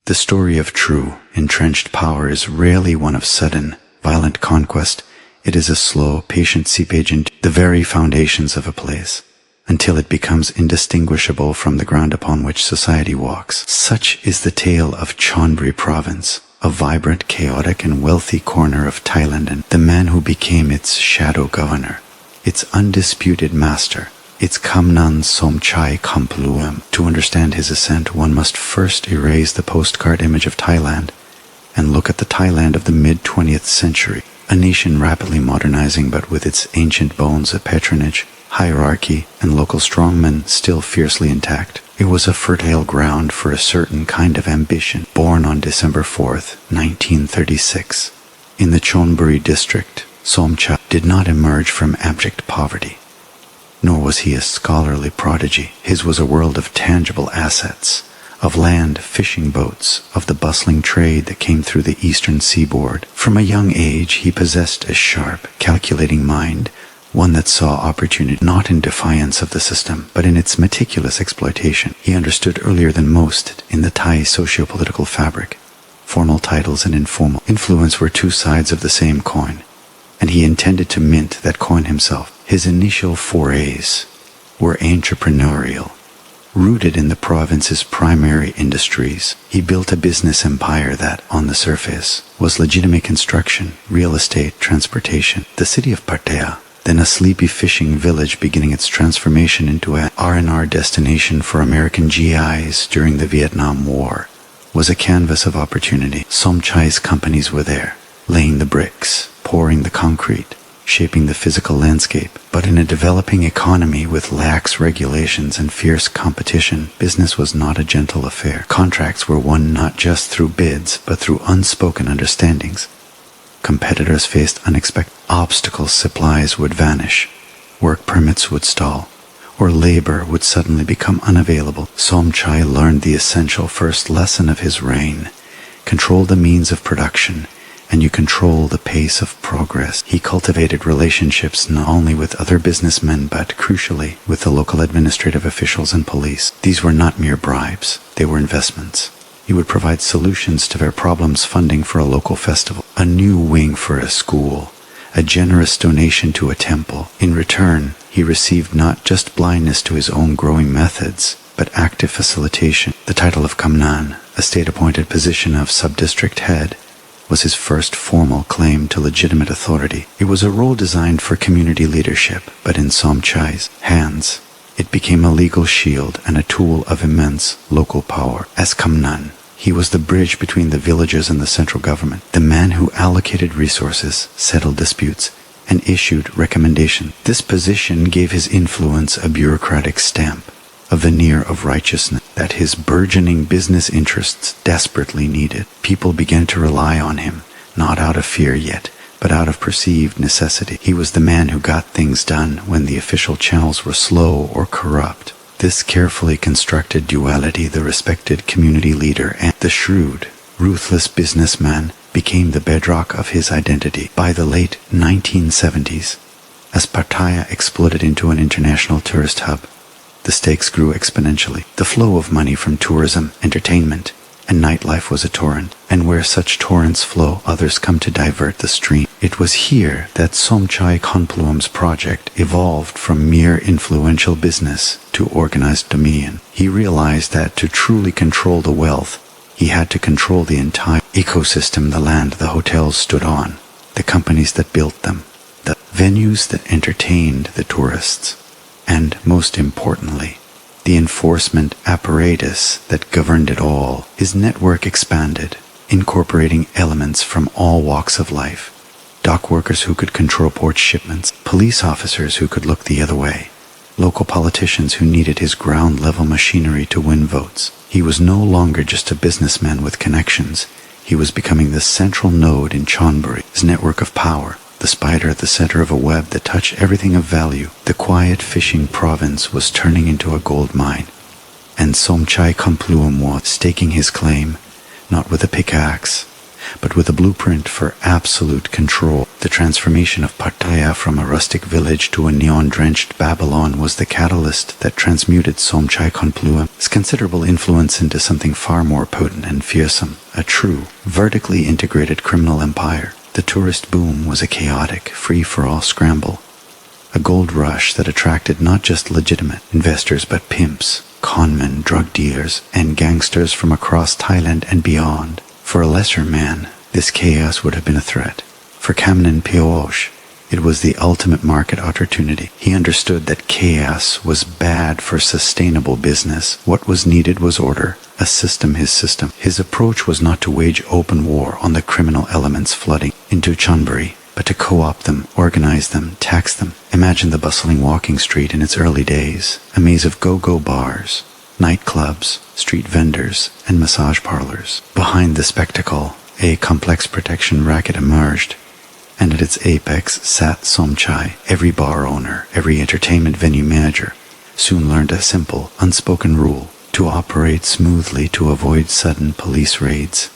The story of true, entrenched power is rarely one of sudden, violent conquest. It is a slow, patient seepage into the very foundations of a place, until it becomes indistinguishable from the ground upon which society walks. Such is the tale of Chonburi province, a vibrant, chaotic, and wealthy corner of Thailand, and the man who became its shadow governor, its undisputed master, its Kamnan Somchai Khunpluem. To understand his ascent, one must first erase the postcard image of Thailand and look at the Thailand of the mid-20th century, a nation rapidly modernizing but with its ancient bones of patronage, hierarchy, and local strongmen still fiercely intact. It was a fertile ground for a certain kind of ambition. Born on December 4th, 1936, in the Chonburi district, Somchai did not emerge from abject poverty. Nor was he a scholarly prodigy. His was a world of tangible assets, of land, fishing boats, of the bustling trade that came through the eastern seaboard. From a young age he possessed a sharp, calculating mind, one that saw opportunity not in defiance of the system, but in its meticulous exploitation. He understood earlier than most in the Thai socio-political fabric. Formal titles and informal influence were two sides of the same coin, and he intended to mint that coin himself. His initial forays were entrepreneurial, rooted in the province's primary industries. He built a business empire that, on the surface, was legitimate construction, real estate, transportation. The city of Pattaya, then a sleepy fishing village beginning its transformation into an R&R destination for American GIs during the Vietnam War, was a canvas of opportunity. Somchai's companies were there, laying the bricks, pouring the concrete, shaping the physical landscape. But in a developing economy with lax regulations and fierce competition, business was not a gentle affair. Contracts were won not just through bids, but through unspoken understandings. Competitors faced unexpected obstacles. Supplies would vanish, work permits would stall, or labor would suddenly become unavailable. Somchai learned the essential first lesson of his reign: control the means of production, and you control the pace of progress. He cultivated relationships not only with other businessmen, but, crucially, with the local administrative officials and police. These were not mere bribes, they were investments. He would provide solutions to their problems: funding for a local festival, a new wing for a school, a generous donation to a temple. In return, he received not just blindness to his own growing methods, but active facilitation. The title of Kamnan, a state-appointed position of sub-district head, was his first formal claim to legitimate authority. It was a role designed for community leadership, but in Somchai's hands, it became a legal shield and a tool of immense local power. As Kamnan, he was the bridge between the villagers and the central government, the man who allocated resources, settled disputes, and issued recommendations. This position gave his influence a bureaucratic stamp, a veneer of righteousness that his burgeoning business interests desperately needed. People began to rely on him, not out of fear yet, but out of perceived necessity. He was the man who got things done when the official channels were slow or corrupt. This carefully constructed duality, the respected community leader and the shrewd, ruthless businessman, became the bedrock of his identity. By the late 1970s, as Pattaya exploded into an international tourist hub, the stakes grew exponentially. The flow of money from tourism, entertainment, and nightlife was a torrent, and where such torrents flow, others come to divert the stream. It was here that Somchai Khunpluem's project evolved from mere influential business to organized dominion. He realized that to truly control the wealth, he had to control the entire ecosystem: the land the hotels stood on, the companies that built them, the venues that entertained the tourists, and, most importantly, the enforcement apparatus that governed it all. His network expanded, incorporating elements from all walks of life: dock workers who could control port shipments, police officers who could look the other way, local politicians who needed his ground-level machinery to win votes. He was no longer just a businessman with connections. He was becoming the central node in Chonburi, his network of power, the spider at the center of a web that touched everything of value. The quiet fishing province was turning into a gold mine, and Somchai Khunpluem was staking his claim, not with a pickaxe, but with a blueprint for absolute control. The transformation of Pattaya from a rustic village to a neon-drenched Babylon was the catalyst that transmuted Somchai Khunpluem's considerable influence into something far more potent and fearsome, a true, vertically integrated criminal empire. The tourist boom was a chaotic, free-for-all scramble, a gold rush that attracted not just legitimate investors but pimps, conmen, drug dealers, and gangsters from across Thailand and beyond. For a lesser man, this chaos would have been a threat. For Kamnan Poh, it was the ultimate market opportunity. He understood that chaos was bad for sustainable business. What was needed was order, a system his system. His approach was not to wage open war on the criminal elements flooding into Chonburi, but to co-opt them, organize them, tax them. Imagine the bustling walking street in its early days, a maze of go-go bars, nightclubs, street vendors, and massage parlors. Behind the spectacle, a complex protection racket emerged, and at its apex sat Somchai. Every bar owner, every entertainment venue manager soon learned a simple, unspoken rule: to operate smoothly, to avoid sudden police raids,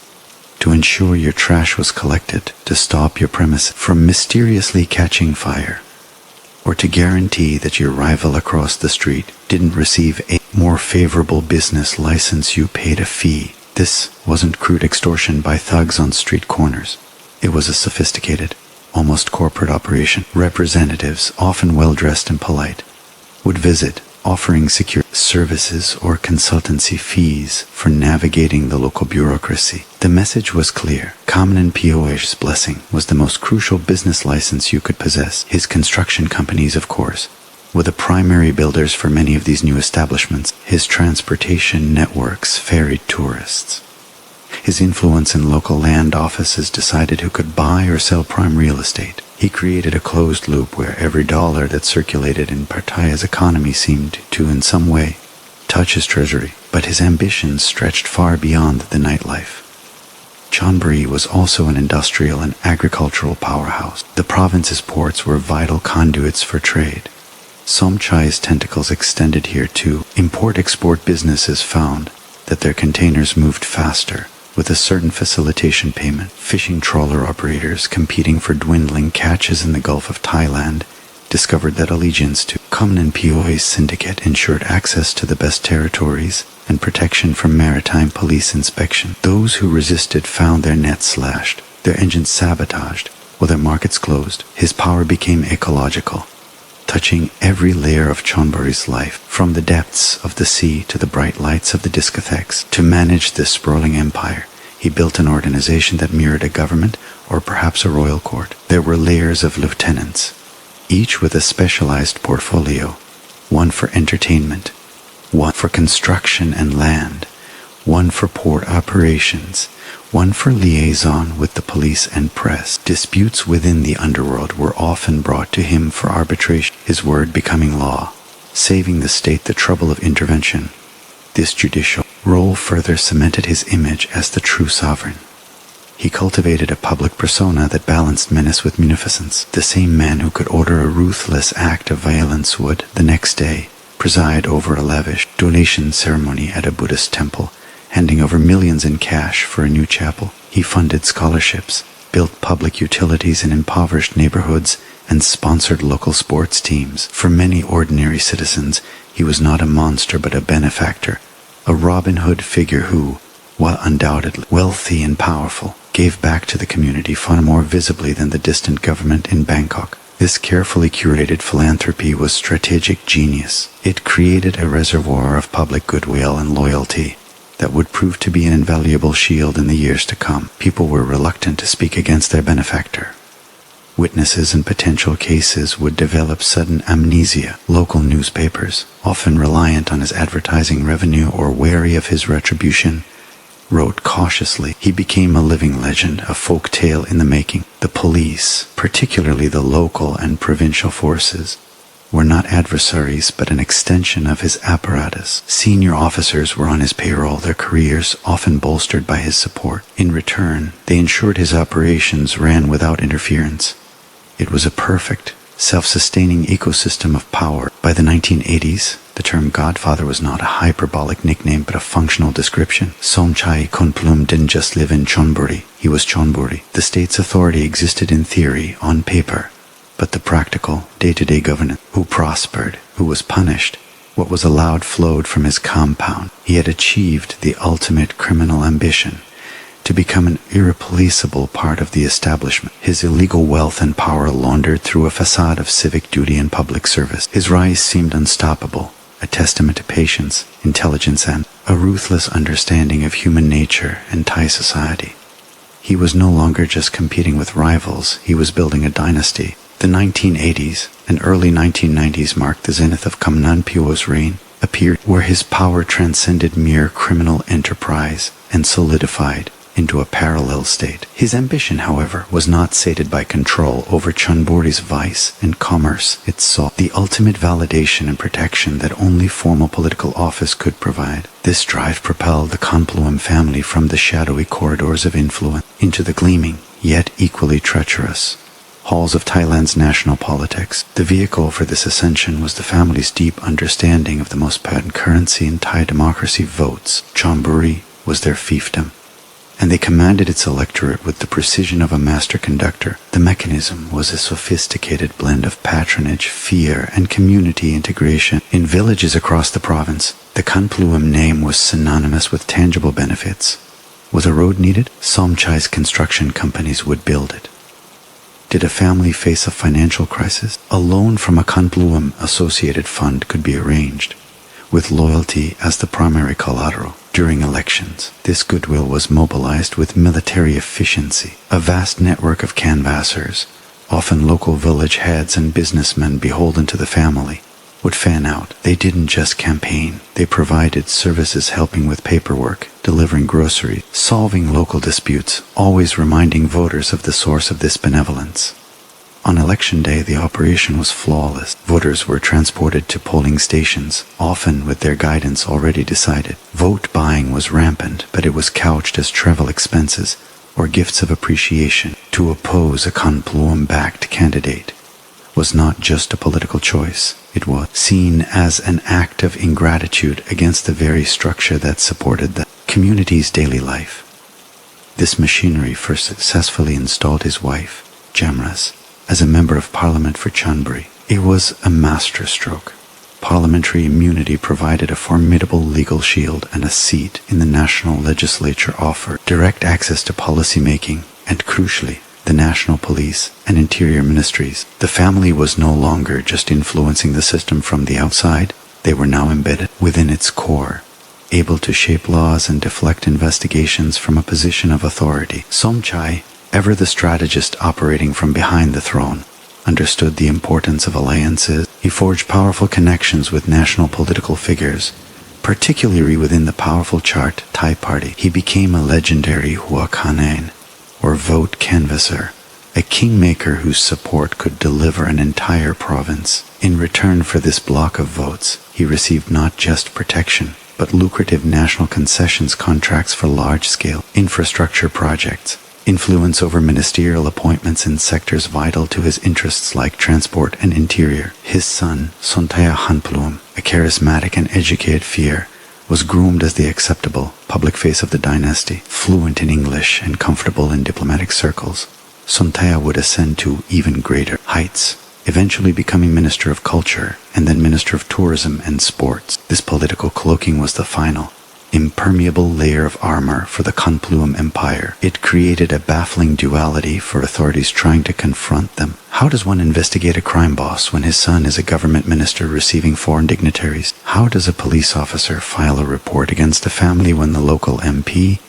to ensure your trash was collected, to stop your premise from mysteriously catching fire, or to guarantee that your rival across the street didn't receive a more favorable business license. You paid a fee. This wasn't crude extortion by thugs on street corners. It was a sophisticated, almost corporate operation. Representatives, often well-dressed and polite, would visit, offering secure services or consultancy fees for navigating the local bureaucracy. The message was clear. Kamnan Poh's blessing was the most crucial business license you could possess. His construction companies, of course, were the primary builders for many of these new establishments. His transportation networks ferried tourists. His influence in local land offices decided who could buy or sell prime real estate. He created a closed loop where every dollar that circulated in Pattaya's economy seemed to, in some way, touch his treasury. But his ambitions stretched far beyond the nightlife. Chonburi was also an industrial and agricultural powerhouse. The province's ports were vital conduits for trade. Somchai's tentacles extended here too. Import-export businesses found that their containers moved faster, with a certain facilitation payment. Fishing trawler operators competing for dwindling catches in the Gulf of Thailand discovered that allegiance to Kamnan Poh's syndicate ensured access to the best territories and protection from maritime police inspection. Those who resisted found their nets slashed, their engines sabotaged, or their markets closed. His power became ecological, touching every layer of Chonburi's life, from the depths of the sea to the bright lights of the discotheques. To manage this sprawling empire, he built an organization that mirrored a government or perhaps a royal court. There were layers of lieutenants, each with a specialized portfolio, one for entertainment, one for construction and land, one for port operations, one for liaison with the police and press. Disputes within the underworld were often brought to him for arbitration, his word becoming law, saving the state the trouble of intervention. This judicial role further cemented his image as the true sovereign. He cultivated a public persona that balanced menace with munificence. The same man who could order a ruthless act of violence would, the next day, preside over a lavish donation ceremony at a Buddhist temple, handing over millions in cash for a new chapel. He funded scholarships, built public utilities in impoverished neighborhoods, and sponsored local sports teams. For many ordinary citizens, he was not a monster but a benefactor, a Robin Hood figure who, while undoubtedly wealthy and powerful, gave back to the community far more visibly than the distant government in Bangkok. This carefully curated philanthropy was strategic genius. It created a reservoir of public goodwill and loyalty that would prove to be an invaluable shield in the years to come. People were reluctant to speak against their benefactor. Witnesses in potential cases would develop sudden amnesia. Local newspapers, often reliant on his advertising revenue or wary of his retribution, wrote cautiously. He became a living legend, a folk tale in the making. The police, particularly the local and provincial forces, were not adversaries but an extension of his apparatus. Senior officers were on his payroll, their careers often bolstered by his support. In return, they ensured his operations ran without interference. It was a perfect, self-sustaining ecosystem of power. By the 1980s, The term Godfather was not a hyperbolic nickname but a functional description. Somchai Khunpluem didn't just live in Chonburi, he was Chonburi. The state's authority existed in theory, on paper, but the practical, day-to-day governance, who prospered, who was punished, what was allowed flowed from his compound. He had achieved the ultimate criminal ambition, to become an irreplaceable part of the establishment. His illegal wealth and power laundered through a facade of civic duty and public service. His rise seemed unstoppable, a testament to patience, intelligence, and a ruthless understanding of human nature and Thai society. He was no longer just competing with rivals, he was building a dynasty. The 1980s and early 1990s marked the zenith of Kamnan Poh's reign, a period where his power transcended mere criminal enterprise and solidified into a parallel state. His ambition, however, was not sated by control over Chonburi's vice and commerce. It sought the ultimate validation and protection that only formal political office could provide. This drive propelled the Khunpluem family from the shadowy corridors of influence into the gleaming, yet equally treacherous halls of Thailand's national politics. The vehicle for this ascension was the family's deep understanding of the most potent currency in Thai democracy, votes. Chonburi was their fiefdom, and they commanded its electorate with the precision of a master conductor. The mechanism was a sophisticated blend of patronage, fear, and community integration. In villages across the province, the Khunpluem name was synonymous with tangible benefits. Was a road needed? Somchai's construction companies would build it. Did a family face a financial crisis? A loan from a Khunpluem associated fund could be arranged, with loyalty as the primary collateral. During elections, this goodwill was mobilized with military efficiency. A vast network of canvassers, often local village heads and businessmen beholden to the family, would fan out. They didn't just campaign, they provided services helping with paperwork, delivering groceries, solving local disputes, always reminding voters of the source of this benevolence. On election day, the operation was flawless. Voters were transported to polling stations, often with their guidance already decided. Vote buying was rampant, but it was couched as travel expenses or gifts of appreciation. To oppose a Khunpluem-backed candidate was not just a political choice. It was seen as an act of ingratitude against the very structure that supported the community's daily life. This machinery first successfully installed his wife, Jamras, as a member of parliament for Chonburi. It was a masterstroke. Parliamentary immunity provided a formidable legal shield, and a seat in the national legislature offered direct access to policy making and, crucially, the national police and interior ministries. The family was no longer just influencing the system from the outside, they were now embedded within its core, able to shape laws and deflect investigations from a position of authority. Somchai, ever the strategist operating from behind the throne, understood the importance of alliances. He forged powerful connections with national political figures, particularly within the powerful Chart Thai party. He became a legendary Huakanen, or vote canvasser, a kingmaker whose support could deliver an entire province. In return for this block of votes, he received not just protection, but lucrative national concessions contracts for large-scale infrastructure projects, influence over ministerial appointments in sectors vital to his interests like transport and interior. His son, Somchai Khunpluem, a charismatic and educated fier, was groomed as the acceptable public face of the dynasty. Fluent in English and comfortable in diplomatic circles, Somchai would ascend to even greater heights, eventually becoming Minister of Culture and then Minister of Tourism and Sports. This political cloaking was the final, impermeable layer of armor for the Khunpluem Empire. It created a baffling duality for authorities trying to confront them. How does one investigate a crime boss when his son is a government minister receiving foreign dignitaries? How does a police officer file a report against a family when the local MP,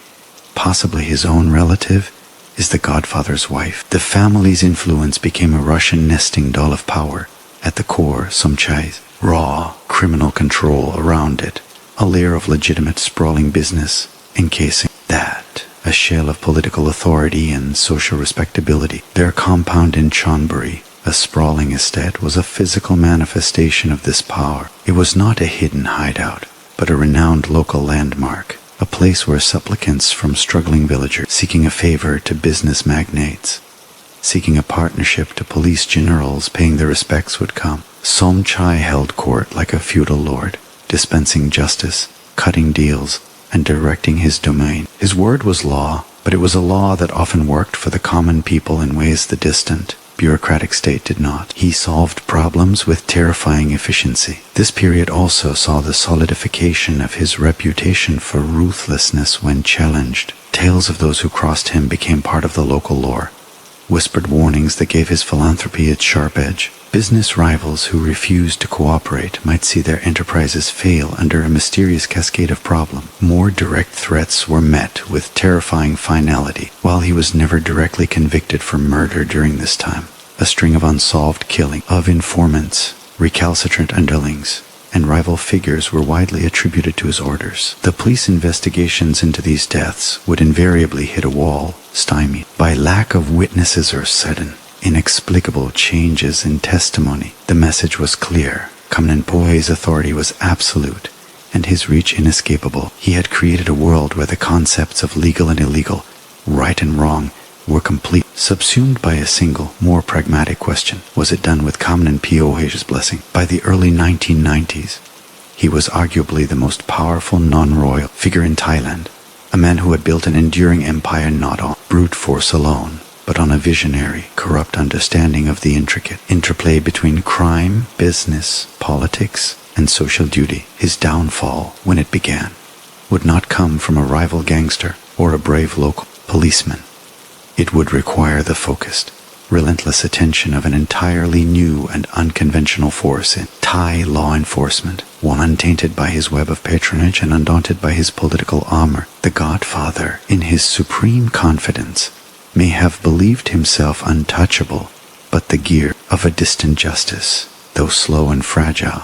possibly his own relative, is the Godfather's wife? The family's influence became a Russian nesting doll of power. At the core, Somchai's raw criminal control around it, a layer of legitimate sprawling business encasing that, a shell of political authority and social respectability. Their compound in Chonburi, a sprawling estate, was a physical manifestation of this power. It was not a hidden hideout, but a renowned local landmark, a place where supplicants from struggling villagers seeking a favor to business magnates seeking a partnership to police generals paying their respects would come. Somchai held court like a feudal lord, dispensing justice, cutting deals, and directing his domain. His word was law, but it was a law that often worked for the common people in ways the distant, bureaucratic state did not. He solved problems with terrifying efficiency. This period also saw the solidification of his reputation for ruthlessness when challenged. Tales of those who crossed him became part of the local lore, whispered warnings that gave his philanthropy its sharp edge. Business rivals who refused to cooperate might see their enterprises fail under a mysterious cascade of problems. More direct threats were met with terrifying finality. While he was never directly convicted for murder during this time, a string of unsolved killing of informants, recalcitrant underlings, and rival figures were widely attributed to his orders. The police investigations into these deaths would invariably hit a wall, stymied by lack of witnesses or sudden, inexplicable changes in testimony. The message was clear. Kamnan Poh's authority was absolute, and his reach inescapable. He had created a world where the concepts of legal and illegal, right and wrong, were complete, subsumed by a single, more pragmatic question. Was it done with Kamnan Poh's blessing? By the early 1990s, he was arguably the most powerful non-royal figure in Thailand, a man who had built an enduring empire not on brute force alone, but on a visionary, corrupt understanding of the intricate interplay between crime, business, politics, and social duty. His downfall, when it began, would not come from a rival gangster or a brave local policeman. It would require the focused, relentless attention of an entirely new and unconventional force in Thai law enforcement, one untainted by his web of patronage and undaunted by his political armor. The Godfather, in his supreme confidence, may have believed himself untouchable, but the gear of a distant justice, though slow and fragile,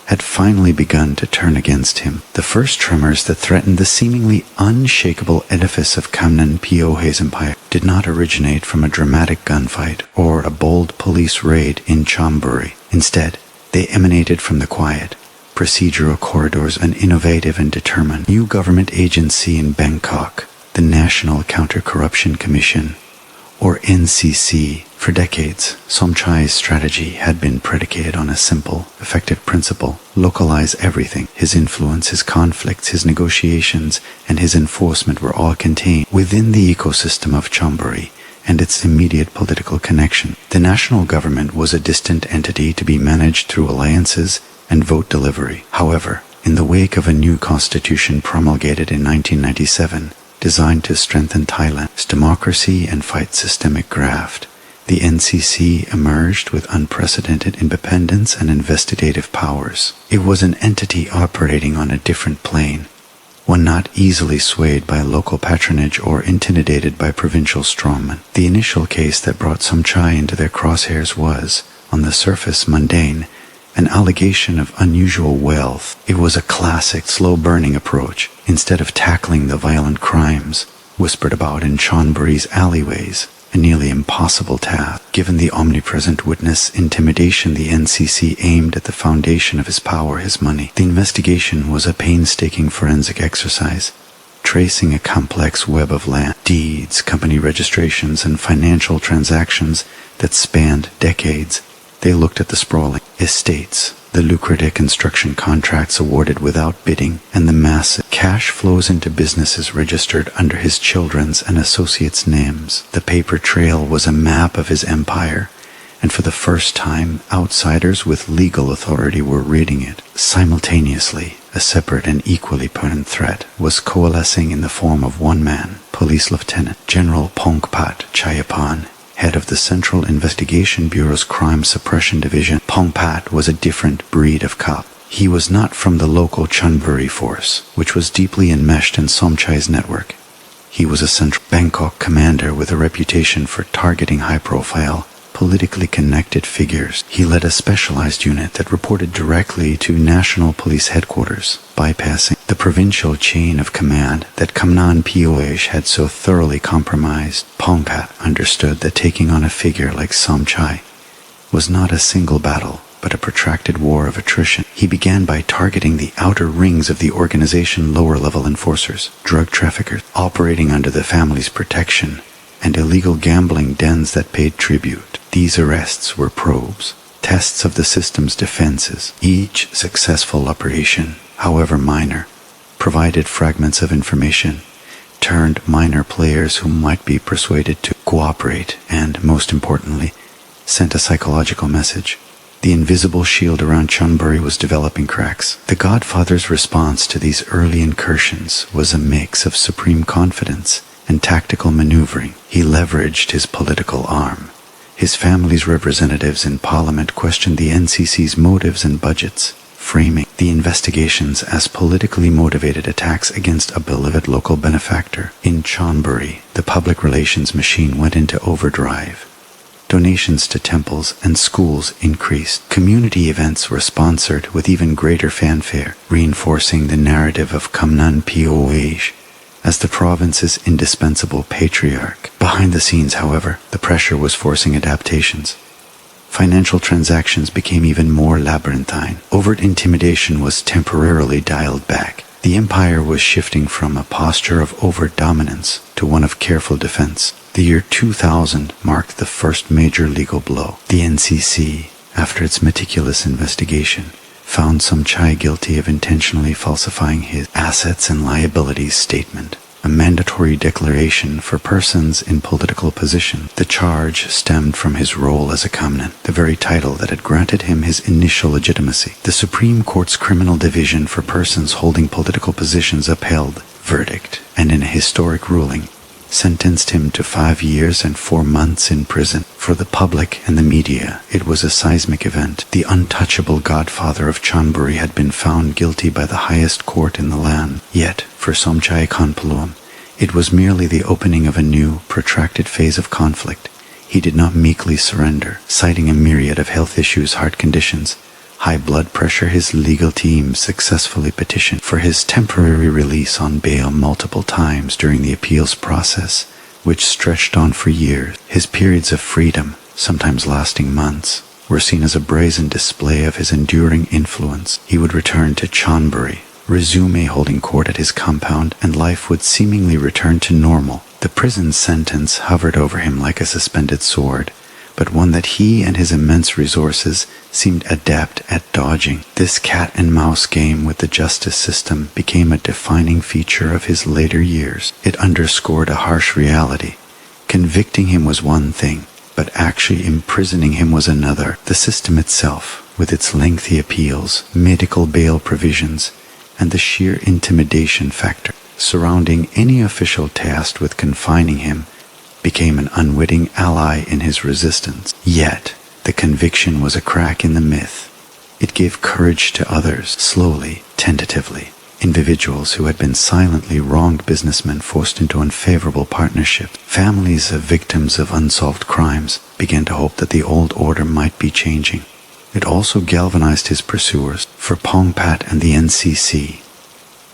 had finally begun to turn against him. The first tremors that threatened the seemingly unshakable edifice of Kamnan Poh's empire did not originate from a dramatic gunfight or a bold police raid in Chonburi. Instead, they emanated from the quiet, procedural corridors an innovative and determined new government agency in Bangkok, the National Counter-Corruption Commission, or NCC. For decades, Somchai's strategy had been predicated on a simple, effective principle: localize everything. His influence, his conflicts, his negotiations, and his enforcement were all contained within the ecosystem of Chonburi and its immediate political connection. The national government was a distant entity to be managed through alliances and vote delivery. However, in the wake of a new constitution promulgated in 1997, designed to strengthen Thailand's democracy and fight systemic graft, the NCC emerged with unprecedented independence and investigative powers. It was an entity operating on a different plane, one not easily swayed by local patronage or intimidated by provincial strongmen. The initial case that brought Somchai into their crosshairs was, on the surface, mundane, an allegation of unusual wealth. It was a classic, slow-burning approach. Instead of tackling the violent crimes whispered about in Chonburi's alleyways, a nearly impossible task. Given the omnipresent witness intimidation the NCC aimed at the foundation of his power, his money, the investigation was a painstaking forensic exercise, tracing a complex web of land, deeds, company registrations, and financial transactions that spanned decades. They looked at the sprawling estates, the lucrative construction contracts awarded without bidding, and the massive cash flows into businesses registered under his children's and associates' names. The paper trail was a map of his empire, and for the first time, outsiders with legal authority were reading it. Simultaneously, a separate and equally potent threat was coalescing in the form of one man, Police Lieutenant General Pongpat Chayapan, head of the Central Investigation Bureau's Crime Suppression Division. Pongpat was a different breed of cop. He was not from the local Chonburi force, which was deeply enmeshed in Somchai's network. He was a central Bangkok commander with a reputation for targeting high-profile, politically connected figures. He led a specialized unit that reported directly to National Police Headquarters, bypassing the provincial chain of command that Kamnan Poh had so thoroughly compromised. Pongpat understood that taking on a figure like Somchai was not a single battle, but a protracted war of attrition. He began by targeting the outer rings of the organization's lower-level enforcers, drug traffickers operating under the family's protection, and illegal gambling dens that paid tribute. These arrests were probes, tests of the system's defenses. Each successful operation, however minor, provided fragments of information, turned minor players who might be persuaded to cooperate, and, most importantly, sent a psychological message. The invisible shield around Chonburi was developing cracks. The Godfather's response to these early incursions was a mix of supreme confidence and tactical maneuvering. He leveraged his political arm. His family's representatives in Parliament questioned the NCC's motives and budgets, framing the investigations as politically motivated attacks against a beloved local benefactor. In Chonburi, the public relations machine went into overdrive. Donations to temples and schools increased. Community events were sponsored with even greater fanfare, reinforcing the narrative of Kamnan Poh as the province's indispensable patriarch. Behind the scenes, however, the pressure was forcing adaptations. Financial transactions became even more labyrinthine. Overt intimidation was temporarily dialed back. The empire was shifting from a posture of overt dominance to one of careful defense. The year 2000 marked the first major legal blow. The NCC, after its meticulous investigation, found Somchai guilty of intentionally falsifying his assets and liabilities statement, a mandatory declaration for persons in political position. The charge stemmed from his role as a Kamnan, the very title that had granted him his initial legitimacy. The Supreme Court's Criminal Division for persons holding political positions upheld verdict, and in a historic ruling, sentenced him to 5 years and 4 months in prison. For the public and the media, it was a seismic event. The untouchable godfather of Chonburi had been found guilty by the highest court in the land. Yet, for Somchai Khunpluem, it was merely the opening of a new, protracted phase of conflict. He did not meekly surrender. Citing a myriad of health issues, heart conditions, high blood pressure, his legal team successfully petitioned for his temporary release on bail multiple times during the appeals process, which stretched on for years. His periods of freedom, sometimes lasting months, were seen as a brazen display of his enduring influence. He would return to Chonburi, resume holding court at his compound, and life would seemingly return to normal. The prison sentence hovered over him like a suspended sword, but one that he and his immense resources seemed adept at dodging. This cat-and-mouse game with the justice system became a defining feature of his later years. It underscored a harsh reality. Convicting him was one thing, but actually imprisoning him was another. The system itself, with its lengthy appeals, medical bail provisions, and the sheer intimidation factor surrounding any official tasked with confining him, became an unwitting ally in his resistance. Yet, the conviction was a crack in the myth. It gave courage to others, slowly, tentatively. Individuals who had been silently wronged businessmen forced into unfavorable partnerships. Families of victims of unsolved crimes began to hope that the old order might be changing. It also galvanized his pursuers. For Pongpat and the NCC,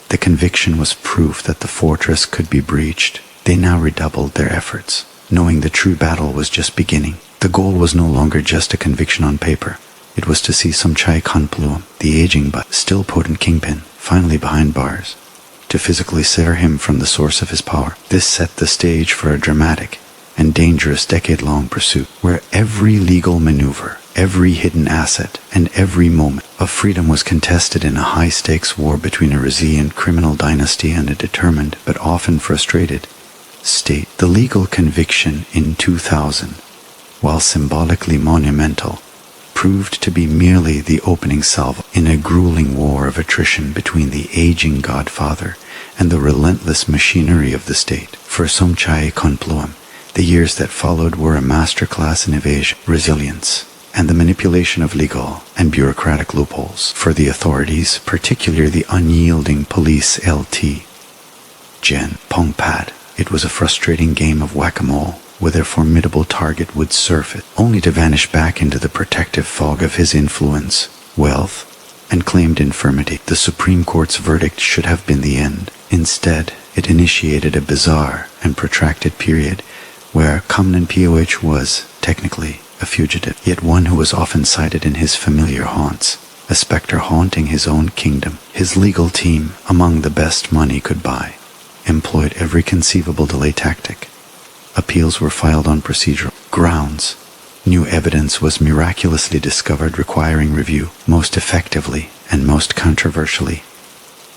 the conviction was proof that the fortress could be breached. They now redoubled their efforts, knowing the true battle was just beginning. The goal was no longer just a conviction on paper. It was to see Somchai Khunpluem, the aging but still potent kingpin, finally behind bars, to physically sever him from the source of his power. This set the stage for a dramatic and dangerous decade-long pursuit, where every legal maneuver, every hidden asset, and every moment of freedom was contested in a high-stakes war between a resilient criminal dynasty and a determined, but often frustrated, state. The legal conviction in 2000, while symbolically monumental, proved to be merely the opening salvo in a grueling war of attrition between the aging godfather and the relentless machinery of the state. For Somchai Khunpluem, the years that followed were a masterclass in evasion, resilience, and the manipulation of legal and bureaucratic loopholes. For the authorities, particularly the unyielding police LT, Gen. Pongpat, it was a frustrating game of whack-a-mole, where their formidable target would surface, only to vanish back into the protective fog of his influence, wealth, and claimed infirmity. The Supreme Court's verdict should have been the end. Instead, it initiated a bizarre and protracted period where Kamnan Poh was, technically, a fugitive, yet one who was often sighted in his familiar haunts, a specter haunting his own kingdom. His legal team, among the best money could buy, employed every conceivable delay tactic. Appeals were filed on procedural grounds. New evidence was miraculously discovered requiring review. Most effectively, and most controversially,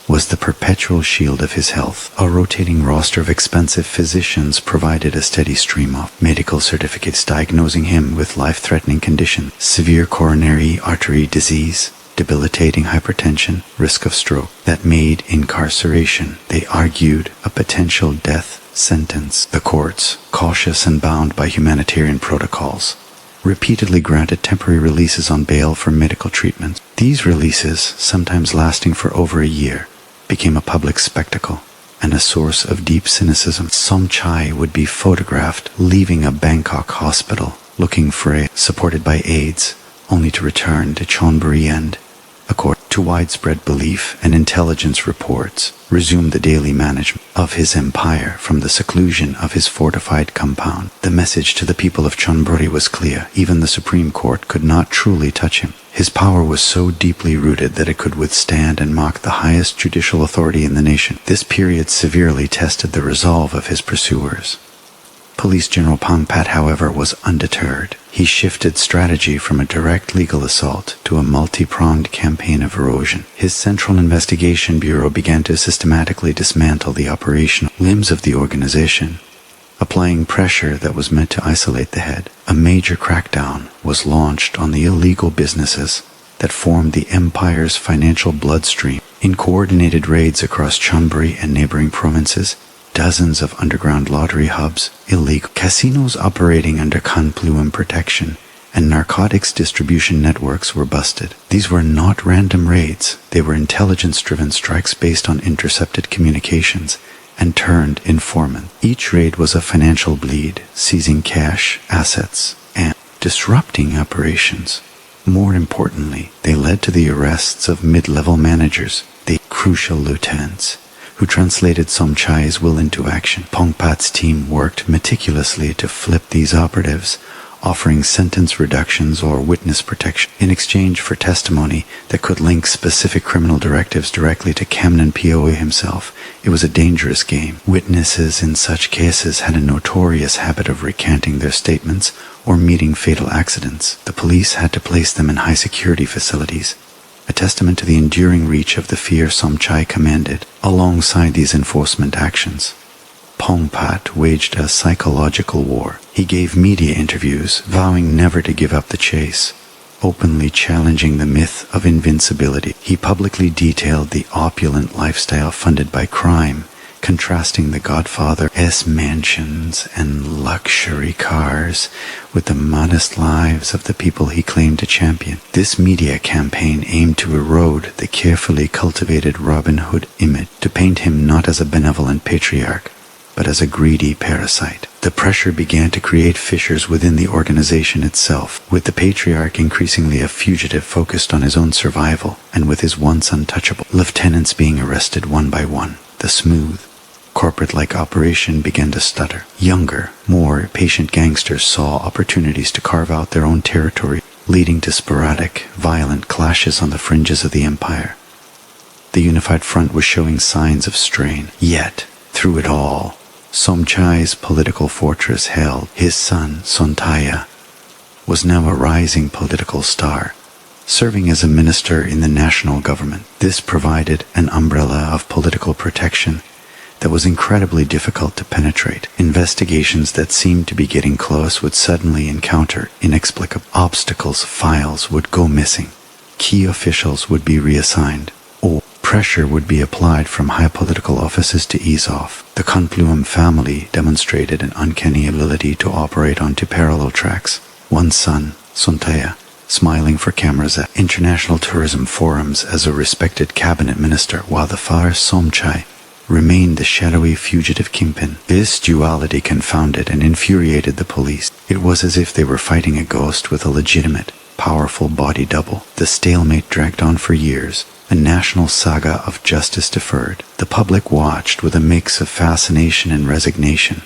was the perpetual shield of his health. A rotating roster of expensive physicians provided a steady stream of medical certificates diagnosing him with life-threatening conditions, severe coronary artery disease, debilitating hypertension, risk of stroke, that made incarceration, they argued, a potential death sentence. The courts, cautious and bound by humanitarian protocols, repeatedly granted temporary releases on bail for medical treatment. These releases, sometimes lasting for over a year, became a public spectacle and a source of deep cynicism. Somchai would be photographed leaving a Bangkok hospital, looking frail, supported by aides, only to return to Chonburi and, according to widespread belief and intelligence reports, resume the daily management of his empire from the seclusion of his fortified compound. The message to the people of Chonburi was clear. Even the Supreme Court could not truly touch him. His power was so deeply rooted that it could withstand and mock the highest judicial authority in the nation. This period severely tested the resolve of his pursuers. Police General Pongpat, however, was undeterred. He shifted strategy from a direct legal assault to a multi-pronged campaign of erosion. His Central Investigation Bureau began to systematically dismantle the operational limbs of the organization, applying pressure that was meant to isolate the head. A major crackdown was launched on the illegal businesses that formed the empire's financial bloodstream. In coordinated raids across Chonburi and neighboring provinces, dozens of underground lottery hubs, illegal casinos operating under Khunpluem protection, and narcotics distribution networks were busted. These were not random raids. They were intelligence-driven strikes based on intercepted communications and turned informant. Each raid was a financial bleed, seizing cash, assets, and disrupting operations. More importantly, they led to the arrests of mid-level managers, the crucial lieutenants, who translated Somchai's will into action. Pongpat's team worked meticulously to flip these operatives, offering sentence reductions or witness protection in exchange for testimony that could link specific criminal directives directly to Kamnan Poh himself. It was a dangerous game. Witnesses in such cases had a notorious habit of recanting their statements or meeting fatal accidents. The police had to place them in high-security facilities, a testament to the enduring reach of the fear Somchai commanded. Alongside these enforcement actions, Pongpat waged a psychological war. He gave media interviews, vowing never to give up the chase, openly challenging the myth of invincibility. He publicly detailed the opulent lifestyle funded by crime, contrasting the Godfather's mansions and luxury cars with the modest lives of the people he claimed to champion. This media campaign aimed to erode the carefully cultivated Robin Hood image, to paint him not as a benevolent patriarch, but as a greedy parasite. The pressure began to create fissures within the organization itself, with the patriarch increasingly a fugitive focused on his own survival, and with his once untouchable lieutenants being arrested one by one. The smooth, corporate-like operation began to stutter. Younger, more patient gangsters saw opportunities to carve out their own territory, leading to sporadic, violent clashes on the fringes of the empire. The unified front was showing signs of strain. Yet, through it all, Somchai's political fortress held. His son, Sontaya, was now a rising political star, serving as a minister in the national government. This provided an umbrella of political protection that was incredibly difficult to penetrate. Investigations that seemed to be getting close would suddenly encounter inexplicable obstacles. Files would go missing. Key officials would be reassigned, or pressure would be applied from high political offices to ease off. The Khunpluem family demonstrated an uncanny ability to operate on two parallel tracks. One son, Sontaya, smiling for cameras at international tourism forums as a respected cabinet minister, while the father, Somchai, remained the shadowy fugitive kingpin. This duality confounded and infuriated the police. It was as if they were fighting a ghost with a legitimate, powerful body double. The stalemate dragged on for years, a national saga of justice deferred. The public watched with a mix of fascination and resignation.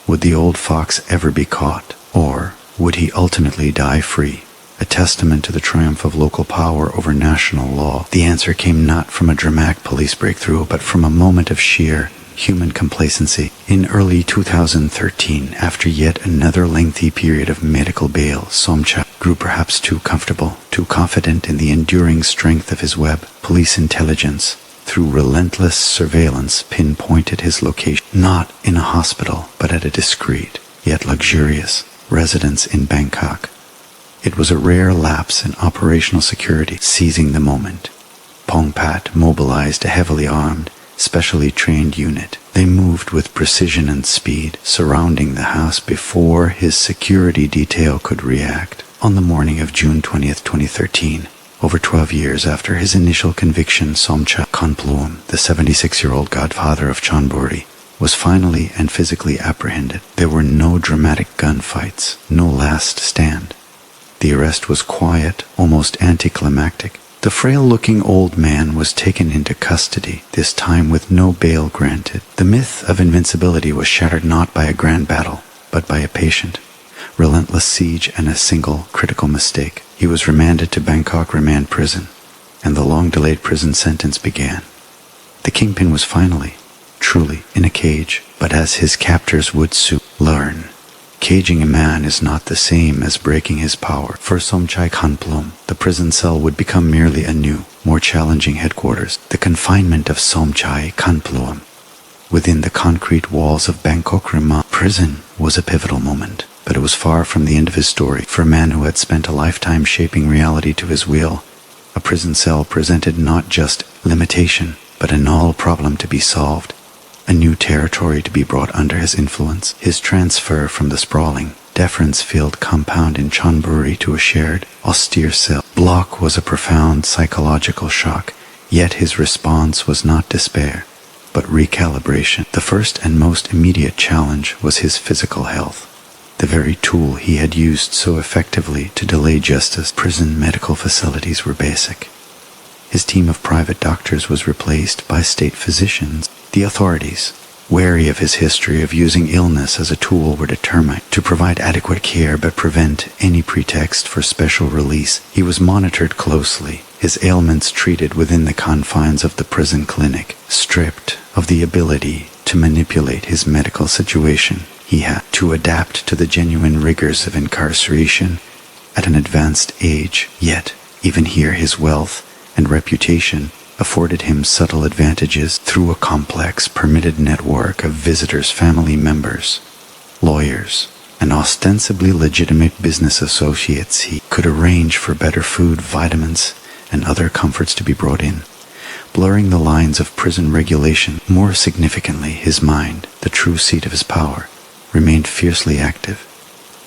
Would the old fox ever be caught, or would he ultimately die free? A testament to the triumph of local power over national law. The answer came not from a dramatic police breakthrough, but from a moment of sheer, human complacency. In early 2013, after yet another lengthy period of medical bail, Somchai grew perhaps too comfortable, too confident in the enduring strength of his web. Police intelligence, through relentless surveillance, pinpointed his location, not in a hospital, but at a discreet, yet luxurious, residence in Bangkok. It was a rare lapse in operational security, seizing the moment. Pongpat mobilized a heavily armed, specially trained unit. They moved with precision and speed, surrounding the house before his security detail could react. On the morning of June 20th, 2013, over 12 years after his initial conviction, Somchai Khunpluem, the 76-year-old godfather of Chonburi, was finally and physically apprehended. There were no dramatic gunfights, no last stand. The arrest was quiet, almost anticlimactic. The frail-looking old man was taken into custody, this time with no bail granted. The myth of invincibility was shattered not by a grand battle, but by a patient, relentless siege and a single critical mistake. He was remanded to Bangkok Remand Prison, and the long-delayed prison sentence began. The kingpin was finally, truly, in a cage, but as his captors would soon learn, caging a man is not the same as breaking his power. For Somchai Khunpluem, the prison cell would become merely a new, more challenging headquarters. The confinement of Somchai Khunpluem within the concrete walls of Bangkok Remand Prison was a pivotal moment. But it was far from the end of his story. For a man who had spent a lifetime shaping reality to his will, a prison cell presented not just limitation, but a novel problem to be solved, a new territory to be brought under his influence. His transfer from the sprawling, deference-filled compound in Chonburi to a shared, austere cell block was a profound psychological shock, yet his response was not despair, but recalibration. The first and most immediate challenge was his physical health. The very tool he had used so effectively to delay justice. Prison medical facilities were basic. His team of private doctors was replaced by state physicians. The authorities, wary of his history of using illness as a tool, were determined to provide adequate care but prevent any pretext for special release. He was monitored closely, his ailments treated within the confines of the prison clinic. Stripped of the ability to manipulate his medical situation, he had to adapt to the genuine rigors of incarceration at an advanced age. Yet, even here, his wealth and reputation afforded him subtle advantages through a complex, permitted network of visitors, family members, lawyers, and ostensibly legitimate business associates. He could arrange for better food, vitamins, and other comforts to be brought in, blurring the lines of prison regulation. More significantly, his mind, the true seat of his power, remained fiercely active.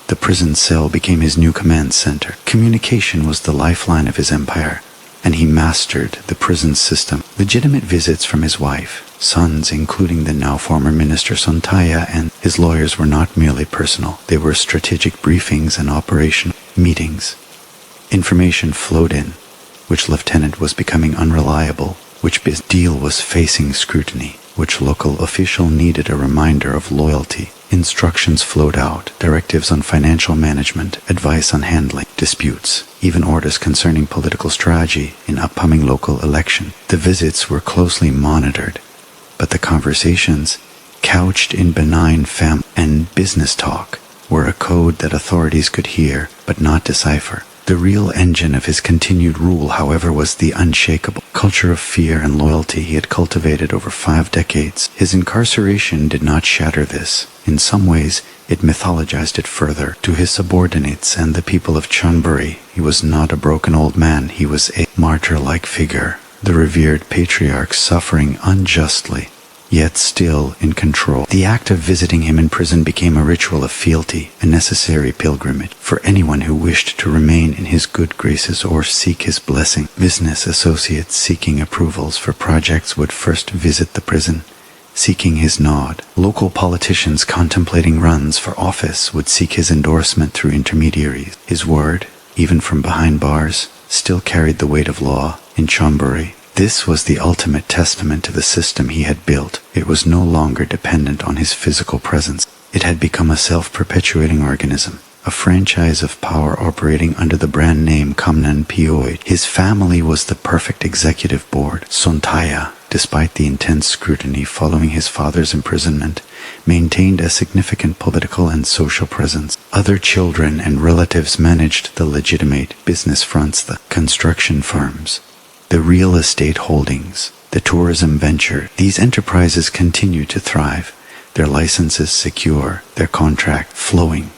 The prison cell became his new command center. Communication was the lifeline of his empire, and he mastered the prison system. Legitimate visits from his wife, sons, including the now former minister Pattaya, and his lawyers were not merely personal. They were strategic briefings and operational meetings. Information flowed in, which lieutenant was becoming unreliable, which deal was facing scrutiny, which local official needed a reminder of loyalty. Instructions flowed out, directives on financial management, advice on handling disputes, even orders concerning political strategy in upcoming local election. The visits were closely monitored, but the conversations, couched in benign family and business talk, were a code that authorities could hear but not decipher. The real engine of his continued rule, however, was the unshakable culture of fear and loyalty he had cultivated over 5 decades. His incarceration did not shatter this. In some ways, it mythologized it further. To his subordinates and the people of Chonburi, he was not a broken old man. He was a martyr-like figure, the revered patriarch suffering unjustly, yet still in control. The act of visiting him in prison became a ritual of fealty, a necessary pilgrimage for anyone who wished to remain in his good graces or seek his blessing. Business associates seeking approvals for projects would first visit the prison, seeking his nod. Local politicians contemplating runs for office would seek his endorsement through intermediaries. His word, even from behind bars, still carried the weight of law. In Chonburi, this was the ultimate testament to the system he had built. It was no longer dependent on his physical presence. It had become a self-perpetuating organism, a franchise of power operating under the brand name Kamnan Poh. His family was the perfect executive board. Somchai, despite the intense scrutiny following his father's imprisonment, maintained a significant political and social presence. Other children and relatives managed the legitimate business fronts, the construction firms, the real estate holdings, the tourism venture. These enterprises continued to thrive, their licenses secure, their contract flowing.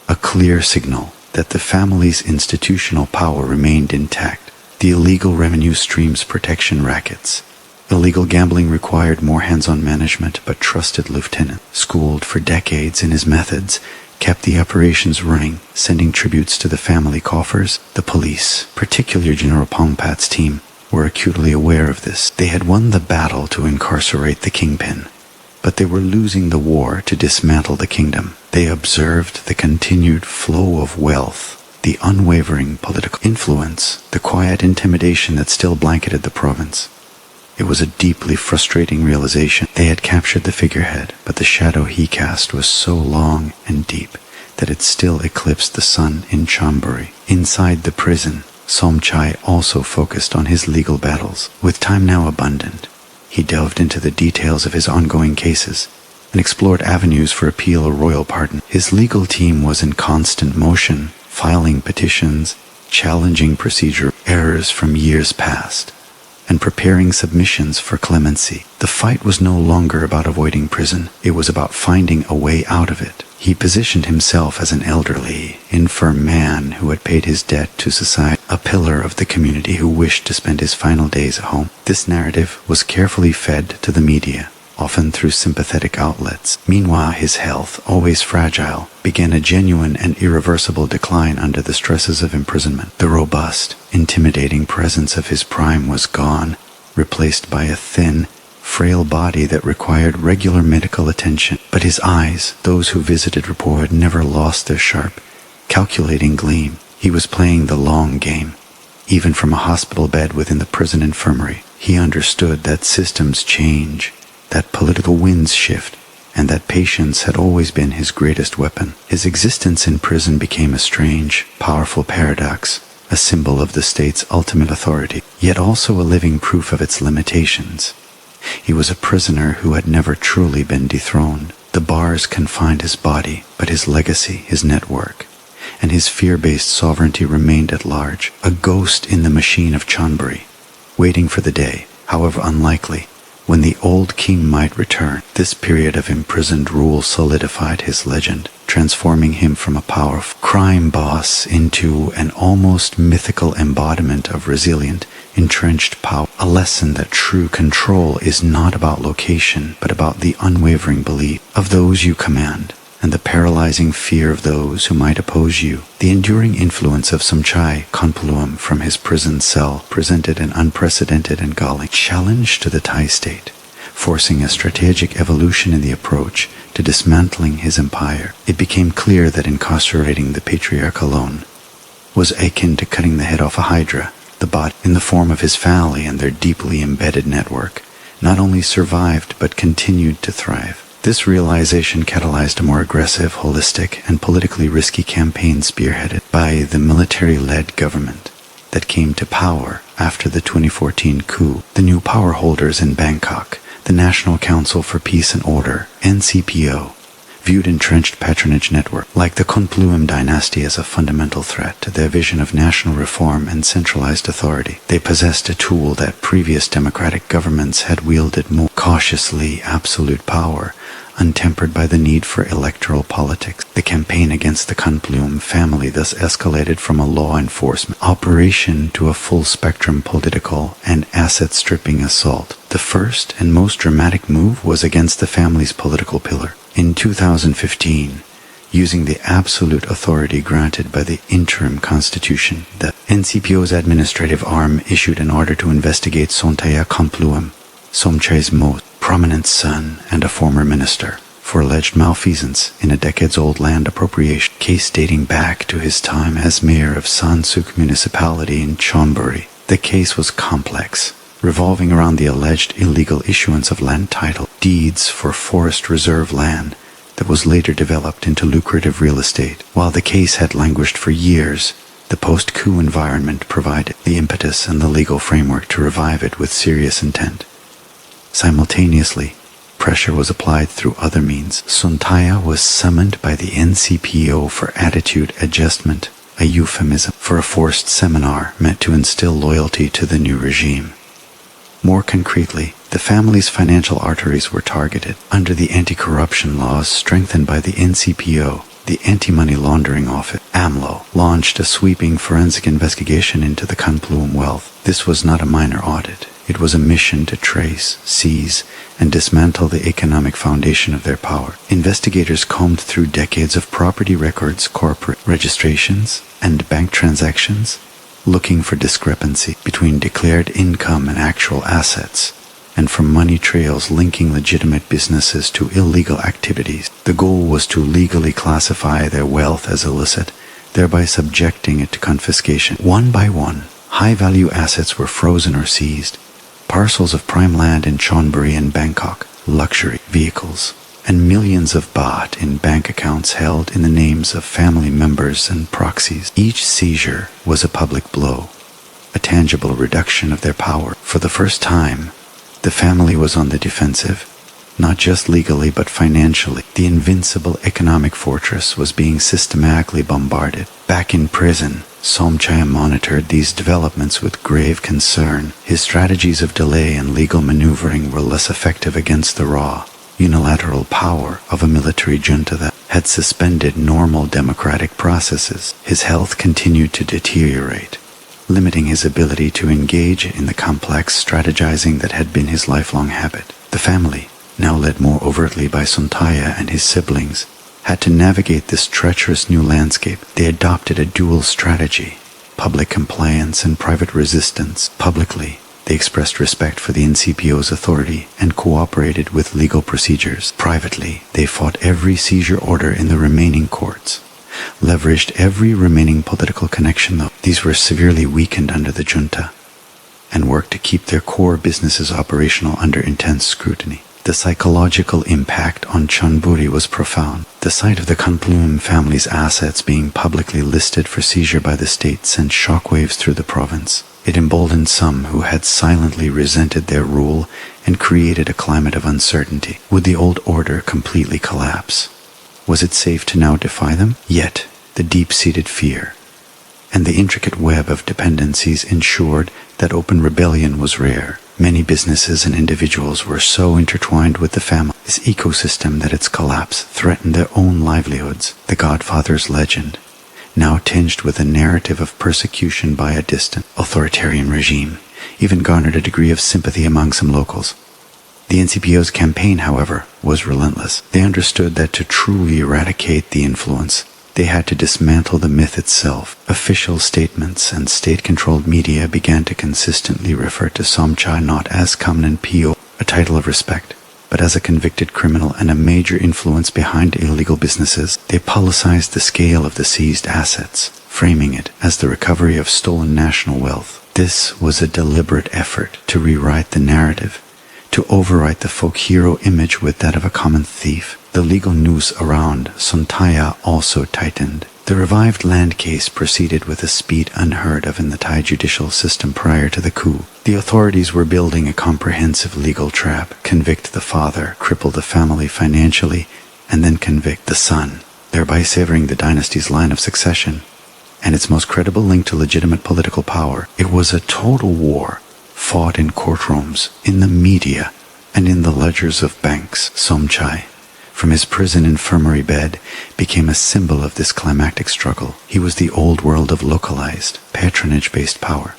A clear signal that the family's institutional power remained intact. The illegal revenue streams protection rackets. Illegal gambling required more hands-on management, but trusted lieutenant, schooled for decades in his methods, kept the operations running, sending tributes to the family coffers. The police, particularly General Pongpat's team, were acutely aware of this. They had won the battle to incarcerate the kingpin, but they were losing the war to dismantle the kingdom. They observed the continued flow of wealth, the unwavering political influence, the quiet intimidation that still blanketed the province. It was a deeply frustrating realization. They had captured the figurehead, but the shadow he cast was so long and deep that it still eclipsed the sun in Chonburi. Inside the prison, Somchai also focused on his legal battles. With time now abundant, he delved into the details of his ongoing cases and explored avenues for appeal or royal pardon. His legal team was in constant motion, filing petitions, challenging procedural errors from years past, and preparing submissions for clemency. The fight was no longer about avoiding prison. It was about finding a way out of it. He positioned himself as an elderly, infirm man who had paid his debt to society, a pillar of the community who wished to spend his final days at home. This narrative was carefully fed to the media, often through sympathetic outlets. Meanwhile, his health, always fragile, began a genuine and irreversible decline under the stresses of imprisonment. The robust, intimidating presence of his prime was gone, replaced by a thin, frail body that required regular medical attention. But his eyes, those who visited Rapport, had never lost their sharp, calculating gleam. He was playing the long game. Even from a hospital bed within the prison infirmary, he understood that systems change, that political winds shift, and that patience had always been his greatest weapon. His existence in prison became a strange, powerful paradox, a symbol of the state's ultimate authority, yet also a living proof of its limitations. He was a prisoner who had never truly been dethroned. The bars confined his body, but his legacy, his network, and his fear-based sovereignty remained at large, a ghost in the machine of Chonburi, waiting for the day, however unlikely, when the old king might return. This period of imprisoned rule solidified his legend, transforming him from a powerful crime boss into an almost mythical embodiment of resilient, entrenched power. A lesson that true control is not about location, but about the unwavering belief of those you command, and the paralyzing fear of those who might oppose you. The enduring influence of Somchai Khunpluem from his prison cell presented an unprecedented and galling challenge to the Thai state, forcing a strategic evolution in the approach to dismantling his empire. It became clear that incarcerating the patriarch alone was akin to cutting the head off a hydra. The body, in the form of his family and their deeply embedded network, not only survived but continued to thrive. This realization catalyzed a more aggressive, holistic, and politically risky campaign spearheaded by the military-led government that came to power after the 2014 coup. The new power holders in Bangkok, the National Council for Peace and Order, NCPO, viewed entrenched patronage network like the Khunpluem dynasty as a fundamental threat to their vision of national reform and centralized authority. They possessed a tool that previous democratic governments had wielded more cautiously: absolute power, untempered by the need for electoral politics. The campaign against the Khunpluem family thus escalated from a law enforcement operation to a full-spectrum political and asset-stripping assault. The first and most dramatic move was against the family's political pillar. In 2015, using the absolute authority granted by the interim constitution, the NCPO's administrative arm issued an order to investigate Somchai Khunpluem, Somchai's most prominent son and a former minister, for alleged malfeasance in a decades-old land appropriation case dating back to his time as mayor of Sansuk municipality in Chonburi. The case was complex, revolving around the alleged illegal issuance of land title deeds for forest reserve land that was later developed into lucrative real estate. While the case had languished for years, the post-coup environment provided the impetus and the legal framework to revive it with serious intent. Simultaneously, pressure was applied through other means. Somchai was summoned by the NCPO for attitude adjustment, a euphemism for a forced seminar meant to instill loyalty to the new regime. More concretely, the family's financial arteries were targeted. Under the anti-corruption laws strengthened by the NCPO, the Anti-Money Laundering Office, AMLO, launched a sweeping forensic investigation into the Khunpluem wealth. This was not a minor audit. It was a mission to trace, seize, and dismantle the economic foundation of their power. Investigators combed through decades of property records, corporate registrations, and bank transactions, looking for discrepancy between declared income and actual assets, and from money trails linking legitimate businesses to illegal activities. The goal was to legally classify their wealth as illicit, thereby subjecting it to confiscation. One by one, high-value assets were frozen or seized. Parcels of prime land in Chonburi and Bangkok, luxury vehicles, and millions of baht in bank accounts held in the names of family members and proxies. Each seizure was a public blow, a tangible reduction of their power. For the first time, the family was on the defensive, not just legally but financially. The invincible economic fortress was being systematically bombarded. Back in prison, Somchai monitored these developments with grave concern. His strategies of delay and legal maneuvering were less effective against the raw, unilateral power of a military junta that had suspended normal democratic processes. His health continued to deteriorate, limiting his ability to engage in the complex strategizing that had been his lifelong habit. The family, now led more overtly by Somchai and his siblings, had to navigate this treacherous new landscape. They adopted a dual strategy: public compliance and private resistance. Publicly, they expressed respect for the NCPO's authority and cooperated with legal procedures. Privately, they fought every seizure order in the remaining courts, leveraged every remaining political connection, though these were severely weakened under the junta, and worked to keep their core businesses operational under intense scrutiny. The psychological impact on Chonburi was profound. The sight of the Khunpluem family's assets being publicly listed for seizure by the state sent shockwaves through the province. It emboldened some who had silently resented their rule and created a climate of uncertainty. Would the old order completely collapse? Was it safe to now defy them? Yet, the deep-seated fear and the intricate web of dependencies ensured that open rebellion was rare. Many businesses and individuals were so intertwined with the family's ecosystem that its collapse threatened their own livelihoods. The Godfather's legend, now tinged with a narrative of persecution by a distant, authoritarian regime, even garnered a degree of sympathy among some locals. The NCPO's campaign, however, was relentless. They understood that to truly eradicate the influence, they had to dismantle the myth itself. Official statements and state-controlled media began to consistently refer to Somchai not as Kamnan Poh, a title of respect, but as a convicted criminal and a major influence behind illegal businesses. They publicized the scale of the seized assets, framing it as the recovery of stolen national wealth. This was a deliberate effort to rewrite the narrative, to overwrite the folk hero image with that of a common thief. The legal noose around Somchai also tightened. The revived land case proceeded with a speed unheard of in the Thai judicial system prior to the coup. The authorities were building a comprehensive legal trap: convict the father, cripple the family financially, and then convict the son, thereby severing the dynasty's line of succession and its most credible link to legitimate political power. It was a total war, fought in courtrooms, in the media, and in the ledgers of banks. Somchai, from his prison infirmary bed, became a symbol of this climactic struggle. He was the old world of localized, patronage-based power,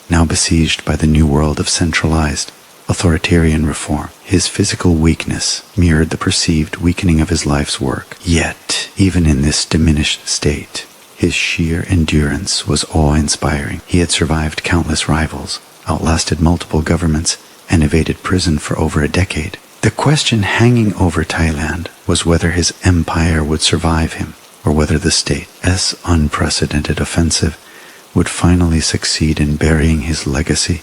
now besieged by the new world of centralized, authoritarian reform. His physical weakness mirrored the perceived weakening of his life's work. Yet, even in this diminished state, his sheer endurance was awe-inspiring. He had survived countless rivals, outlasted multiple governments, and evaded prison for over a decade. The question hanging over Thailand was whether his empire would survive him, or whether the state's unprecedented offensive would finally succeed in burying his legacy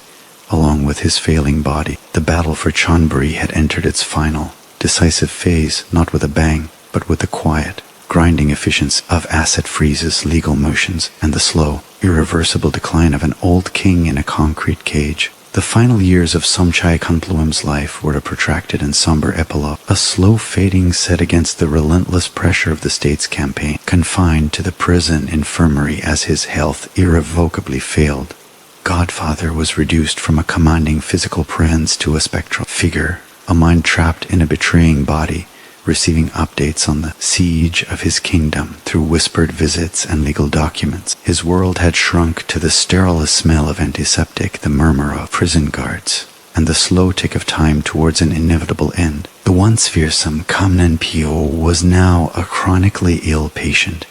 along with his failing body. The battle for Chonburi had entered its final, decisive phase, not with a bang, but with the quiet, grinding efficiency of asset freezes, legal motions, and the slow, irreversible decline of an old king in a concrete cage. The final years of Somchai Khunpluem's life were a protracted and somber epilogue, a slow fading set against the relentless pressure of the state's campaign, confined to the prison infirmary as his health irrevocably failed. Godfather was reduced from a commanding physical presence to a spectral figure, a mind trapped in a betraying body, receiving updates on the siege of his kingdom through whispered visits and legal documents. His world had shrunk to the sterile smell of antiseptic, the murmur of prison guards, and the slow tick of time towards an inevitable end. The once fearsome Kamnan Poh was now a chronically ill patient,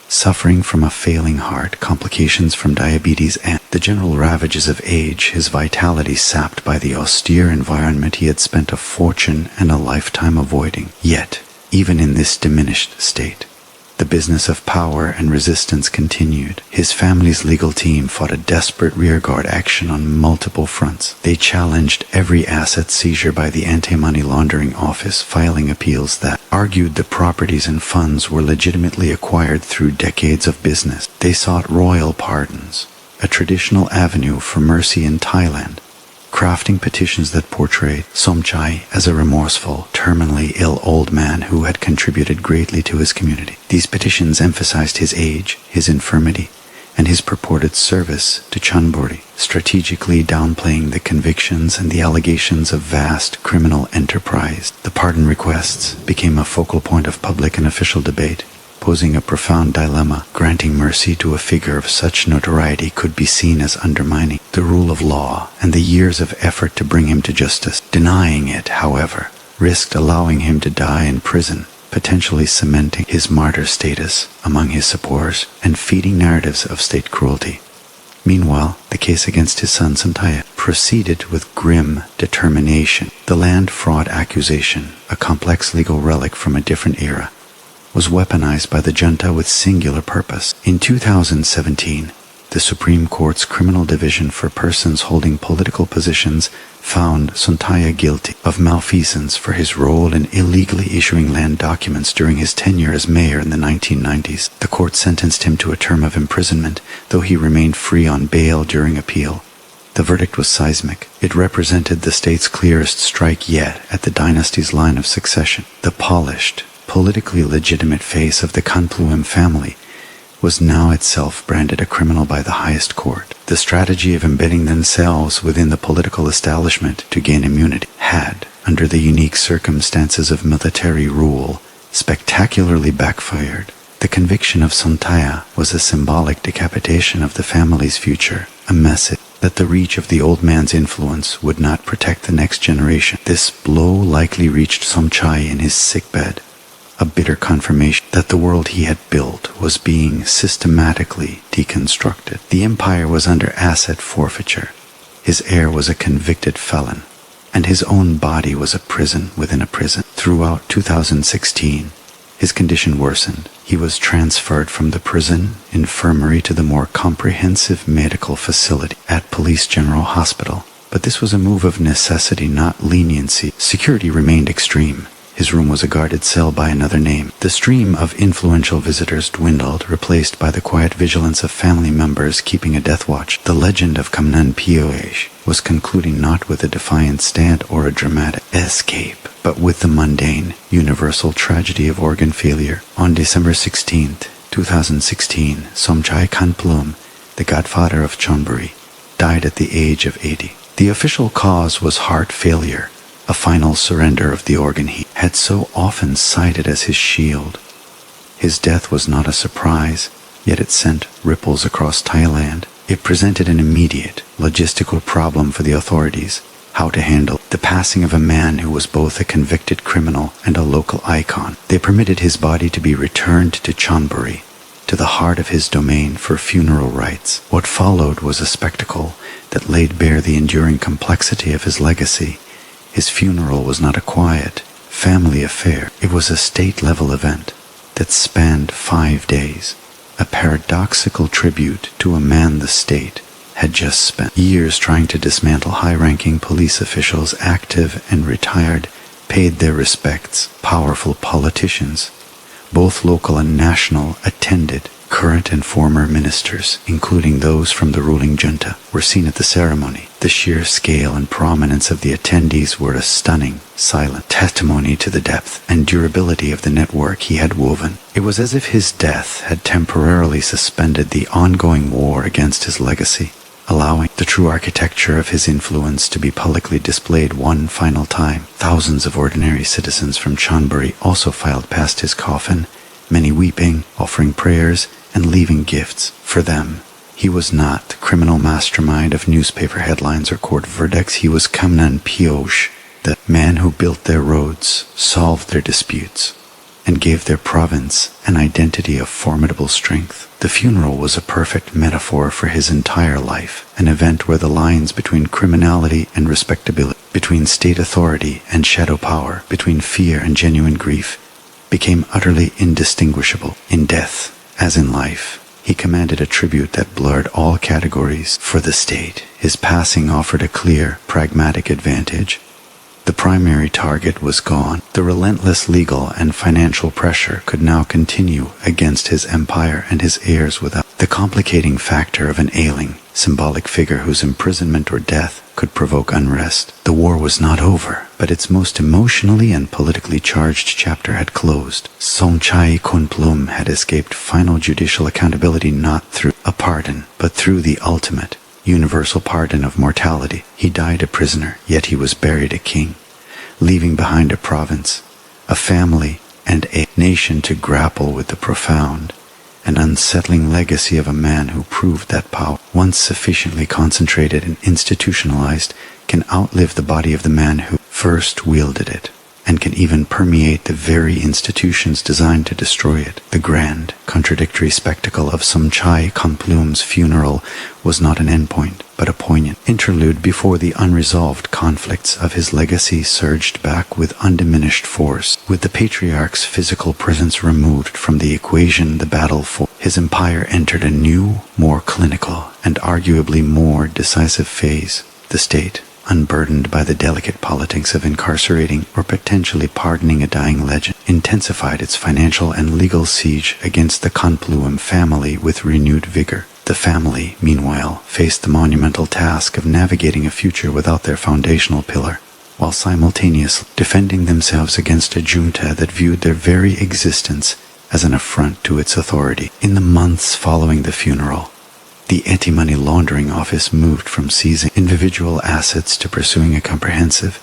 suffering from a failing heart, complications from diabetes, and the general ravages of age, his vitality sapped by the austere environment he had spent a fortune and a lifetime avoiding. Yet, even in this diminished state, the business of power and resistance continued. His family's legal team fought a desperate rearguard action on multiple fronts. They challenged every asset seizure by the Anti-Money Laundering Office, filing appeals that argued the properties and funds were legitimately acquired through decades of business. They sought royal pardons, a traditional avenue for mercy in Thailand, crafting petitions that portrayed Somchai as a remorseful, terminally ill old man who had contributed greatly to his community. These petitions emphasized his age, his infirmity, and his purported service to Chonburi, strategically downplaying the convictions and the allegations of vast criminal enterprise. The pardon requests became a focal point of public and official debate, posing a profound dilemma. Granting mercy to a figure of such notoriety could be seen as undermining the rule of law and the years of effort to bring him to justice. Denying it, however, risked allowing him to die in prison, potentially cementing his martyr status among his supporters and feeding narratives of state cruelty. Meanwhile, the case against his son Somchai proceeded with grim determination. The land fraud accusation, a complex legal relic from a different era, was weaponized by the junta with singular purpose. In 2017, the Supreme Court's Criminal Division for Persons Holding Political Positions found Somchai guilty of malfeasance for his role in illegally issuing land documents during his tenure as mayor in the 1990s. The court sentenced him to a term of imprisonment, though he remained free on bail during appeal. The verdict was seismic. It represented the state's clearest strike yet at the dynasty's line of succession. The polished, politically legitimate face of the Khunpluem family was now itself branded a criminal by the highest court. The strategy of embedding themselves within the political establishment to gain immunity had, under the unique circumstances of military rule, spectacularly backfired. The conviction of Somchai was a symbolic decapitation of the family's future, a message that the reach of the old man's influence would not protect the next generation. This blow likely reached Somchai in his sickbed, a bitter confirmation that the world he had built was being systematically deconstructed. The empire was under asset forfeiture. His heir was a convicted felon, and his own body was a prison within a prison. Throughout 2016, his condition worsened. He was transferred from the prison infirmary to the more comprehensive medical facility at Police General Hospital. But this was a move of necessity, not leniency. Security remained extreme. His room was a guarded cell by another name. The stream of influential visitors dwindled, replaced by the quiet vigilance of family members keeping a death watch. The legend of Kamnan Poh was concluding not with a defiant stand or a dramatic escape, but with the mundane, universal tragedy of organ failure. On December 16, 2016, Somchai Khunpluem, the godfather of Chonburi, died at the age of 80. The official cause was heart failure, a final surrender of the organ he had so often cited as his shield. His death was not a surprise, yet it sent ripples across Thailand. It presented an immediate, logistical problem for the authorities: how to handle the passing of a man who was both a convicted criminal and a local icon. They permitted his body to be returned to Chonburi, to the heart of his domain, for funeral rites. What followed was a spectacle that laid bare the enduring complexity of his legacy. His funeral was not a quiet, family affair. It was a state-level event that spanned 5 days, a paradoxical tribute to a man the state had just spent years trying to dismantle. High-ranking police officials, active and retired, paid their respects. Powerful politicians, Both local and national attended. Current and former ministers, including those from the ruling junta, were seen at the ceremony. The sheer scale and prominence of the attendees were a stunning, silent testimony to the depth and durability of the network he had woven. It was as if his death had temporarily suspended the ongoing war against his legacy, allowing the true architecture of his influence to be publicly displayed one final time. Thousands of ordinary citizens from Chonburi also filed past his coffin, many weeping, offering prayers, and leaving gifts. For them, he was not the criminal mastermind of newspaper headlines or court verdicts. He was Kamnan Poh, the man who built their roads, solved their disputes, and gave their province an identity of formidable strength. The funeral was a perfect metaphor for his entire life, an event where the lines between criminality and respectability, between state authority and shadow power, between fear and genuine grief, became utterly indistinguishable. In death, as in life, he commanded a tribute that blurred all categories. For the state, his passing offered a clear, pragmatic advantage. The primary target was gone. The relentless legal and financial pressure could now continue against his empire and his heirs without the complicating factor of an ailing, symbolic figure whose imprisonment or death could provoke unrest. The war was not over, but its most emotionally and politically charged chapter had closed. Somchai Khunpluem had escaped final judicial accountability not through a pardon, but through the ultimate, universal pardon of mortality. He died a prisoner, yet he was buried a king, leaving behind a province, a family, and a nation to grapple with the profound and unsettling legacy of a man who proved that power, once sufficiently concentrated and institutionalized, can outlive the body of the man who first wielded it, and can even permeate the very institutions designed to destroy it. The grand, contradictory spectacle of Somchai Khunpluem's funeral was not an endpoint, but a poignant interlude before the unresolved conflicts of his legacy surged back with undiminished force. With the patriarch's physical presence removed from the equation, the battle for his empire entered a new, more clinical, and arguably more decisive phase. The state, unburdened by the delicate politics of incarcerating or potentially pardoning a dying legend, intensified its financial and legal siege against the Khunpluem family with renewed vigor. The family, meanwhile, faced the monumental task of navigating a future without their foundational pillar, while simultaneously defending themselves against a junta that viewed their very existence as an affront to its authority. In the months following the funeral, the anti-money laundering office moved from seizing individual assets to pursuing a comprehensive,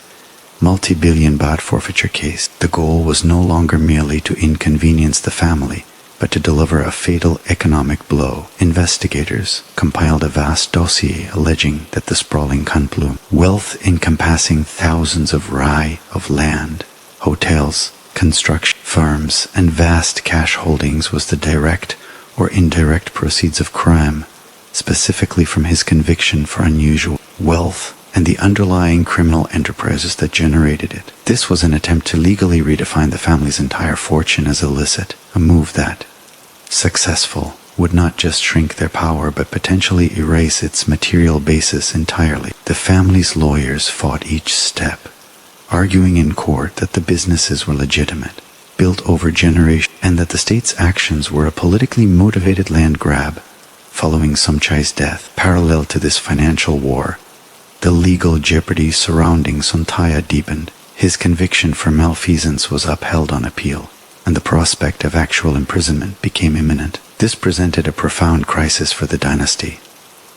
multi-billion baht forfeiture case. The goal was no longer merely to inconvenience the family, but to deliver a fatal economic blow. Investigators compiled a vast dossier alleging that the sprawling Khunpluem, wealth encompassing thousands of rai of land, hotels, construction firms, and vast cash holdings, was the direct or indirect proceeds of crime, specifically from his conviction for unusual wealth and the underlying criminal enterprises that generated it. This was an attempt to legally redefine the family's entire fortune as illicit, a move that, successful, would not just shrink their power but potentially erase its material basis entirely. The family's lawyers fought each step, arguing in court that the businesses were legitimate, built over generations, and that the state's actions were a politically motivated land grab. Following Somchai's death, parallel to this financial war, the legal jeopardy surrounding Sontaya deepened. His conviction for malfeasance was upheld on appeal, and the prospect of actual imprisonment became imminent. This presented a profound crisis for the dynasty.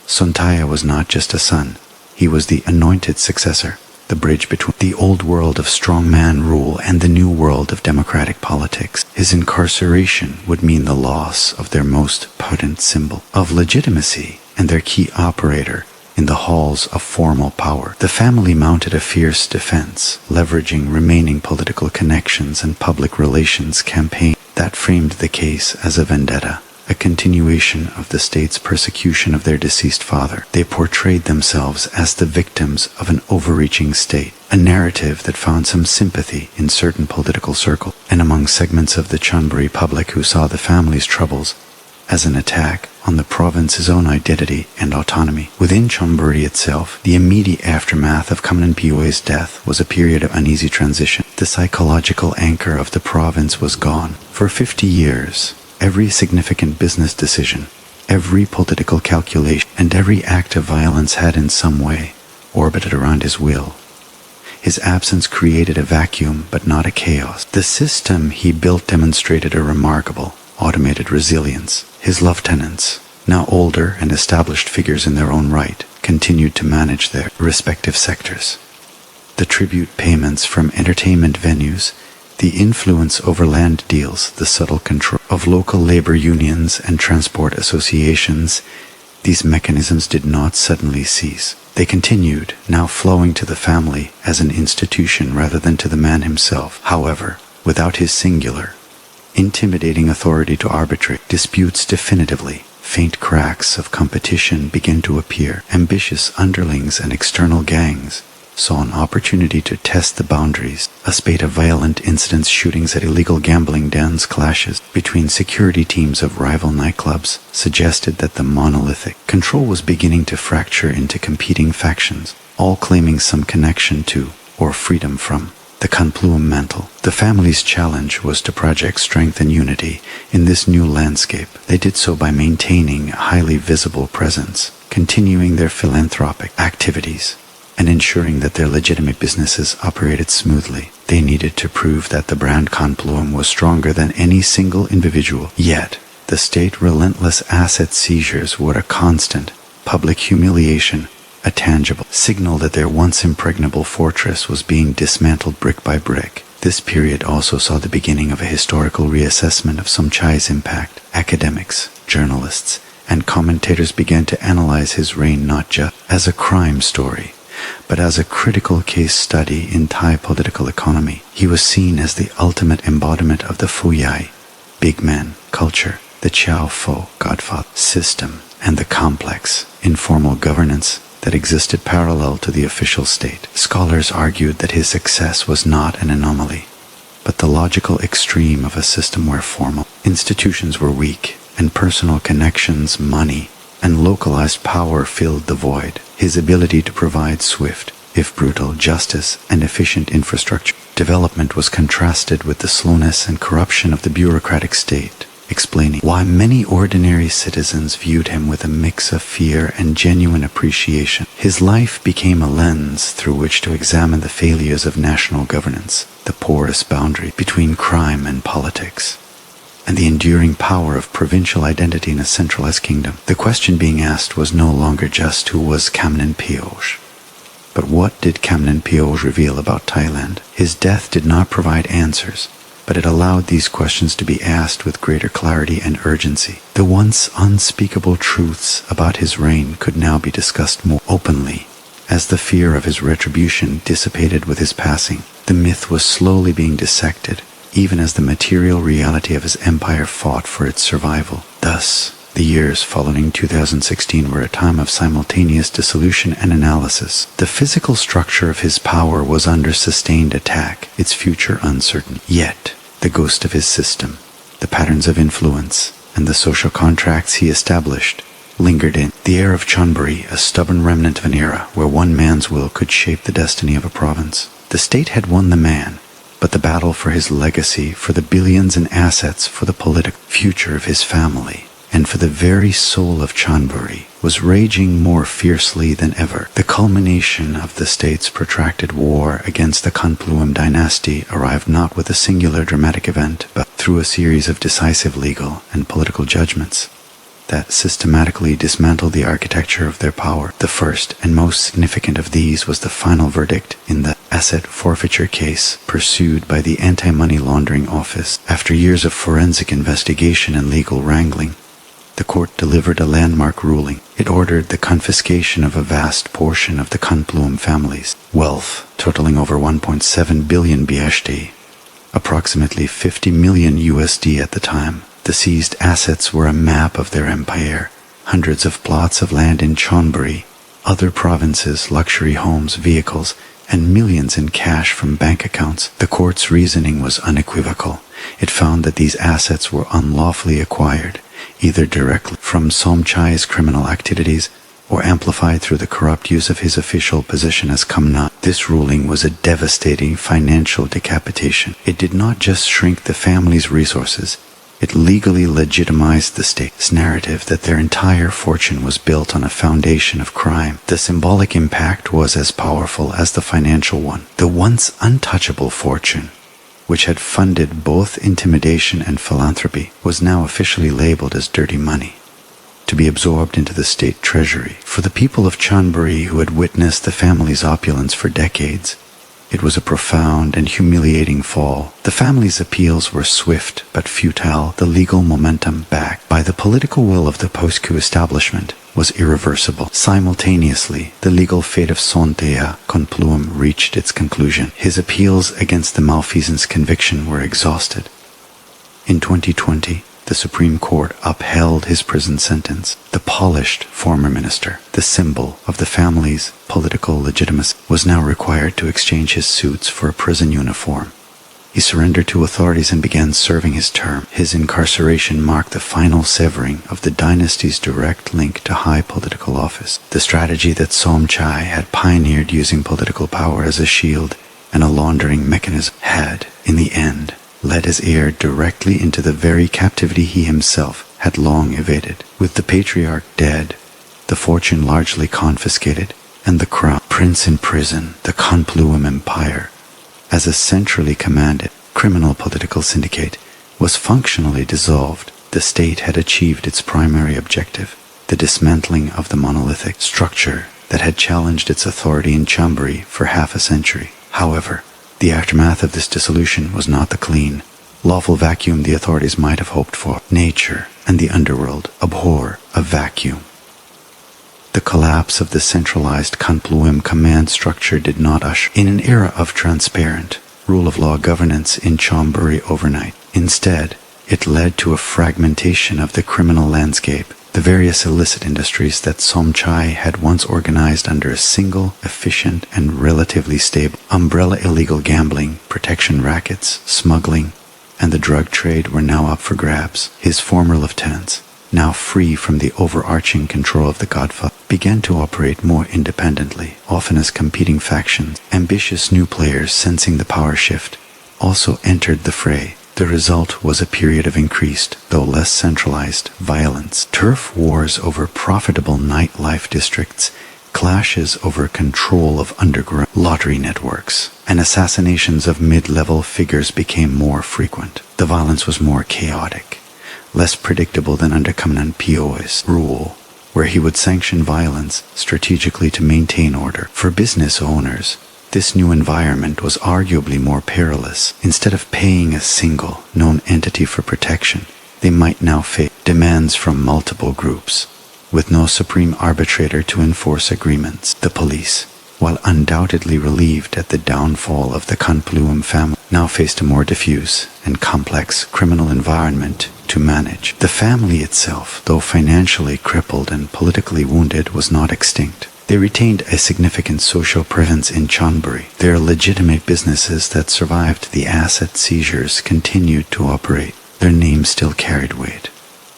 Sontaya was not just a son, he was the anointed successor, the bridge between the old world of strongman rule and the new world of democratic politics. His incarceration would mean the loss of their most potent symbol of legitimacy and their key operator in the halls of formal power. The family mounted a fierce defense, leveraging remaining political connections and public relations campaigns that framed the case as a vendetta, a continuation of the state's persecution of their deceased father. They portrayed themselves as the victims of an overreaching state, a narrative that found some sympathy in certain political circles and among segments of the Chonburi public who saw the family's troubles as an attack on the province's own identity and autonomy. Within Chonburi itself, the immediate aftermath of Kamnan Poh's death was a period of uneasy transition. The psychological anchor of the province was gone. For 50 years, every significant business decision, every political calculation, and every act of violence had in some way orbited around his will. His absence created a vacuum, but not a chaos. The system he built demonstrated a remarkable, automated resilience. His lieutenants, now older and established figures in their own right, continued to manage their respective sectors. The tribute payments from entertainment venues, the influence over land deals, the subtle control of local labor unions and transport associations, these mechanisms did not suddenly cease. They continued, now flowing to the family as an institution rather than to the man himself. However, without his singular, intimidating authority to arbitrate disputes definitively, faint cracks of competition began to appear. Ambitious underlings and external gangs saw an opportunity to test the boundaries. A spate of violent incidents, shootings at illegal gambling dens, clashes between security teams of rival nightclubs suggested that the monolithic control was beginning to fracture into competing factions, all claiming some connection to, or freedom from, the Khunpluem mantle. The family's challenge was to project strength and unity in this new landscape. They did so by maintaining a highly visible presence, continuing their philanthropic activities, and ensuring that their legitimate businesses operated smoothly. They needed to prove that the brand Khunpluem was stronger than any single individual. Yet, the state relentless asset seizures were a constant public humiliation, a tangible signal that their once impregnable fortress was being dismantled brick by brick. This period also saw the beginning of a historical reassessment of Somchai's impact. Academics, journalists, and commentators began to analyze his reign not just as a crime story, but as a critical case study in Thai political economy. He was seen as the ultimate embodiment of the Fuyai, big man, culture, the Chao Fo, Godfather, system, and the complex, informal governance that existed parallel to the official state. Scholars argued that his success was not an anomaly, but the logical extreme of a system where formal institutions were weak, and personal connections, money, and localized power filled the void. His ability to provide swift, if brutal, justice and efficient infrastructure development was contrasted with the slowness and corruption of the bureaucratic state, explaining why many ordinary citizens viewed him with a mix of fear and genuine appreciation. His life became a lens through which to examine the failures of national governance, the porous boundary between crime and politics, and the enduring power of provincial identity in a centralized kingdom. The question being asked was no longer just who was Kamnan Poh, but what did Kamnan Poh reveal about Thailand? His death did not provide answers, but it allowed these questions to be asked with greater clarity and urgency. The once unspeakable truths about his reign could now be discussed more openly. As the fear of his retribution dissipated with his passing, the myth was slowly being dissected, even as the material reality of his empire fought for its survival. Thus, the years following 2016 were a time of simultaneous dissolution and analysis. The physical structure of his power was under sustained attack, its future uncertain. Yet, the ghost of his system, the patterns of influence, and the social contracts he established lingered in. The heir of Chonburi, a stubborn remnant of an era where one man's will could shape the destiny of a province. The state had won the man, but the battle for his legacy, for the billions in assets, for the political future of his family, and for the very soul of Chonburi, was raging more fiercely than ever. The culmination of the state's protracted war against the Khunpluem dynasty arrived not with a singular dramatic event, but through a series of decisive legal and political judgments that systematically dismantled the architecture of their power. The first and most significant of these was the final verdict in the asset forfeiture case pursued by the Anti-Money Laundering Office. After years of forensic investigation and legal wrangling, the court delivered a landmark ruling. It ordered the confiscation of a vast portion of the Khunpluem family's wealth, totaling over 1.7 billion BHT, approximately 50 million USD at the time. The seized assets were a map of their empire, hundreds of plots of land in Chonburi, other provinces, luxury homes, vehicles, and millions in cash from bank accounts. The court's reasoning was unequivocal. It found that these assets were unlawfully acquired, either directly from Somchai's criminal activities or amplified through the corrupt use of his official position as Kamnan. This ruling was a devastating financial decapitation. It did not just shrink the family's resources, it legally legitimized the state's narrative that their entire fortune was built on a foundation of crime. The symbolic impact was as powerful as the financial one. The once untouchable fortune, which had funded both intimidation and philanthropy, was now officially labeled as dirty money, to be absorbed into the state treasury. For the people of Chonburi who had witnessed the family's opulence for decades, it was a profound and humiliating fall. The family's appeals were swift but futile. The legal momentum, backed by the political will of the post-coup establishment, was irreversible. Simultaneously, the legal fate of Somchai Khunpluem reached its conclusion. His appeals against the malfeasance conviction were exhausted. In 2020, the Supreme Court upheld his prison sentence. The polished former minister, the symbol of the family's political legitimacy, was now required to exchange his suits for a prison uniform. He surrendered to authorities and began serving his term. His incarceration marked the final severing of the dynasty's direct link to high political office. The strategy that Somchai had pioneered, using political power as a shield and a laundering mechanism, had, in the end, led his heir directly into the very captivity he himself had long evaded. With the patriarch dead, the fortune largely confiscated, and the crown prince in prison, the Khunpluem Empire, as a centrally commanded criminal political syndicate, was functionally dissolved. The state had achieved its primary objective, the dismantling of the monolithic structure that had challenged its authority in Chonburi for half a century. However, the aftermath of this dissolution was not the clean, lawful vacuum the authorities might have hoped for. Nature and the underworld abhor a vacuum. The collapse of the centralized Khunpluem command structure did not usher in an era of transparent, rule-of-law governance in Chonburi overnight. Instead, it led to a fragmentation of the criminal landscape. The various illicit industries that Somchai had once organized under a single, efficient, and relatively stable umbrella: illegal gambling, protection rackets, smuggling, and the drug trade, were now up for grabs. His former lieutenants, now free from the overarching control of the Godfather, began to operate more independently, often as competing factions. Ambitious new players, sensing the power shift, also entered the fray. The result was a period of increased, though less centralized, violence. Turf wars over profitable nightlife districts, clashes over control of underground lottery networks, and assassinations of mid-level figures became more frequent. The violence was more chaotic, less predictable than under Kamnan Poh's rule, where he would sanction violence strategically to maintain order. For business owners, this new environment was arguably more perilous. Instead of paying a single, known entity for protection, they might now face demands from multiple groups, with no supreme arbitrator to enforce agreements. The police, while undoubtedly relieved at the downfall of the Khunpluem family, now faced a more diffuse and complex criminal environment to manage. The family itself, though financially crippled and politically wounded, was not extinct. They retained a significant social presence in Chonburi. Their legitimate businesses that survived the asset seizures continued to operate. Their names still carried weight,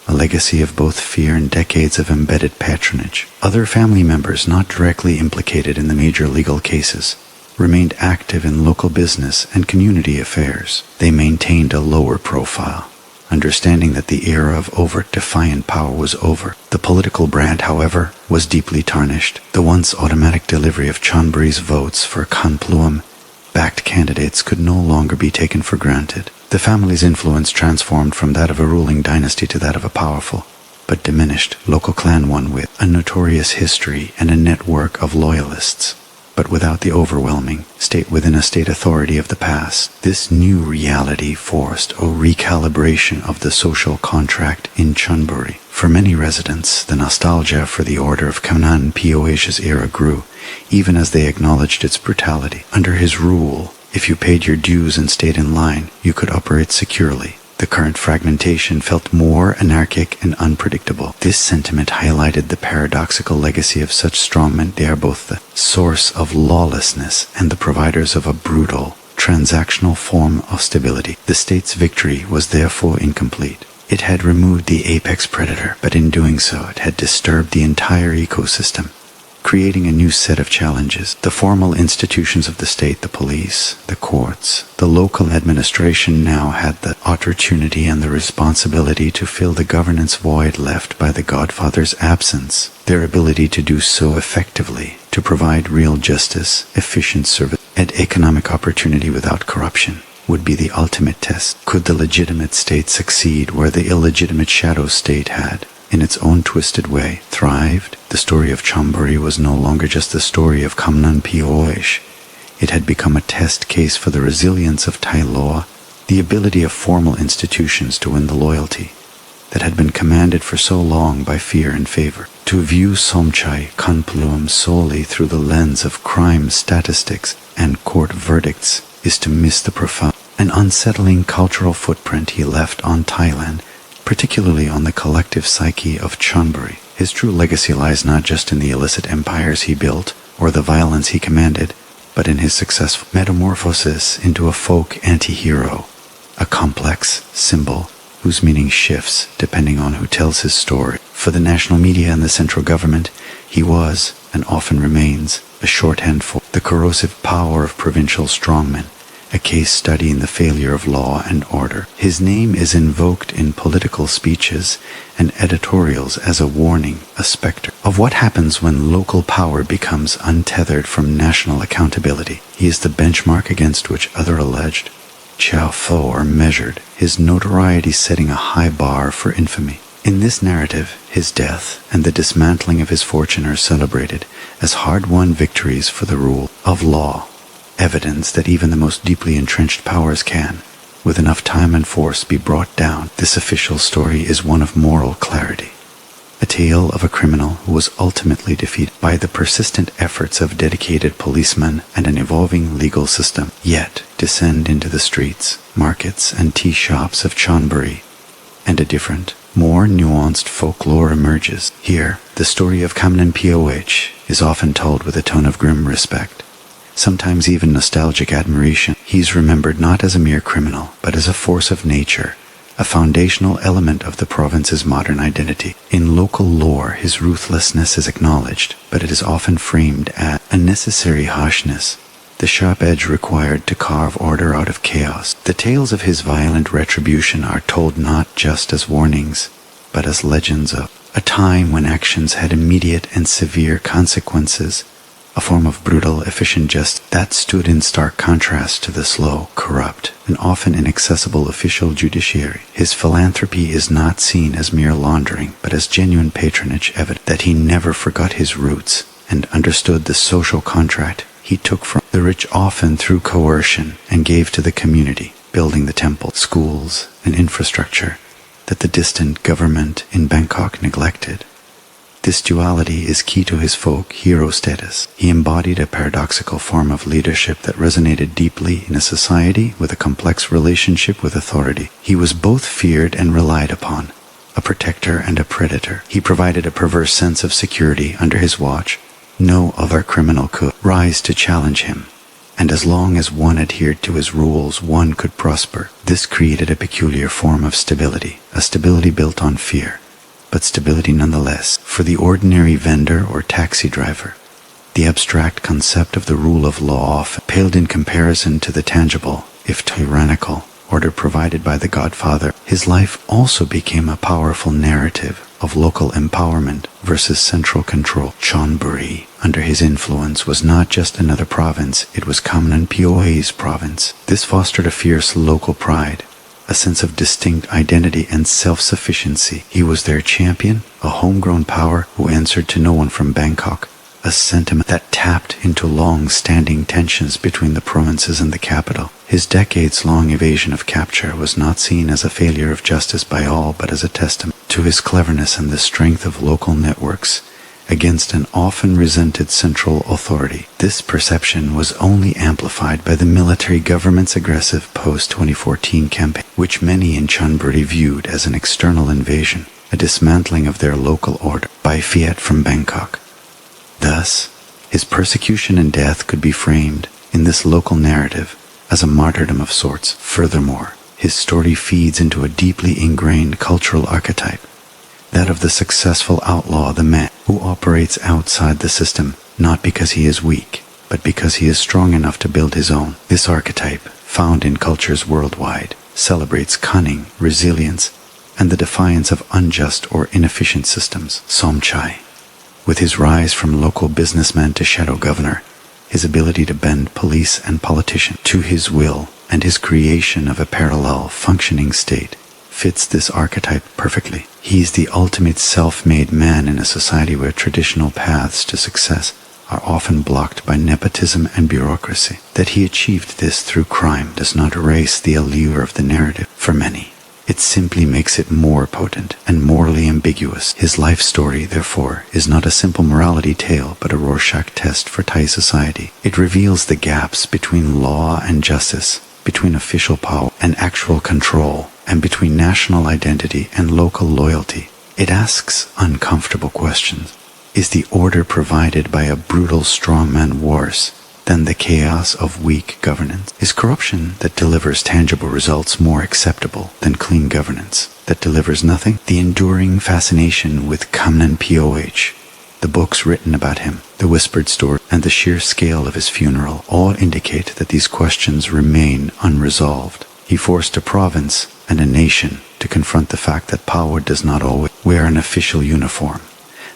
a legacy of both fear and decades of embedded patronage. Other family members not directly implicated in the major legal cases remained active in local business and community affairs. They maintained a lower profile, understanding that the era of overt defiant power was over. The political brand, however, was deeply tarnished. The once automatic delivery of Chonburi's votes for Khunpluem-backed candidates could no longer be taken for granted. The family's influence transformed from that of a ruling dynasty to that of a powerful, but diminished, local clan, one with a notorious history and a network of loyalists, but without the overwhelming state-within-a-state authority of the past. This new reality forced a recalibration of the social contract in Chonburi. For many residents, the nostalgia for the order of Kamnan Poh's era grew, even as they acknowledged its brutality. Under his rule, if you paid your dues and stayed in line, you could operate securely. The current fragmentation felt more anarchic and unpredictable. This sentiment highlighted the paradoxical legacy of such strongmen. They are both the source of lawlessness and the providers of a brutal, transactional form of stability. The state's victory was therefore incomplete. It had removed the apex predator, but in doing so it had disturbed the entire ecosystem, creating a new set of challenges. The formal institutions of the state, the police, the courts, the local administration now had the opportunity and the responsibility to fill the governance void left by the Godfather's absence. Their ability to do so effectively, to provide real justice, efficient service, and economic opportunity without corruption, would be the ultimate test. Could the legitimate state succeed where the illegitimate shadow state had, in its own twisted way, thrived? The story of Chonburi was no longer just the story of Kamnan Poh. It had become a test case for the resilience of Thai law, the ability of formal institutions to win the loyalty that had been commanded for so long by fear and favor. To view Somchai Khunpluem solely through the lens of crime statistics and court verdicts is to miss the profound and unsettling cultural footprint he left on Thailand, particularly on the collective psyche of Chonburi. His true legacy lies not just in the illicit empires he built or the violence he commanded, but in his successful metamorphosis into a folk anti-hero, a complex symbol whose meaning shifts depending on who tells his story. For the national media and the central government, he was, and often remains, a shorthand for the corrosive power of provincial strongmen, a case study in the failure of law and order. His name is invoked in political speeches and editorials as a warning, a specter, of what happens when local power becomes untethered from national accountability. He is the benchmark against which other alleged Chao are measured, his notoriety setting a high bar for infamy. In this narrative, his death and the dismantling of his fortune are celebrated as hard-won victories for the rule of law, evidence that even the most deeply entrenched powers can, with enough time and force, be brought down. This official story is one of moral clarity, a tale of a criminal who was ultimately defeated by the persistent efforts of dedicated policemen and an evolving legal system. Yet, descend into the streets, markets, and tea shops of Chonburi, and a different, more nuanced folklore emerges. Here, the story of Kamnan Poh is often told with a tone of grim respect, sometimes even nostalgic admiration. He's remembered not as a mere criminal, but as a force of nature, a foundational element of the province's modern identity. In local lore, his ruthlessness is acknowledged, but it is often framed as a necessary harshness, the sharp edge required to carve order out of chaos. The tales of his violent retribution are told not just as warnings, but as legends of a time when actions had immediate and severe consequences, a form of brutal, efficient justice that stood in stark contrast to the slow, corrupt, and often inaccessible official judiciary. His philanthropy is not seen as mere laundering, but as genuine patronage, evident that he never forgot his roots and understood the social contract he took from the rich, often through coercion, and gave to the community, building the temple, schools, and infrastructure that the distant government in Bangkok neglected. This duality is key to his folk hero status. He embodied a paradoxical form of leadership that resonated deeply in a society with a complex relationship with authority. He was both feared and relied upon, a protector and a predator. He provided a perverse sense of security under his watch. No other criminal could rise to challenge him, and as long as one adhered to his rules, one could prosper. This created a peculiar form of stability, a stability built on fear, but stability nonetheless. For the ordinary vendor or taxi driver, the abstract concept of the rule of law paled in comparison to the tangible, if tyrannical, order provided by the Godfather. His life also became a powerful narrative of local empowerment versus central control. Chonburi, under his influence, was not just another province, it was Kamnan Poh's province. This fostered a fierce local pride, a sense of distinct identity and self-sufficiency. He was their champion, a homegrown power who answered to no one from Bangkok, a sentiment that tapped into long-standing tensions between the provinces and the capital. His decades-long evasion of capture was not seen as a failure of justice by all, but as a testament to his cleverness and the strength of local networks against an often resented central authority. This perception was only amplified by the military government's aggressive post-2014 campaign, which many in Chonburi viewed as an external invasion, a dismantling of their local order by fiat from Bangkok. Thus, his persecution and death could be framed in this local narrative as a martyrdom of sorts. Furthermore, His story feeds into a deeply ingrained cultural archetype, that of the successful outlaw, the man who operates outside the system, not because he is weak, but because he is strong enough to build his own. This archetype, found in cultures worldwide, celebrates cunning, resilience, and the defiance of unjust or inefficient systems. Somchai, with his rise from local businessman to shadow governor, his ability to bend police and politician to his will, and his creation of a parallel, functioning state, fits this archetype perfectly. He's the ultimate self-made man in a society where traditional paths to success are often blocked by nepotism and bureaucracy. That he achieved this through crime does not erase the allure of the narrative for many. It simply makes it more potent and morally ambiguous. His life story, therefore, is not a simple morality tale, but a Rorschach test for Thai society. It reveals the gaps between law and justice, between official power and actual control, and between national identity and local loyalty. It asks uncomfortable questions. Is the order provided by a brutal strongman worse than the chaos of weak governance? Is corruption that delivers tangible results more acceptable than clean governance that delivers nothing? The enduring fascination with Kamnan Poh, the books written about him, the whispered story, and the sheer scale of his funeral all indicate that these questions remain unresolved. He forced a province and a nation to confront the fact that power does not always wear an official uniform,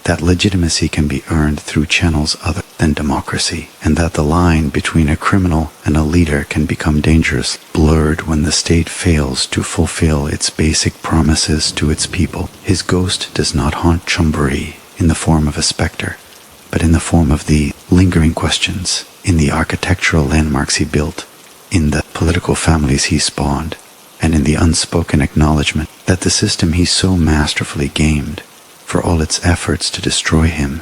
that legitimacy can be earned through channels other than democracy, and that the line between a criminal and a leader can become dangerous, blurred when the state fails to fulfill its basic promises to its people. His ghost does not haunt Chonburi in the form of a specter, but in the form of the lingering questions, in the architectural landmarks he built, in the political families he spawned, and in the unspoken acknowledgement that the system he so masterfully gamed, for all its efforts to destroy him,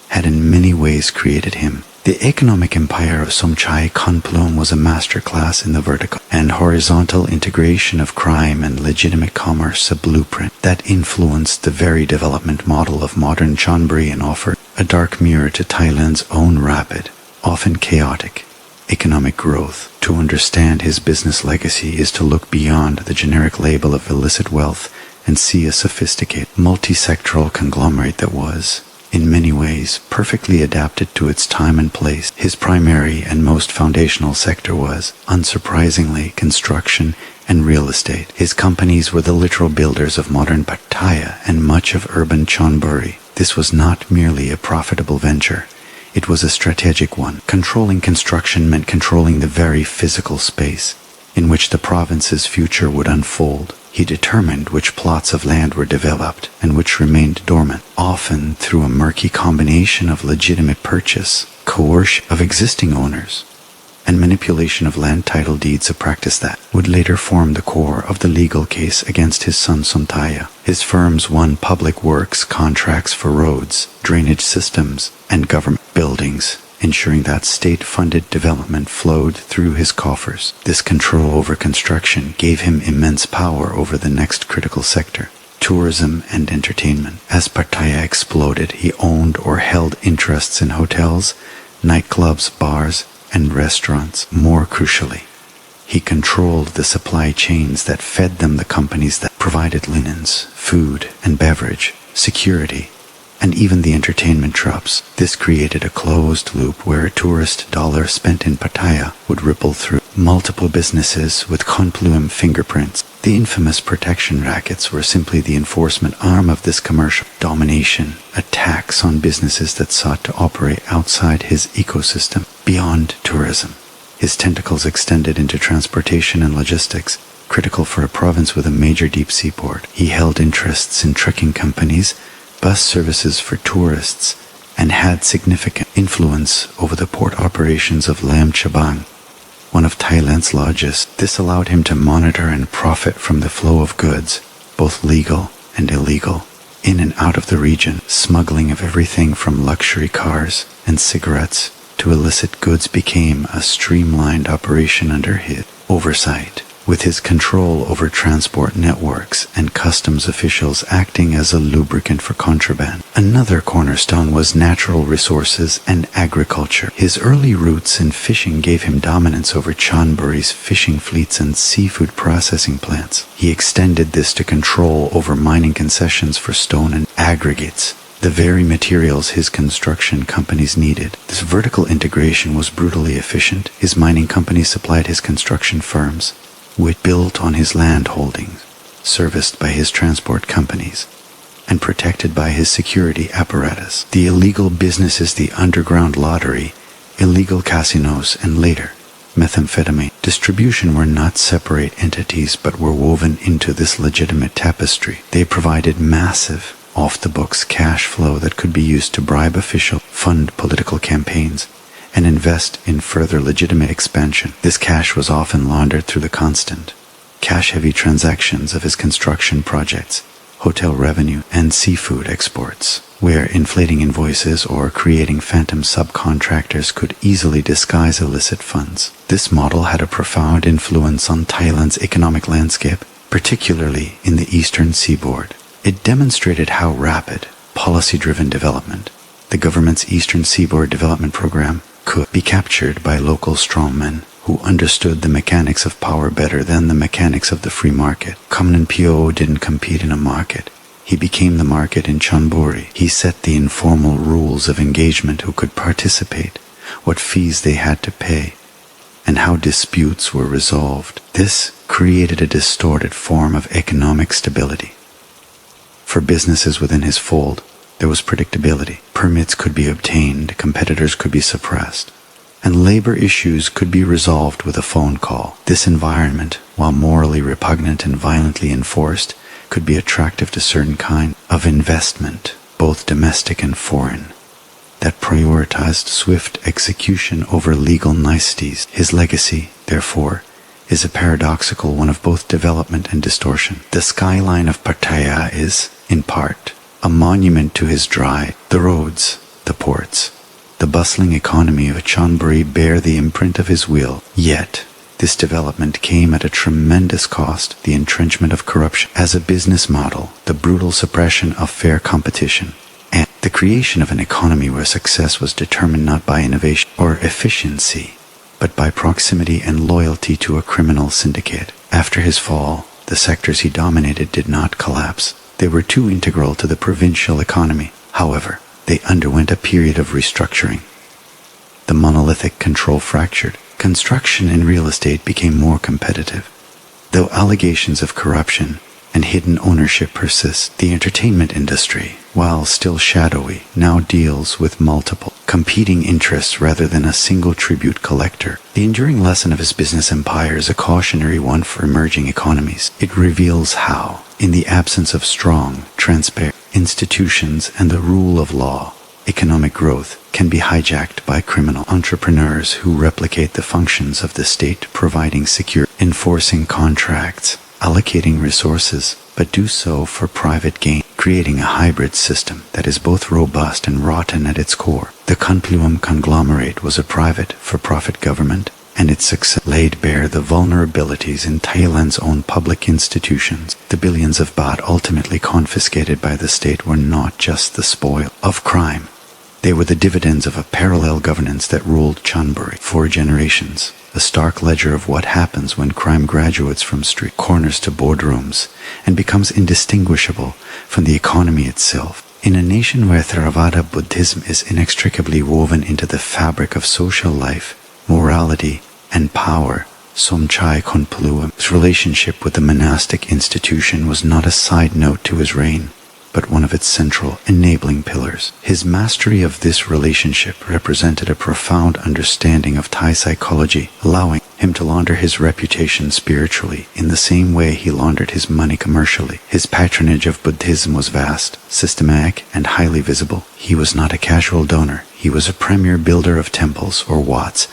had in many ways created him. The economic empire of Somchai Khunpluem was a masterclass in the vertical and horizontal integration of crime and legitimate commerce, a blueprint that influenced the very development model of modern Chonburi and offered a dark mirror to Thailand's own rapid, often chaotic, economic growth. To understand his business legacy is to look beyond the generic label of illicit wealth and see a sophisticated, multi-sectoral conglomerate that was, in many ways, perfectly adapted to its time and place. His primary and most foundational sector was, unsurprisingly, construction and real estate. His companies were the literal builders of modern Pattaya and much of urban Chonburi. This was not merely a profitable venture. It was a strategic one. Controlling construction meant controlling the very physical space in which the province's future would unfold. He determined which plots of land were developed and which remained dormant, often through a murky combination of legitimate purchase, coercion of existing owners, and manipulation of land title deeds, a practice that would later form the core of the legal case against his son Sontaya. His firms won public works contracts for roads, drainage systems, and government buildings, ensuring that state-funded development flowed through his coffers. This control over construction gave him immense power over the next critical sector, tourism and entertainment. As Pattaya exploded, he owned or held interests in hotels, nightclubs, bars, and restaurants. More crucially, he controlled the supply chains that fed them, the companies that provided linens, food and beverage, security, and even the entertainment shops. This created a closed loop where a tourist dollar spent in Pattaya would ripple through multiple businesses with Khunpluem fingerprints. The infamous protection rackets were simply the enforcement arm of this commercial domination, a tax on businesses that sought to operate outside his ecosystem, beyond tourism. His tentacles extended into transportation and logistics, critical for a province with a major deep seaport. He held interests in trekking companies, bus services for tourists, and had significant influence over the port operations of Lam Chabang, one of Thailand's largest. This allowed him to monitor and profit from the flow of goods, both legal and illegal, in and out of the region. Smuggling of everything from luxury cars and cigarettes to illicit goods became a streamlined operation under his oversight. with his control over transport networks and customs officials acting as a lubricant for contraband. Another cornerstone was natural resources and agriculture. His early roots in fishing gave him dominance over Chonburi's fishing fleets and seafood processing plants. He extended this to control over mining concessions for stone and aggregates, the very materials his construction companies needed. This vertical integration was brutally efficient. His mining companies supplied his construction firms, which built on his land holdings, serviced by his transport companies, and protected by his security apparatus. The illegal businesses, the underground lottery, illegal casinos, and later, methamphetamine distribution were not separate entities but were woven into this legitimate tapestry. They provided massive, off-the-books cash flow that could be used to bribe officials, fund political campaigns, and invest in further legitimate expansion. This cash was often laundered through the constant, cash-heavy transactions of his construction projects, hotel revenue, and seafood exports, where inflating invoices or creating phantom subcontractors could easily disguise illicit funds. This model had a profound influence on Thailand's economic landscape, particularly in the eastern seaboard. It demonstrated how rapid, policy-driven development, the government's Eastern Seaboard Development Program, could be captured by local strongmen who understood the mechanics of power better than the mechanics of the free market. Kamnan Poh didn't compete in a market. He became the market in Chonburi. He set the informal rules of engagement, who could participate, what fees they had to pay, and how disputes were resolved. This created a distorted form of economic stability. For businesses within his fold, there was predictability. Permits could be obtained, competitors could be suppressed, and labor issues could be resolved with a phone call. This environment, while morally repugnant and violently enforced, could be attractive to certain kind of investment, both domestic and foreign, that prioritized swift execution over legal niceties. His legacy, therefore, is a paradoxical one of both development and distortion. The skyline of Pattaya is, in part, a monument to his drive. The roads, the ports, the bustling economy of Chonburi bear the imprint of his will. Yet, this development came at a tremendous cost: the entrenchment of corruption as a business model, the brutal suppression of fair competition, and the creation of an economy where success was determined not by innovation or efficiency, but by proximity and loyalty to a criminal syndicate. After his fall, the sectors he dominated did not collapse. They were too integral to the provincial economy. However, they underwent a period of restructuring. The monolithic control fractured. Construction and real estate became more competitive. Though allegations of corruption and hidden ownership persist, the entertainment industry, while still shadowy, now deals with multiple competing interests rather than a single tribute collector. The enduring lesson of his business empire is a cautionary one for emerging economies. It reveals how, in the absence of strong, transparent institutions and the rule of law, economic growth can be hijacked by criminal entrepreneurs who replicate the functions of the state, providing secure, enforcing contracts, allocating resources, but do so for private gain, creating a hybrid system that is both robust and rotten at its core. The Khunpluem conglomerate was a private, for-profit government, and its success laid bare the vulnerabilities in Thailand's own public institutions. The billions of baht ultimately confiscated by the state were not just the spoil of crime. They were the dividends of a parallel governance that ruled Chonburi for generations, a stark ledger of what happens when crime graduates from street corners to boardrooms and becomes indistinguishable from the economy itself. In a nation where Theravada Buddhism is inextricably woven into the fabric of social life, morality, and power, Somchai Khunpluem's relationship with the monastic institution was not a side note to his reign, but one of its central enabling pillars. His mastery of this relationship represented a profound understanding of Thai psychology, allowing him to launder his reputation spiritually in the same way he laundered his money commercially. His patronage of Buddhism was vast, systematic, and highly visible. He was not a casual donor. He was a premier builder of temples, or wats,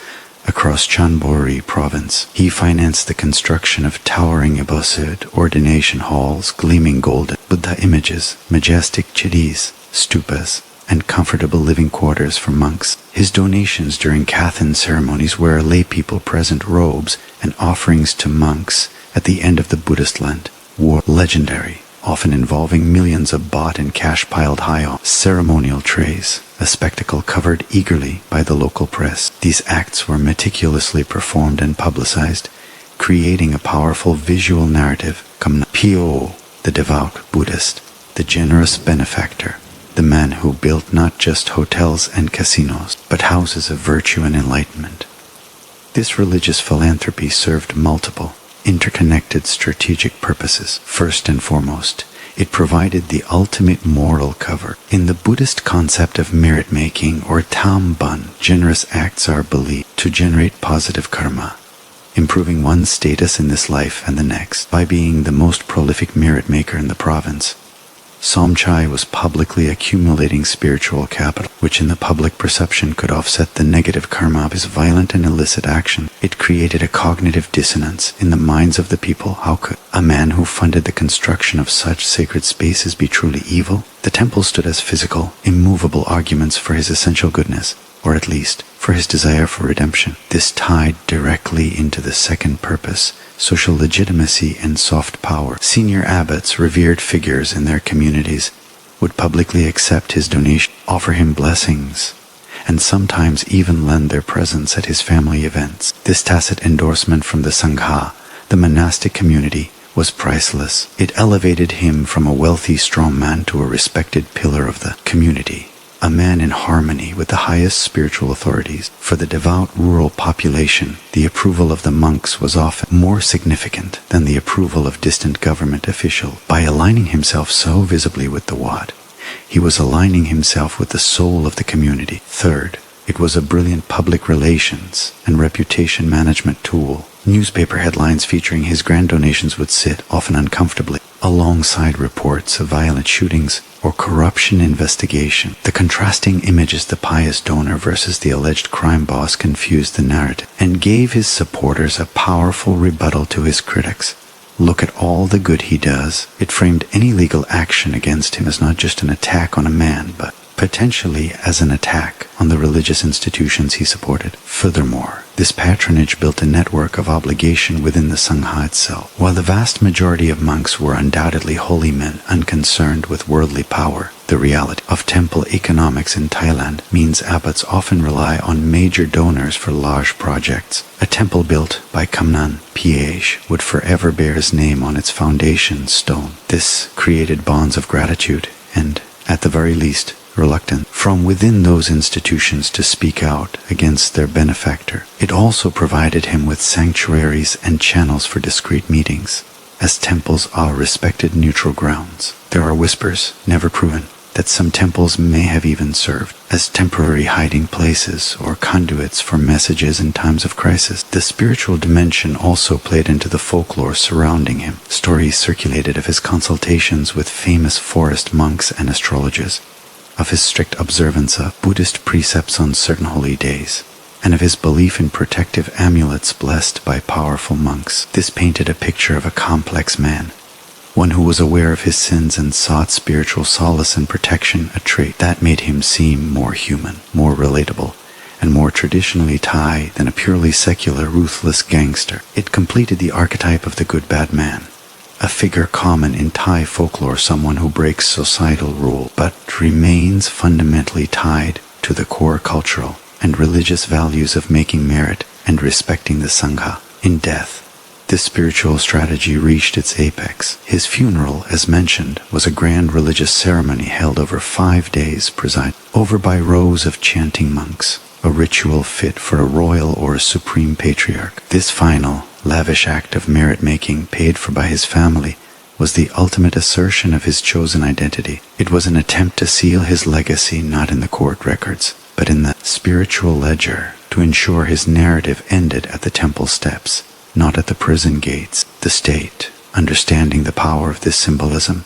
across Chonburi province. He financed the construction of towering Abosud ordination halls, gleaming golden Buddha images, majestic chidis, stupas, and comfortable living quarters for monks. His donations during Kathan ceremonies, where lay people present robes and offerings to monks at the end of the Buddhist Lent, were legendary, often involving millions of baht in cash piled high on ceremonial trays, a spectacle covered eagerly by the local press. These acts were meticulously performed and publicized, creating a powerful visual narrative. Kamnan Poh, the devout Buddhist, the generous benefactor, the man who built not just hotels and casinos, but houses of virtue and enlightenment. This religious philanthropy served multiple, interconnected strategic purposes. First and foremost, it provided the ultimate moral cover. In the Buddhist concept of merit-making or tamban, generous acts are believed to generate positive karma, improving one's status in this life and the next. By being the most prolific merit-maker in the province, Somchai was publicly accumulating spiritual capital, which in the public perception could offset the negative karma of his violent and illicit action. It created a cognitive dissonance in the minds of the people. How could a man who funded the construction of such sacred spaces be truly evil? The temple stood as physical, immovable arguments for his essential goodness, or at least for his desire for redemption. This tied directly into the second purpose, social legitimacy and soft power. Senior abbots, revered figures in their communities, would publicly accept his donation, offer him blessings, and sometimes even lend their presence at his family events. This tacit endorsement from the Sangha, the monastic community, was priceless. It elevated him from a wealthy strongman to a respected pillar of the community, a man in harmony with the highest spiritual authorities. For the devout rural population, the approval of the monks was often more significant than the approval of distant government officials. By aligning himself so visibly with the Wat, he was aligning himself with the soul of the community. Third, it was a brilliant public relations and reputation management tool. Newspaper headlines featuring his grand donations would sit, often uncomfortably, alongside reports of violent shootings or corruption investigation. The contrasting images, the pious donor versus the alleged crime boss, confused the narrative and gave his supporters a powerful rebuttal to his critics. Look at all the good he does. It framed any legal action against him as not just an attack on a man, but potentially as an attack on the religious institutions he supported. Furthermore, this patronage built a network of obligation within the Sangha itself. While the vast majority of monks were undoubtedly holy men unconcerned with worldly power, the reality of temple economics in Thailand means abbots often rely on major donors for large projects. A temple built by Kamnan Poh would forever bear his name on its foundation stone. This created bonds of gratitude and, at the very least, reluctant from within those institutions to speak out against their benefactor. It also provided him with sanctuaries and channels for discreet meetings, as temples are respected neutral grounds. There are whispers, never proven, that some temples may have even served as temporary hiding places or conduits for messages in times of crisis. The spiritual dimension also played into the folklore surrounding him. Stories circulated of his consultations with famous forest monks and astrologers, of his strict observance of Buddhist precepts on certain holy days, and of his belief in protective amulets blessed by powerful monks. This painted a picture of a complex man, one who was aware of his sins and sought spiritual solace and protection, a trait that made him seem more human, more relatable, and more traditionally Thai than a purely secular, ruthless gangster. It completed the archetype of the good-bad man, a figure common in Thai folklore, someone who breaks societal rule, but remains fundamentally tied to the core cultural and religious values of making merit and respecting the Sangha. In death, this spiritual strategy reached its apex. His funeral, as mentioned, was a grand religious ceremony held over 5 days, presided over by rows of chanting monks, a ritual fit for a royal or a supreme patriarch. This final, lavish act of merit-making paid for by his family was the ultimate assertion of his chosen identity. It was an attempt to seal his legacy not in the court records, but in the spiritual ledger, to ensure his narrative ended at the temple steps, not at the prison gates. The state, understanding the power of this symbolism,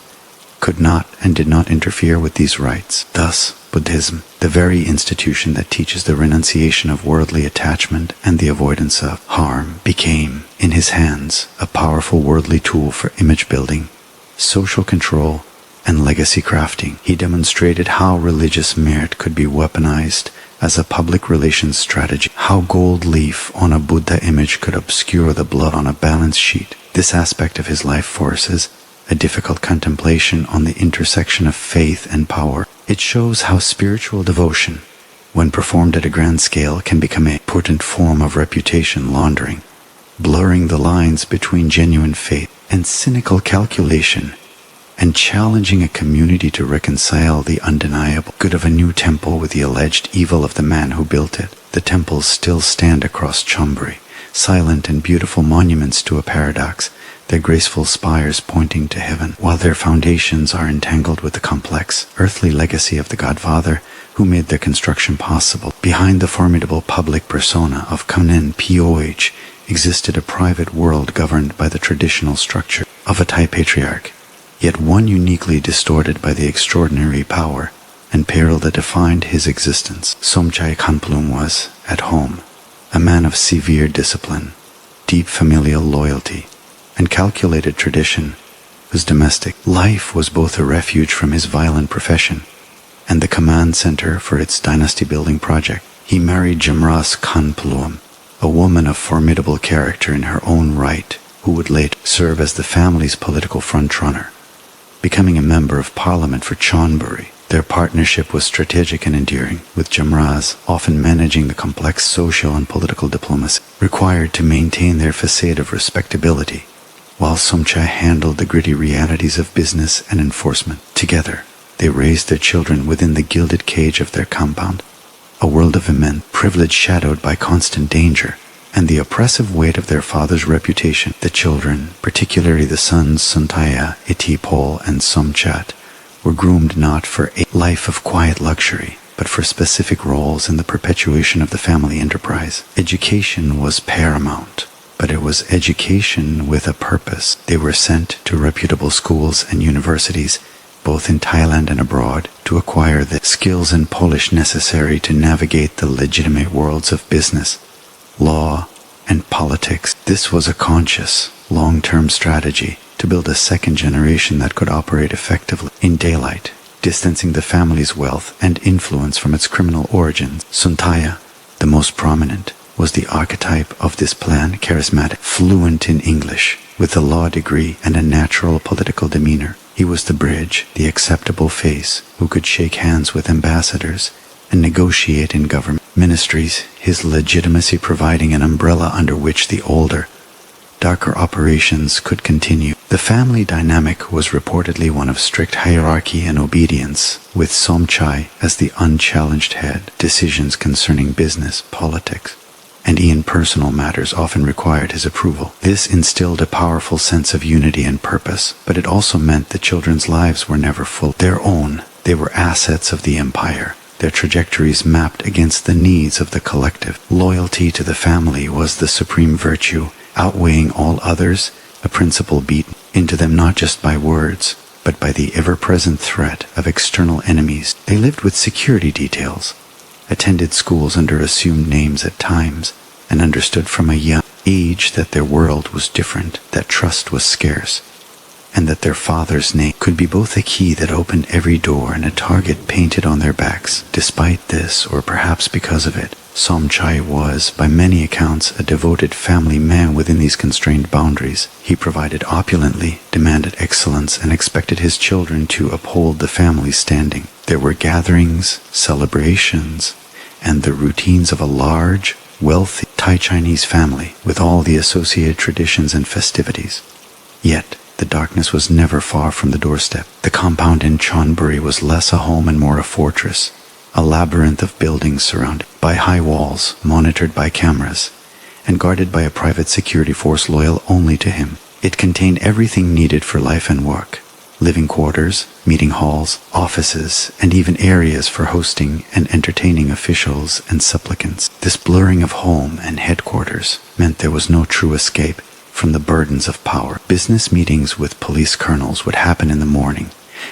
could not and did not interfere with these rites. Thus, Buddhism, the very institution that teaches the renunciation of worldly attachment and the avoidance of harm, became, in his hands, a powerful worldly tool for image building, social control, and legacy crafting. He demonstrated how religious merit could be weaponized as a public relations strategy. How gold leaf on a Buddha image could obscure the blood on a balance sheet. This aspect of his life forces a difficult contemplation on the intersection of faith and power. It shows how spiritual devotion, when performed at a grand scale, can become a potent form of reputation laundering, blurring the lines between genuine faith and cynical calculation, and challenging a community to reconcile the undeniable good of a new temple with the alleged evil of the man who built it. The temples still stand across Chonburi, silent and beautiful monuments to a paradox, their graceful spires pointing to heaven, while their foundations are entangled with the complex, earthly legacy of the Godfather who made their construction possible. Behind the formidable public persona of Kamnan Poh existed a private world governed by the traditional structure of a Thai patriarch, yet one uniquely distorted by the extraordinary power and peril that defined his existence. Somchai Khunpluem was, at home, a man of severe discipline, deep familial loyalty, and calculated tradition. His domestic life was both a refuge from his violent profession and the command center for its dynasty-building project. He married Jamras Khunpluem, a woman of formidable character in her own right, who would later serve as the family's political frontrunner, becoming a member of parliament for Chonburi. Their partnership was strategic and enduring, with Jamras often managing the complex social and political diplomacy required to maintain their facade of respectability, while Somchai handled the gritty realities of business and enforcement. Together, they raised their children within the gilded cage of their compound, a world of immense privilege shadowed by constant danger and the oppressive weight of their father's reputation. The children, particularly the sons Suntaya, Itipol, and Somchat, were groomed not for a life of quiet luxury, but for specific roles in the perpetuation of the family enterprise. Education was paramount, but it was education with a purpose. They were sent to reputable schools and universities, both in Thailand and abroad, to acquire the skills and polish necessary to navigate the legitimate worlds of business, law, and politics. This was a conscious, long-term strategy to build a second generation that could operate effectively in daylight, distancing the family's wealth and influence from its criminal origins. Suntaya, the most prominent, was the archetype of this plan, charismatic, fluent in English, with a law degree and a natural political demeanor. He was the bridge, the acceptable face, who could shake hands with ambassadors and negotiate in government ministries, his legitimacy providing an umbrella under which the older, darker operations could continue. The family dynamic was reportedly one of strict hierarchy and obedience, with Somchai as the unchallenged head. Decisions concerning business, politics, and even personal matters often required his approval. This instilled a powerful sense of unity and purpose, but it also meant the children's lives were never full their own. They were assets of the empire, their trajectories mapped against the needs of the collective. Loyalty to the family was the supreme virtue, outweighing all others, a principle beaten into them not just by words, but by the ever-present threat of external enemies. They lived with security details, attended schools under assumed names at times, and understood from a young age that their world was different, that trust was scarce, and that their father's name could be both a key that opened every door and a target painted on their backs. Despite this, or perhaps because of it, Somchai was, by many accounts, a devoted family man within these constrained boundaries. He provided opulently, demanded excellence, and expected his children to uphold the family's standing. There were gatherings, celebrations, and the routines of a large, wealthy Thai-Chinese family, with all the associated traditions and festivities. Yet, the darkness was never far from the doorstep. The compound in Chonburi was less a home and more a fortress, a labyrinth of buildings surrounded by high walls, monitored by cameras, and guarded by a private security force loyal only to him. It contained everything needed for life and work: living quarters, meeting halls, offices, and even areas for hosting and entertaining officials and supplicants. This blurring of home and headquarters meant there was no true escape from the burdens of power. Business meetings with police colonels would happen in the morning.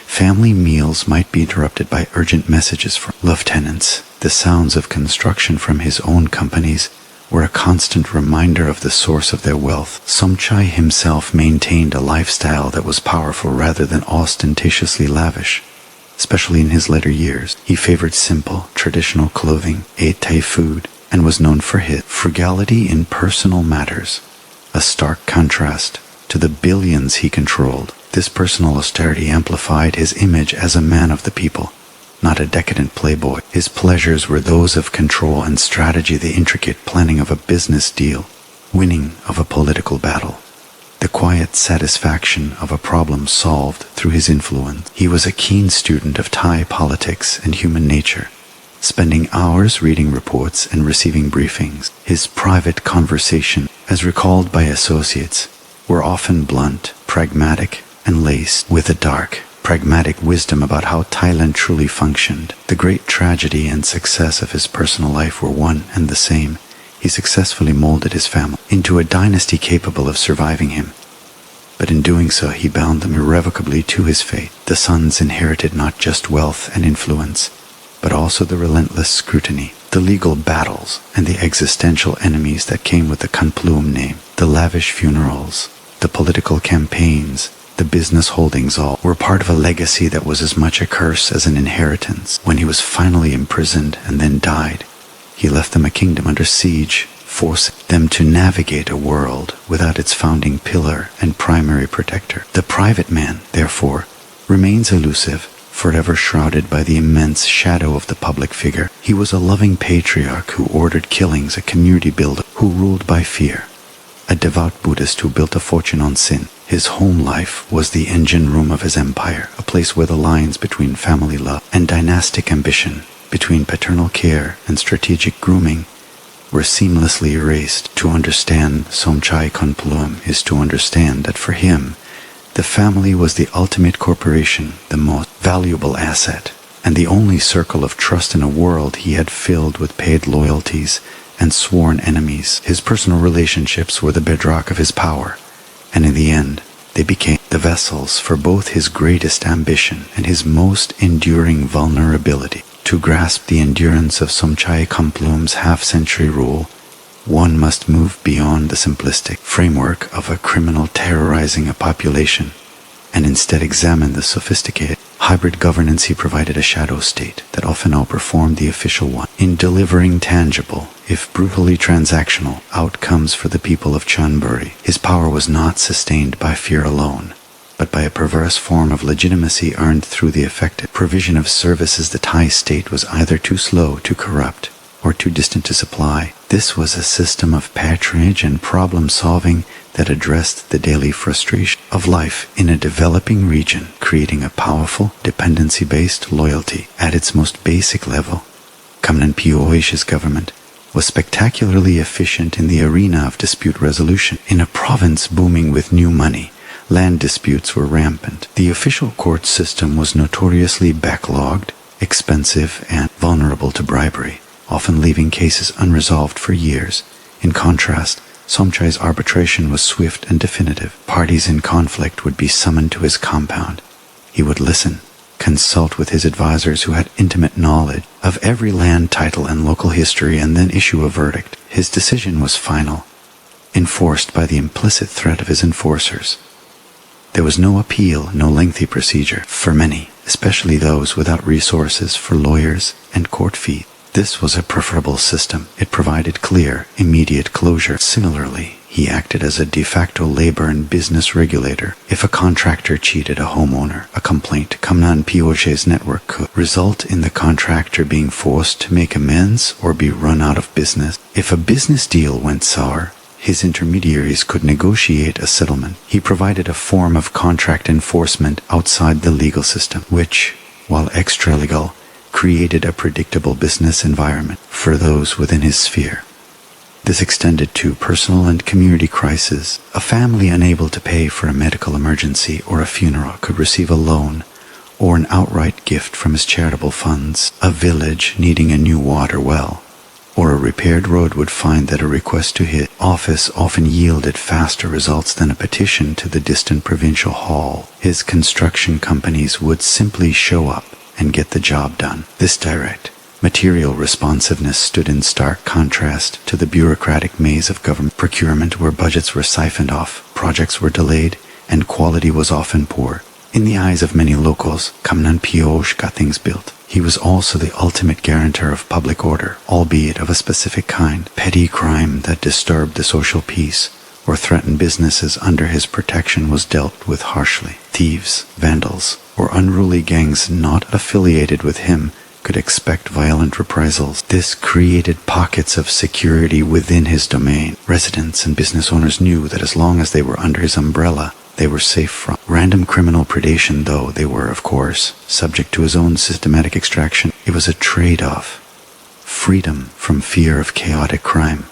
Family meals might be interrupted by urgent messages from lieutenants. The sounds of construction from his own companies were a constant reminder of the source of their wealth. Somchai himself maintained a lifestyle that was powerful rather than ostentatiously lavish. Especially in his later years, he favored simple, traditional clothing, ate Thai food, and was known for his frugality in personal matters, a stark contrast to the billions he controlled. This personal austerity amplified his image as a man of the people, not a decadent playboy. His pleasures were those of control and strategy, the intricate planning of a business deal, winning of a political battle, the quiet satisfaction of a problem solved through his influence. He was a keen student of Thai politics and human nature, spending hours reading reports and receiving briefings. His private conversation, as recalled by associates, were often blunt, pragmatic, and laced with a dark, pragmatic wisdom about how Thailand truly functioned. The great tragedy and success of his personal life were one and the same. He successfully molded his family into a dynasty capable of surviving him. But in doing so, he bound them irrevocably to his fate. The sons inherited not just wealth and influence, but also the relentless scrutiny, the legal battles, and the existential enemies that came with the Khunpluem name. The lavish funerals, the political campaigns, the business holdings, all were part of a legacy that was as much a curse as an inheritance. When he was finally imprisoned and then died, he left them a kingdom under siege, forcing them to navigate a world without its founding pillar and primary protector. The private man, therefore, remains elusive, forever shrouded by the immense shadow of the public figure. He was a loving patriarch who ordered killings, a community builder who ruled by fear, a devout Buddhist who built a fortune on sin. His home life was the engine room of his empire, a place where the lines between family love and dynastic ambition, between paternal care and strategic grooming, were seamlessly erased. To understand Somchai Khunpluem is to understand that for him, the family was the ultimate corporation, the most valuable asset, and the only circle of trust in a world he had filled with paid loyalties and sworn enemies. His personal relationships were the bedrock of his power, and in the end, they became the vessels for both his greatest ambition and his most enduring vulnerability. To grasp the endurance of Somchai Khunpluem's half-century rule, one must move beyond the simplistic framework of a criminal terrorizing a population, and instead examine the sophisticated hybrid governance he provided, a shadow state that often outperformed the official one in delivering tangible, if brutally transactional, outcomes for the people of Chonburi. His power was not sustained by fear alone, but by a perverse form of legitimacy earned through the effective provision of services the Thai state was either too slow to corrupt or too distant to supply. This was a system of patronage and problem-solving that addressed the daily frustration of life in a developing region, creating a powerful, dependency-based loyalty at its most basic level. Kamnan Poh's government was spectacularly efficient in the arena of dispute resolution. In a province booming with new money, land disputes were rampant. The official court system was notoriously backlogged, expensive, and vulnerable to bribery, often leaving cases unresolved for years. In contrast, Somchai's arbitration was swift and definitive. Parties in conflict would be summoned to his compound. He would listen, consult with his advisors who had intimate knowledge of every land title and local history, and then issue a verdict. His decision was final, enforced by the implicit threat of his enforcers. There was no appeal, no lengthy procedure. For many, especially those without resources for lawyers and court fees, this was a preferable system. It provided clear, immediate closure. Similarly, he acted as a de facto labor and business regulator. If a contractor cheated a homeowner, a complaint to Kamnan Poh's network could result in the contractor being forced to make amends or be run out of business. If a business deal went sour, his intermediaries could negotiate a settlement. He provided a form of contract enforcement outside the legal system, which, while extra-legal, created a predictable business environment for those within his sphere. This extended to personal and community crises. A family unable to pay for a medical emergency or a funeral could receive a loan or an outright gift from his charitable funds. A village needing a new water well or a repaired road would find that a request to his office often yielded faster results than a petition to the distant provincial hall. His construction companies would simply show up and get the job done. This direct, material responsiveness stood in stark contrast to the bureaucratic maze of government procurement, where budgets were siphoned off, projects were delayed, and quality was often poor. In the eyes of many locals, Kamnan Poh got things built. He was also the ultimate guarantor of public order, albeit of a specific kind. Petty crime that disturbed the social peace or threatened businesses under his protection was dealt with harshly. Thieves, vandals, or unruly gangs not affiliated with him could expect violent reprisals. This created pockets of security within his domain. Residents and business owners knew that as long as they were under his umbrella, they were safe from random criminal predation, though they were, of course, subject to his own systematic extraction. It was a trade-off. Freedom from fear of chaotic crime,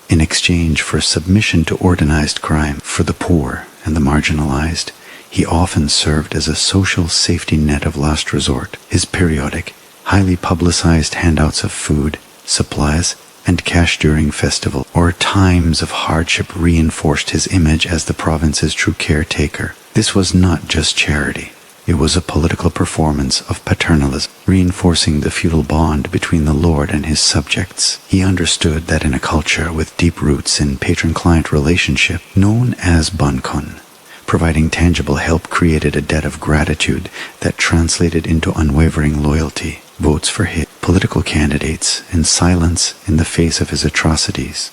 in exchange for submission to organized crime. For the poor and the marginalized, he often served as a social safety net of last resort. His periodic, highly publicized handouts of food, supplies, and cash during festival or times of hardship reinforced his image as the province's true caretaker. This was not just charity. It was a political performance of paternalism, reinforcing the feudal bond between the lord and his subjects. He understood that in a culture with deep roots in patron-client relationship, known as bankon, providing tangible help created a debt of gratitude that translated into unwavering loyalty, votes for his political candidates, and silence in the face of his atrocities.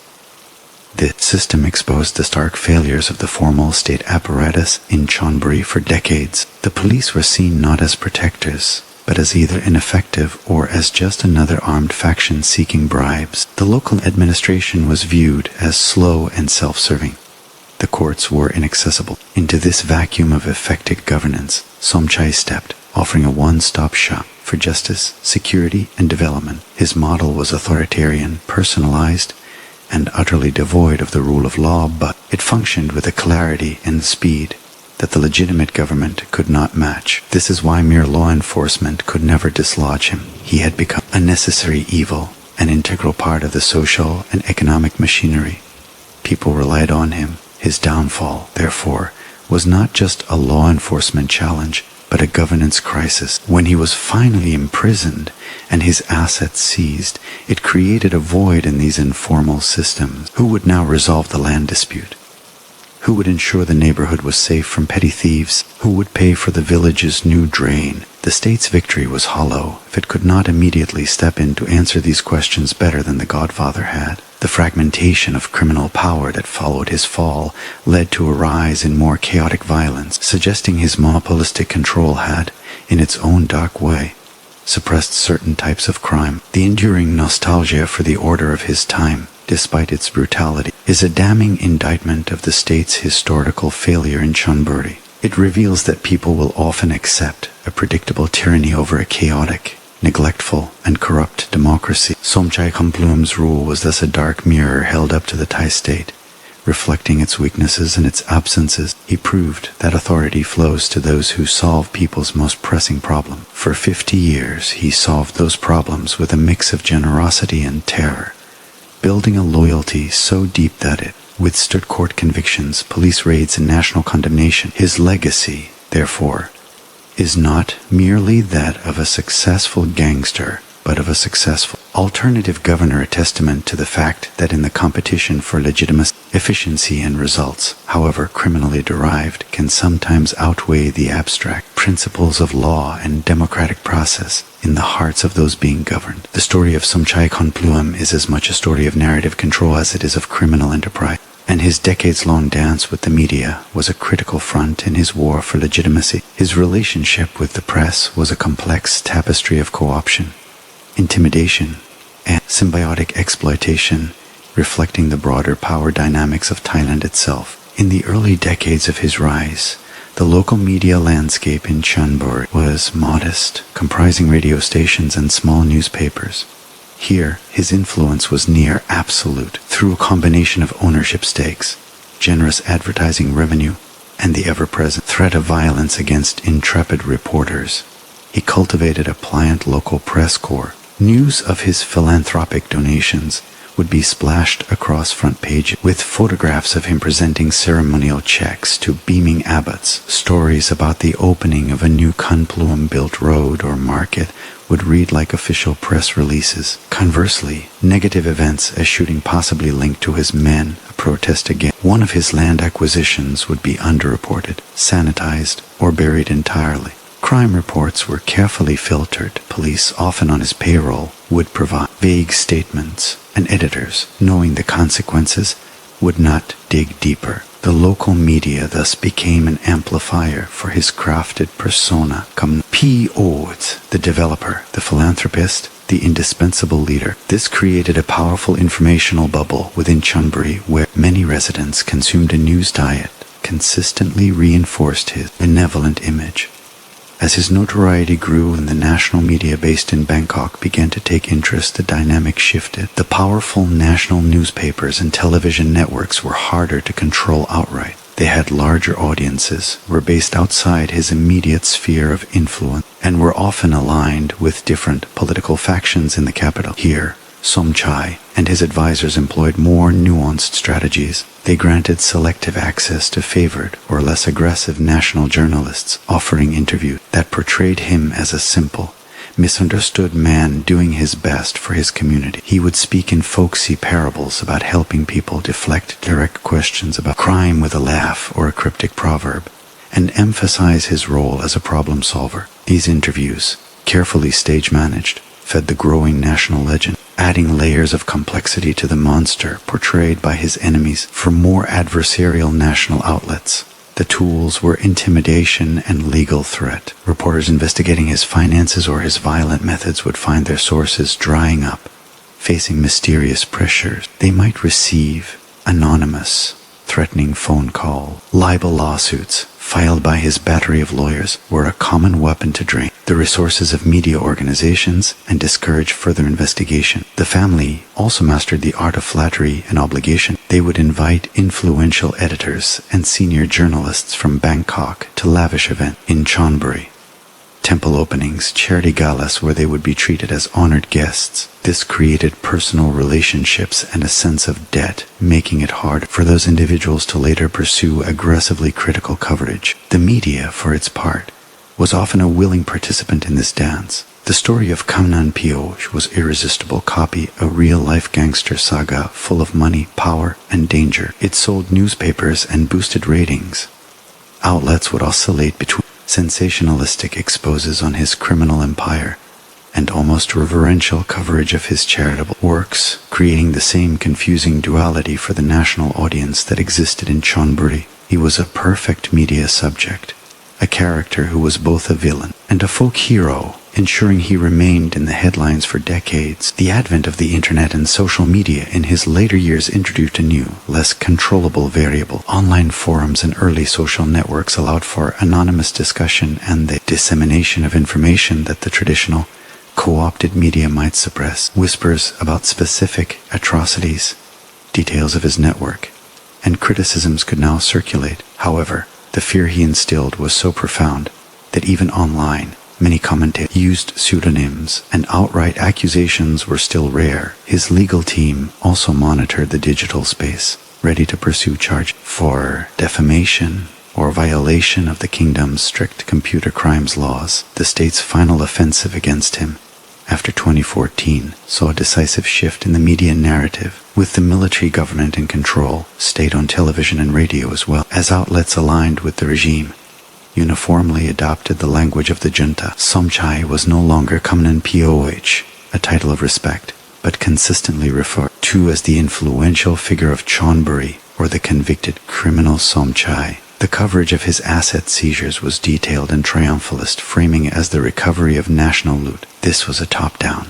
This system exposed the stark failures of the formal state apparatus in Chonburi for decades. The police were seen not as protectors, but as either ineffective or as just another armed faction seeking bribes. The local administration was viewed as slow and self-serving. The courts were inaccessible. Into this vacuum of effective governance, Somchai stepped, offering a one-stop shop for justice, security, and development. His model was authoritarian, personalized, and utterly devoid of the rule of law, but it functioned with a clarity and speed that the legitimate government could not match. This is why mere law enforcement could never dislodge him. He had become a necessary evil, an integral part of the social and economic machinery. People relied on him. His downfall, therefore, was not just a law enforcement challenge, but a governance crisis. When he was finally imprisoned and his assets seized, it created a void in these informal systems. Who would now resolve the land dispute? Who would ensure the neighborhood was safe from petty thieves? Who would pay for the village's new drain? The state's victory was hollow if it could not immediately step in to answer these questions better than the Godfather had. The fragmentation of criminal power that followed his fall led to a rise in more chaotic violence, suggesting his monopolistic control had, in its own dark way, suppressed certain types of crime. The enduring nostalgia for the order of his time, despite its brutality, is a damning indictment of the state's historical failure in Chonburi. It reveals that people will often accept a predictable tyranny over a chaotic, neglectful, and corrupt democracy. Somchai Khunpluem's rule was thus a dark mirror held up to the Thai state, reflecting its weaknesses and its absences. He proved that authority flows to those who solve people's most pressing problem. For 50 years, he solved those problems with a mix of generosity and terror, building a loyalty so deep that it withstood court convictions, police raids, and national condemnation. His legacy, therefore, is not merely that of a successful gangster, but of a successful alternative governor, a testament to the fact that in the competition for legitimacy, efficiency, and results, however criminally derived, can sometimes outweigh the abstract principles of law and democratic process in the hearts of those being governed. The story of Somchai Khunpluem is as much a story of narrative control as it is of criminal enterprise, and his decades-long dance with the media was a critical front in his war for legitimacy. His relationship with the press was a complex tapestry of co-option, intimidation, and symbiotic exploitation, reflecting the broader power dynamics of Thailand itself. In the early decades of his rise, the local media landscape in Chonburi was modest, comprising radio stations and small newspapers. Here, his influence was near absolute through a combination of ownership stakes, generous advertising revenue, and the ever-present threat of violence against intrepid reporters. He cultivated a pliant local press corps. News of his philanthropic donations would be splashed across front pages, with photographs of him presenting ceremonial checks to beaming abbots. Stories about the opening of a new Khunpluem-built road or market would read like official press releases. Conversely, negative events as shooting possibly linked to his men, a protest against one of his land acquisitions, would be underreported, sanitized, or buried entirely. Crime reports were carefully filtered. Police, often on his payroll, would provide vague statements, and editors, knowing the consequences, would not dig deeper. The local media thus became an amplifier for his crafted persona. Kamnan Poh, the developer, the philanthropist, the indispensable leader. This created a powerful informational bubble within Chonburi where many residents consumed a news diet, consistently reinforced his benevolent image. As his notoriety grew and the national media based in Bangkok began to take interest, the dynamic shifted. The powerful national newspapers and television networks were harder to control outright. They had larger audiences, were based outside his immediate sphere of influence, and were often aligned with different political factions in the capital. Here, Somchai and his advisors employed more nuanced strategies. They granted selective access to favored or less aggressive national journalists, offering interviews that portrayed him as a simple, misunderstood man doing his best for his community. He would speak in folksy parables about helping people, deflect direct questions about crime with a laugh or a cryptic proverb, and emphasize his role as a problem solver. These interviews, carefully stage-managed, fed the growing national legend, adding layers of complexity to the monster portrayed by his enemies. For more adversarial national outlets, the tools were intimidation and legal threat. Reporters investigating his finances or his violent methods would find their sources drying up, facing mysterious pressures. They might receive anonymous, threatening phone call. Libel lawsuits, filed by his battery of lawyers, were a common weapon to drain the resources of media organizations and discourage further investigation. The family also mastered the art of flattery and obligation. They would invite influential editors and senior journalists from Bangkok to lavish events in Chonburi. Temple openings, charity galas where they would be treated as honored guests. This created personal relationships and a sense of debt, making it hard for those individuals to later pursue aggressively critical coverage. The media, for its part, was often a willing participant in this dance. The story of Kamnan Poh was irresistible copy, a real-life gangster saga full of money, power, and danger. It sold newspapers and boosted ratings. Outlets would oscillate between sensationalistic exposes on his criminal empire and almost reverential coverage of his charitable works, creating the same confusing duality for the national audience that existed in Chonburi. He was a perfect media subject, a character who was both a villain and a folk hero, ensuring he remained in the headlines for decades. The advent of the internet and social media in his later years introduced a new, less controllable variable. Online forums and early social networks allowed for anonymous discussion and the dissemination of information that the traditional, co-opted media might suppress. Whispers about specific atrocities, details of his network, and criticisms could now circulate. However, the fear he instilled was so profound that even online, many commentators used pseudonyms, and outright accusations were still rare. His legal team also monitored the digital space, ready to pursue charges for defamation or violation of the kingdom's strict computer crimes laws. The state's final offensive against him, after 2014, saw a decisive shift in the media narrative, with the military government in control, state-owned television and radio as well as outlets aligned with the regime uniformly adopted the language of the junta. Somchai was no longer Kamnan Poh, a title of respect, but consistently referred to as the influential figure of Chonburi, or the convicted criminal Somchai. The coverage of his asset seizures was detailed and triumphalist, framing it as the recovery of national loot. This was a top-down,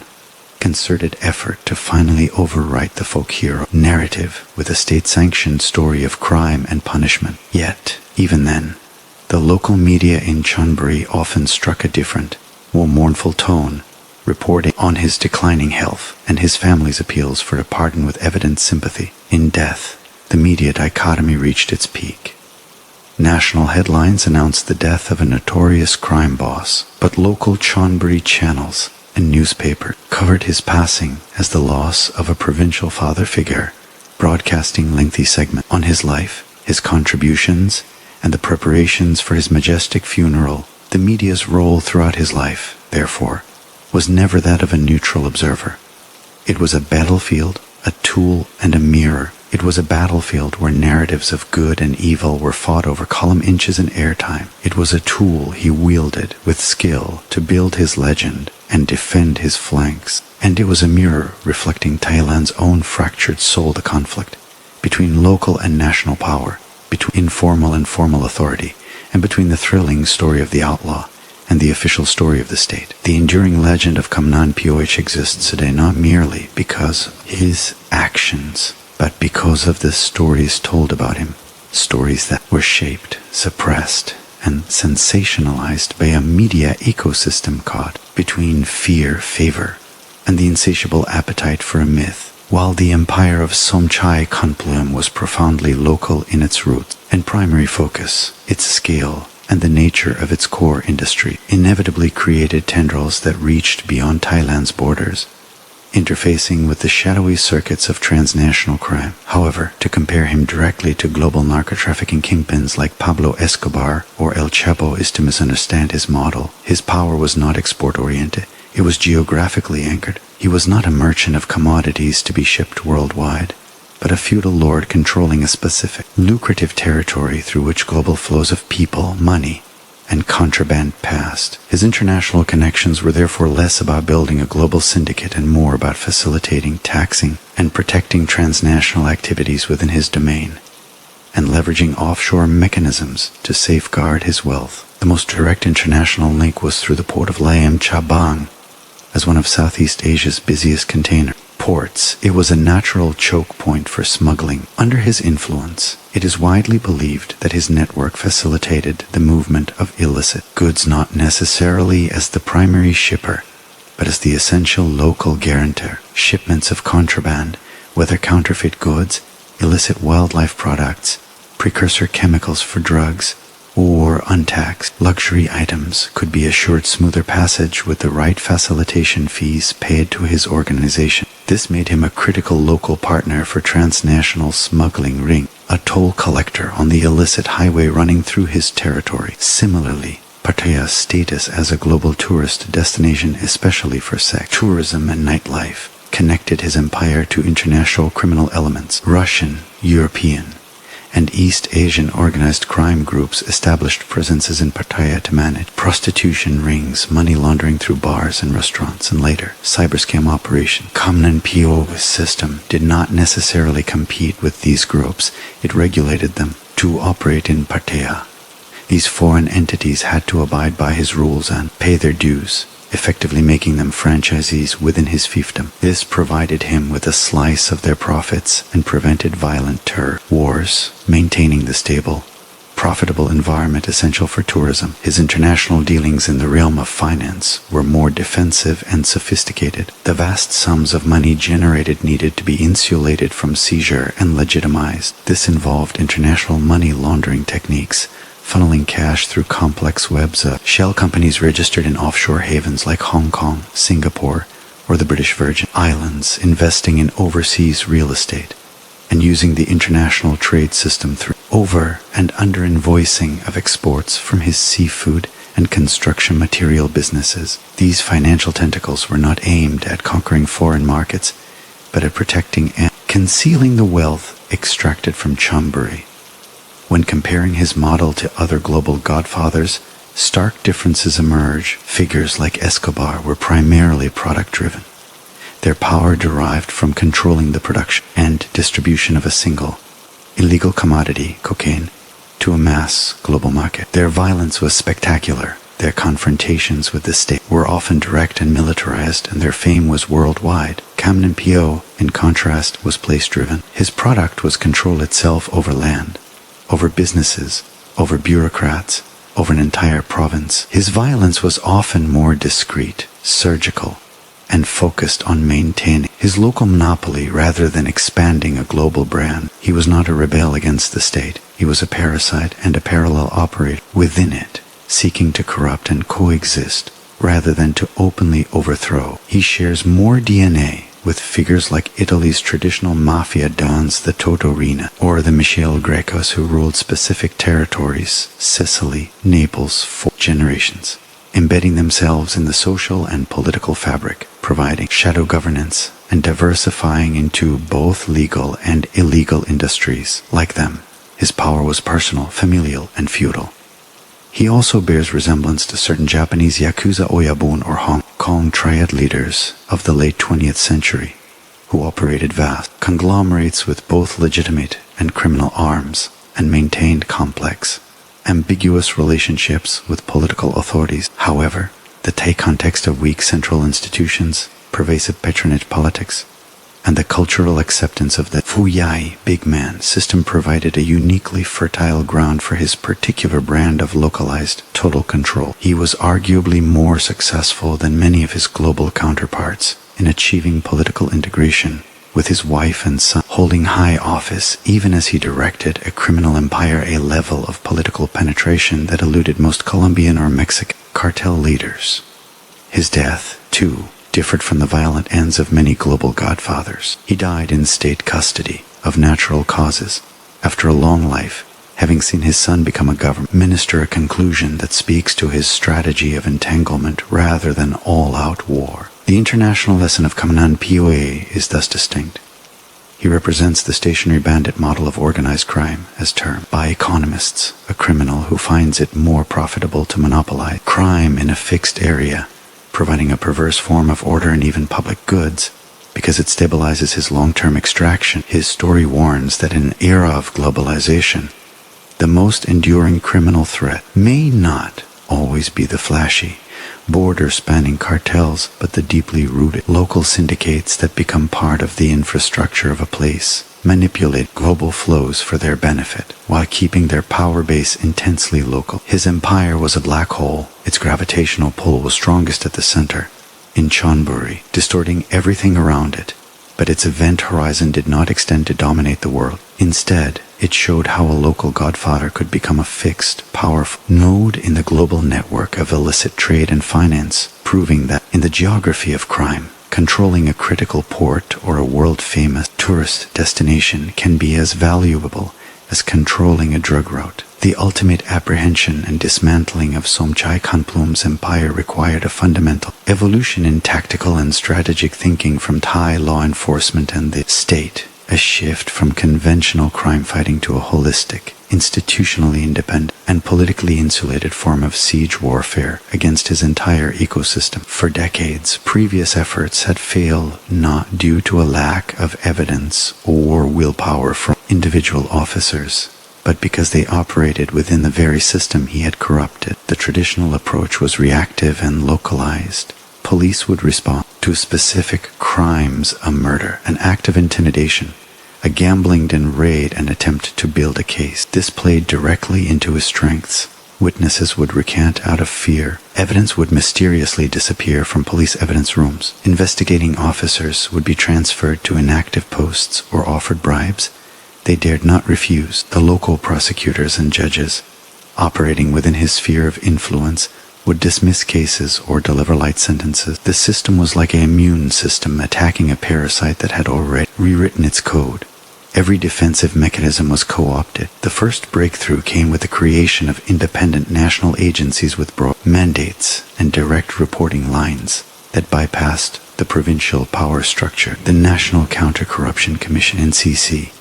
concerted effort to finally overwrite the folk hero narrative with a state-sanctioned story of crime and punishment. Yet, even then, the local media in Chonburi often struck a different, more mournful tone, reporting on his declining health and his family's appeals for a pardon with evident sympathy. In death, the media dichotomy reached its peak. National headlines announced the death of a notorious crime boss, but local Chonburi channels and newspapers covered his passing as the loss of a provincial father figure, broadcasting lengthy segments on his life, his contributions, and the preparations for his majestic funeral. The media's role throughout his life, therefore, was never that of a neutral observer. It was a battlefield, a tool, and a mirror. It was a battlefield where narratives of good and evil were fought over column inches in airtime. It was a tool he wielded with skill to build his legend and defend his flanks. And it was a mirror reflecting Thailand's own fractured soul, the conflict between local and national power, between informal and formal authority, and between the thrilling story of the outlaw and the official story of the state. The enduring legend of Kamnan Poh exists today not merely because of his actions, but because of the stories told about him, stories that were shaped, suppressed, and sensationalized by a media ecosystem caught between fear, favor, and the insatiable appetite for a myth, while the empire of Somchai Khunpluem was profoundly local in its roots and primary focus. Its scale and the nature of its core industry inevitably created tendrils that reached beyond Thailand's borders, interfacing with the shadowy circuits of transnational crime. However, to compare him directly to global narco-trafficking kingpins like Pablo Escobar or El Chapo is to misunderstand his model. His power was not export-oriented. It was geographically anchored. He was not a merchant of commodities to be shipped worldwide, but a feudal lord controlling a specific, lucrative territory through which global flows of people, money, and contraband passed. His international connections were therefore less about building a global syndicate and more about facilitating, taxing, and protecting transnational activities within his domain, and leveraging offshore mechanisms to safeguard his wealth. The most direct international link was through the port of Laem Chabang. As one of Southeast Asia's busiest container ports, it was a natural choke point for smuggling. Under his influence, it is widely believed that his network facilitated the movement of illicit goods not necessarily as the primary shipper, but as the essential local guarantor. Shipments of contraband, whether counterfeit goods, illicit wildlife products, precursor chemicals for drugs, or untaxed luxury items, could be assured smoother passage with the right facilitation fees paid to his organization. This made him a critical local partner for transnational smuggling ring, a toll collector on the illicit highway running through his territory. Similarly, Pattaya's status as a global tourist destination, especially for sex, tourism, and nightlife, connected his empire to international criminal elements. Russian, European, and East Asian organized crime groups established presences in Pattaya to manage prostitution rings, money laundering through bars and restaurants, and later, cyberscam operation. Kamnan Poh's system did not necessarily compete with these groups. It regulated them to operate in Pattaya. These foreign entities had to abide by his rules and pay their dues, effectively making them franchisees within his fiefdom. This provided him with a slice of their profits and prevented violent wars, maintaining the stable, profitable environment essential for tourism. His international dealings in the realm of finance were more defensive and sophisticated. The vast sums of money generated needed to be insulated from seizure and legitimized. This involved international money laundering techniques, funneling cash through complex webs of shell companies registered in offshore havens like Hong Kong, Singapore, or the British Virgin Islands, investing in overseas real estate, and using the international trade system through over and under invoicing of exports from his seafood and construction material businesses. These financial tentacles were not aimed at conquering foreign markets, but at protecting and concealing the wealth extracted from Chonburi. When comparing his model to other global godfathers, stark differences emerge. Figures like Escobar were primarily product-driven. Their power derived from controlling the production and distribution of a single, illegal commodity, cocaine, to a mass global market. Their violence was spectacular. Their confrontations with the state were often direct and militarized, and their fame was worldwide. Kamnan Poh, in contrast, was place-driven. His product was control itself over land, over businesses, over bureaucrats, over an entire province. His violence was often more discreet, surgical, and focused on maintaining his local monopoly rather than expanding a global brand. He was not a rebel against the state. He was a parasite and a parallel operator within it, seeking to corrupt and coexist rather than to openly overthrow. He shares more DNA with figures like Italy's traditional Mafia dons, the Totorina, or the Michele Grecos who ruled specific territories, Sicily, Naples, for generations. embedding themselves in the social and political fabric, providing shadow governance and diversifying into both legal and illegal industries. Like them, his power was personal, familial, and feudal. He also bears resemblance to certain Japanese Yakuza Oyabun or Hong Kong triad leaders of the late 20th century, who operated vast conglomerates with both legitimate and criminal arms and maintained complex, ambiguous relationships with political authorities. However, the Thai context of weak central institutions, pervasive patronage politics, and the cultural acceptance of the Fuyai big man system provided a uniquely fertile ground for his particular brand of localized total control. He was arguably more successful than many of his global counterparts in achieving political integration, with his wife and son holding high office even as he directed a criminal empire, a level of political penetration that eluded most Colombian or Mexican cartel leaders. His death, too, differed from the violent ends of many global godfathers. He died in state custody of natural causes after a long life, having seen his son become a government minister, a conclusion that speaks to his strategy of entanglement rather than all-out war. The international lesson of Kamnan Poh is thus distinct. He represents the stationary bandit model of organized crime, as termed by economists, a criminal who finds it more profitable to monopolize crime in a fixed area, providing a perverse form of order and even public goods, because it stabilizes his long-term extraction. His story warns that in an era of globalization, the most enduring criminal threat may not always be the flashy, border-spanning cartels, but the deeply rooted local syndicates that become part of the infrastructure of a place, manipulate global flows for their benefit, while keeping their power base intensely local. His empire was a black hole. Its gravitational pull was strongest at the center, in Chonburi, distorting everything around it. But its event horizon did not extend to dominate the world. Instead, it showed how a local godfather could become a fixed, powerful node in the global network of illicit trade and finance, proving that in the geography of crime, controlling a critical port or a world-famous tourist destination can be as valuable as controlling a drug route. The ultimate apprehension and dismantling of Somchai Khunpluem's empire required a fundamental evolution in tactical and strategic thinking from Thai law enforcement and the state, a shift from conventional crime fighting to a holistic, institutionally independent, and politically insulated form of siege warfare against his entire ecosystem. For decades, previous efforts had failed not due to a lack of evidence or willpower from individual officers, but because they operated within the very system he had corrupted. The traditional approach was reactive and localized. Police would respond to specific crimes, a murder, an act of intimidation, a gambling den raid, and attempt to build a case. This played directly into his strengths. Witnesses would recant out of fear. Evidence would mysteriously disappear from police evidence rooms. Investigating officers would be transferred to inactive posts or offered bribes they dared not refuse. The local prosecutors and judges, operating within his sphere of influence, would dismiss cases or deliver light sentences. The system was like an immune system attacking a parasite that had already rewritten its code. Every defensive mechanism was co-opted. The first breakthrough came with the creation of independent national agencies with broad mandates and direct reporting lines that bypassed the provincial power structure. The National Counter-Corruption Commission, NCC,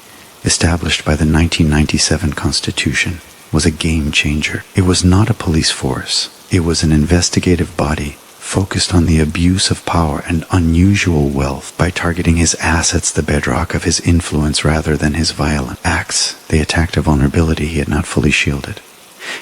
established by the 1997 Constitution, was a game changer. It was not a police force. It was an investigative body focused on the abuse of power and unusual wealth. By targeting his assets, the bedrock of his influence, rather than his violent acts, they attacked a vulnerability he had not fully shielded.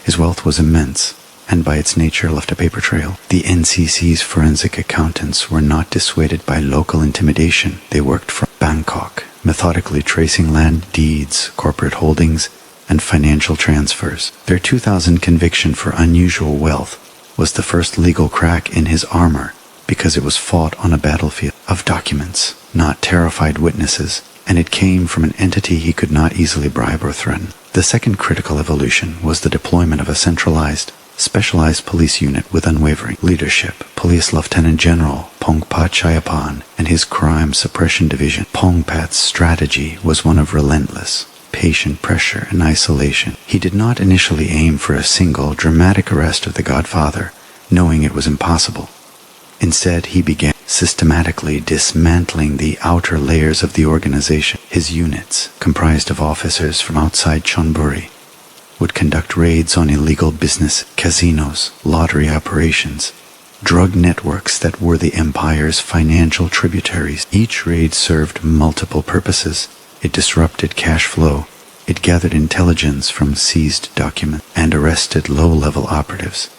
His wealth was immense, and by its nature left a paper trail. The NCC's forensic accountants were not dissuaded by local intimidation. They worked from Bangkok, methodically tracing land deeds, corporate holdings, and financial transfers. Their 2000 conviction for unusual wealth was the first legal crack in his armor, because it was fought on a battlefield of documents, not terrified witnesses, and it came from an entity he could not easily bribe or threaten. The second critical evolution was the deployment of a centralized, specialized police unit with unwavering leadership. Police Lieutenant General Pongpat Chayapan and his crime suppression division. Pongpat's strategy was one of relentless, patient pressure and isolation. He did not initially aim for a single dramatic arrest of the Godfather, knowing it was impossible. Instead, he began systematically dismantling the outer layers of the organization. His units, comprised of officers from outside Chonburi, would conduct raids on illegal business, casinos, lottery operations, drug networks that were the empire's financial tributaries. Each raid served multiple purposes. It disrupted cash flow, it gathered intelligence from seized documents, and arrested low-level operatives.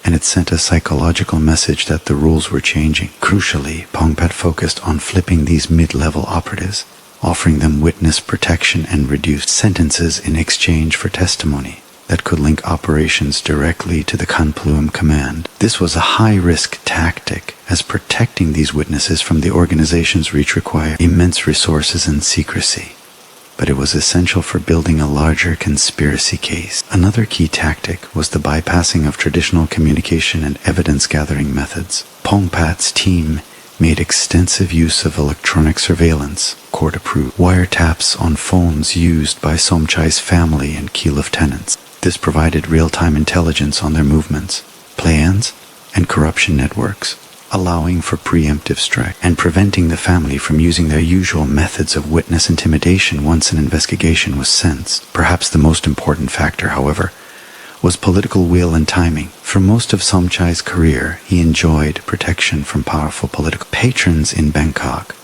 And it sent a psychological message that the rules were changing. Crucially, Pongpat focused on flipping these mid-level operatives, offering them witness protection and reduced sentences in exchange for testimony that could link operations directly to the Khunpluem command. This was a high-risk tactic, as protecting these witnesses from the organization's reach required immense resources and secrecy. But it was essential for building a larger conspiracy case. Another key tactic was the bypassing of traditional communication and evidence-gathering methods. Pongpat's team made extensive use of electronic surveillance, court-approved wiretaps on phones used by Somchai's family and key lieutenants. This provided real-time intelligence on their movements, plans, and corruption networks, allowing for preemptive strike and preventing the family from using their usual methods of witness intimidation once an investigation was sensed. Perhaps the most important factor, however, was political will and timing. For most of Somchai's career, he enjoyed protection from powerful political patrons in Bangkok,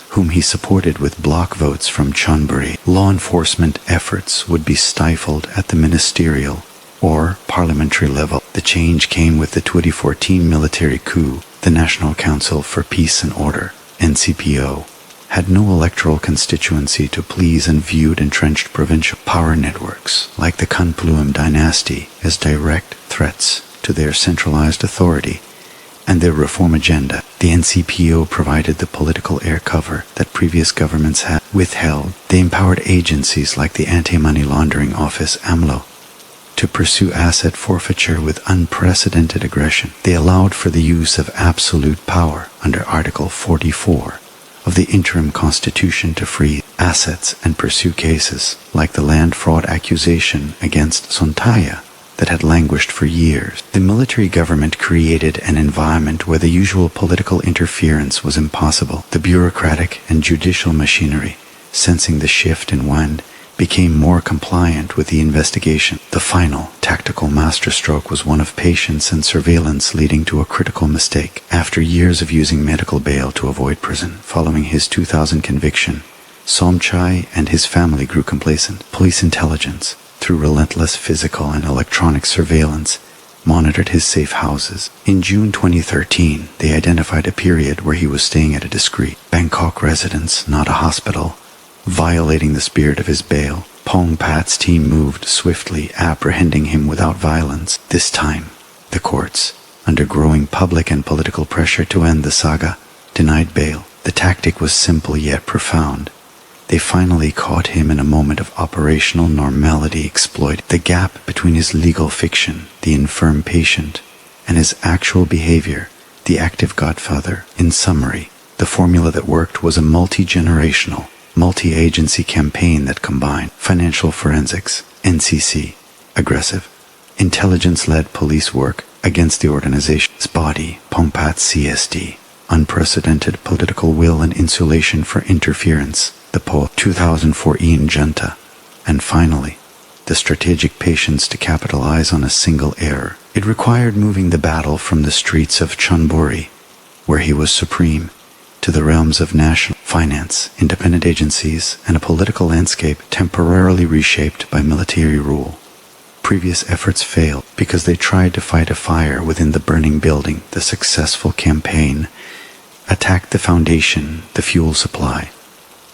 whom he supported with bloc votes from Chonburi. Law enforcement efforts would be stifled at the ministerial or parliamentary level. The change came with the 2014 military coup. The National Council for Peace and Order, NCPO, had no electoral constituency to please and viewed entrenched provincial power networks like the Khunpluem dynasty as direct threats to their centralized authority and their reform agenda. The NCPO provided the political air cover that previous governments had withheld. They empowered agencies like the Anti-Money Laundering Office, AMLO, to pursue asset forfeiture with unprecedented aggression. They allowed for the use of absolute power under Article 44 of the interim constitution to free assets and pursue cases like the land fraud accusation against Sontaya that had languished for years. The military government created an environment where the usual political interference was impossible. The bureaucratic and judicial machinery, sensing the shift in wind, became more compliant with the investigation. The final tactical masterstroke was one of patience and surveillance, leading to a critical mistake. After years of using medical bail to avoid prison, following his 2000 conviction, Somchai and his family grew complacent. Police intelligence, through relentless physical and electronic surveillance, monitored his safe houses. In June 2013, they identified a period where he was staying at a discreet Bangkok residence, not a hospital. Violating the spirit of his bail, Pongpat's team moved swiftly, apprehending him without violence. This time, the courts, under growing public and political pressure to end the saga, denied bail. The tactic was simple yet profound. They finally caught him in a moment of operational normality, exploiting the gap between his legal fiction, the infirm patient, and his actual behavior, the active godfather. In summary, the formula that worked was a multi-generational, multi-agency campaign that combined financial forensics, NCC, aggressive, intelligence-led police work against the organization's body, Pongpat CSD, unprecedented political will and insulation for interference, the Poh 2014 junta, and finally, the strategic patience to capitalize on a single error. It required moving the battle from the streets of Chonburi, where he was supreme, to the realms of national finance, independent agencies, and a political landscape temporarily reshaped by military rule. Previous efforts failed because they tried to fight a fire within the burning building. The successful campaign attacked the foundation, the fuel supply,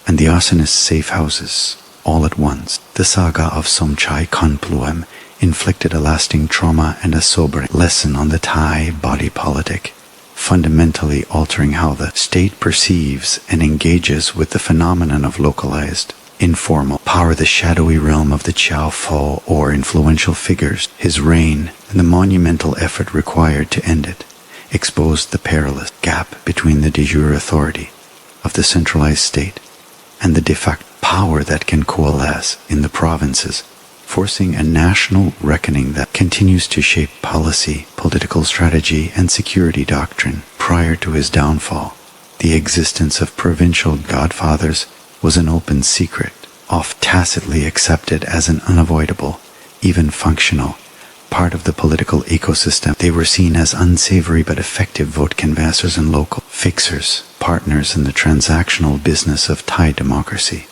and the arsonist's safe houses, all at once. The saga of Somchai Khunpluem inflicted a lasting trauma and a sobering lesson on the Thai body politic, fundamentally altering how the state perceives and engages with the phenomenon of localized, informal power. The shadowy realm of the Chow Pho, or influential figures, his reign, and the monumental effort required to end it, exposed the perilous gap between the de jure authority of the centralized state and the de facto power that can coalesce in the provinces forcing a national reckoning that continues to shape policy, political strategy, and security doctrine. Prior to his downfall, the existence of provincial godfathers was an open secret, oft tacitly accepted as an unavoidable, even functional, part of the political ecosystem. They were seen as unsavory but effective vote canvassers and local fixers, partners in the transactional business of Thai democracy.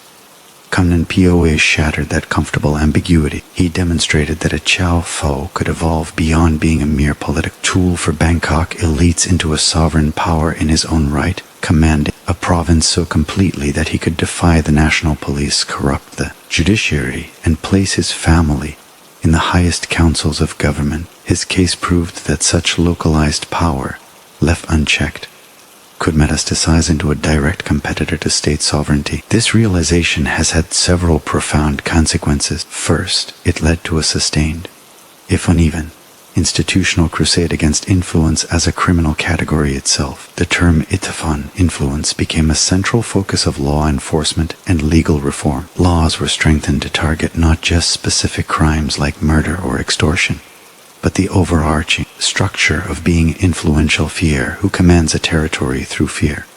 Kamnan Poh shattered that comfortable ambiguity. He demonstrated that a Chow Pho could evolve beyond being a mere political tool for Bangkok elites into a sovereign power in his own right, commanding a province so completely that he could defy the national police, corrupt the judiciary, and place his family in the highest councils of government. His case proved that such localized power, left unchecked, could metastasize into a direct competitor to state sovereignty. This realization has had several profound consequences. First, it led to a sustained, if uneven, institutional crusade against influence as a criminal category itself. The term itafan, influence, became a central focus of law enforcement and legal reform. Laws were strengthened to target not just specific crimes like murder or extortion, but the overarching structure of being influential fier who commands a territory through fear.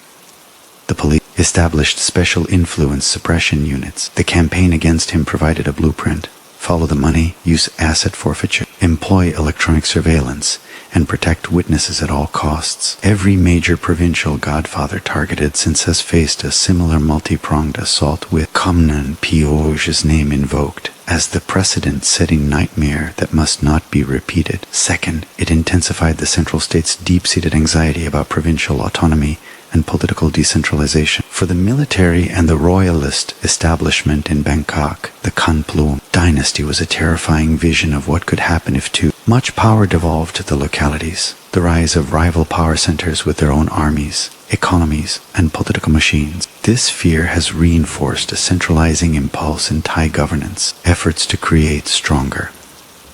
The police established special influence suppression units. The campaign against him provided a blueprint. Follow the money, use asset forfeiture, employ electronic surveillance, and protect witnesses at all costs. Every major provincial godfather targeted since has faced a similar multi-pronged assault, with Kamnan Poh's name invoked as the precedent-setting nightmare that must not be repeated. Second, it intensified the central state's deep-seated anxiety about provincial autonomy and political decentralization. For the military and the royalist establishment in Bangkok, the Khunpluem dynasty was a terrifying vision of what could happen if too much power devolved to the localities. The rise of rival power centers with their own armies, economies, and political machines. This fear has reinforced a centralizing impulse in Thai governance. Efforts to create stronger,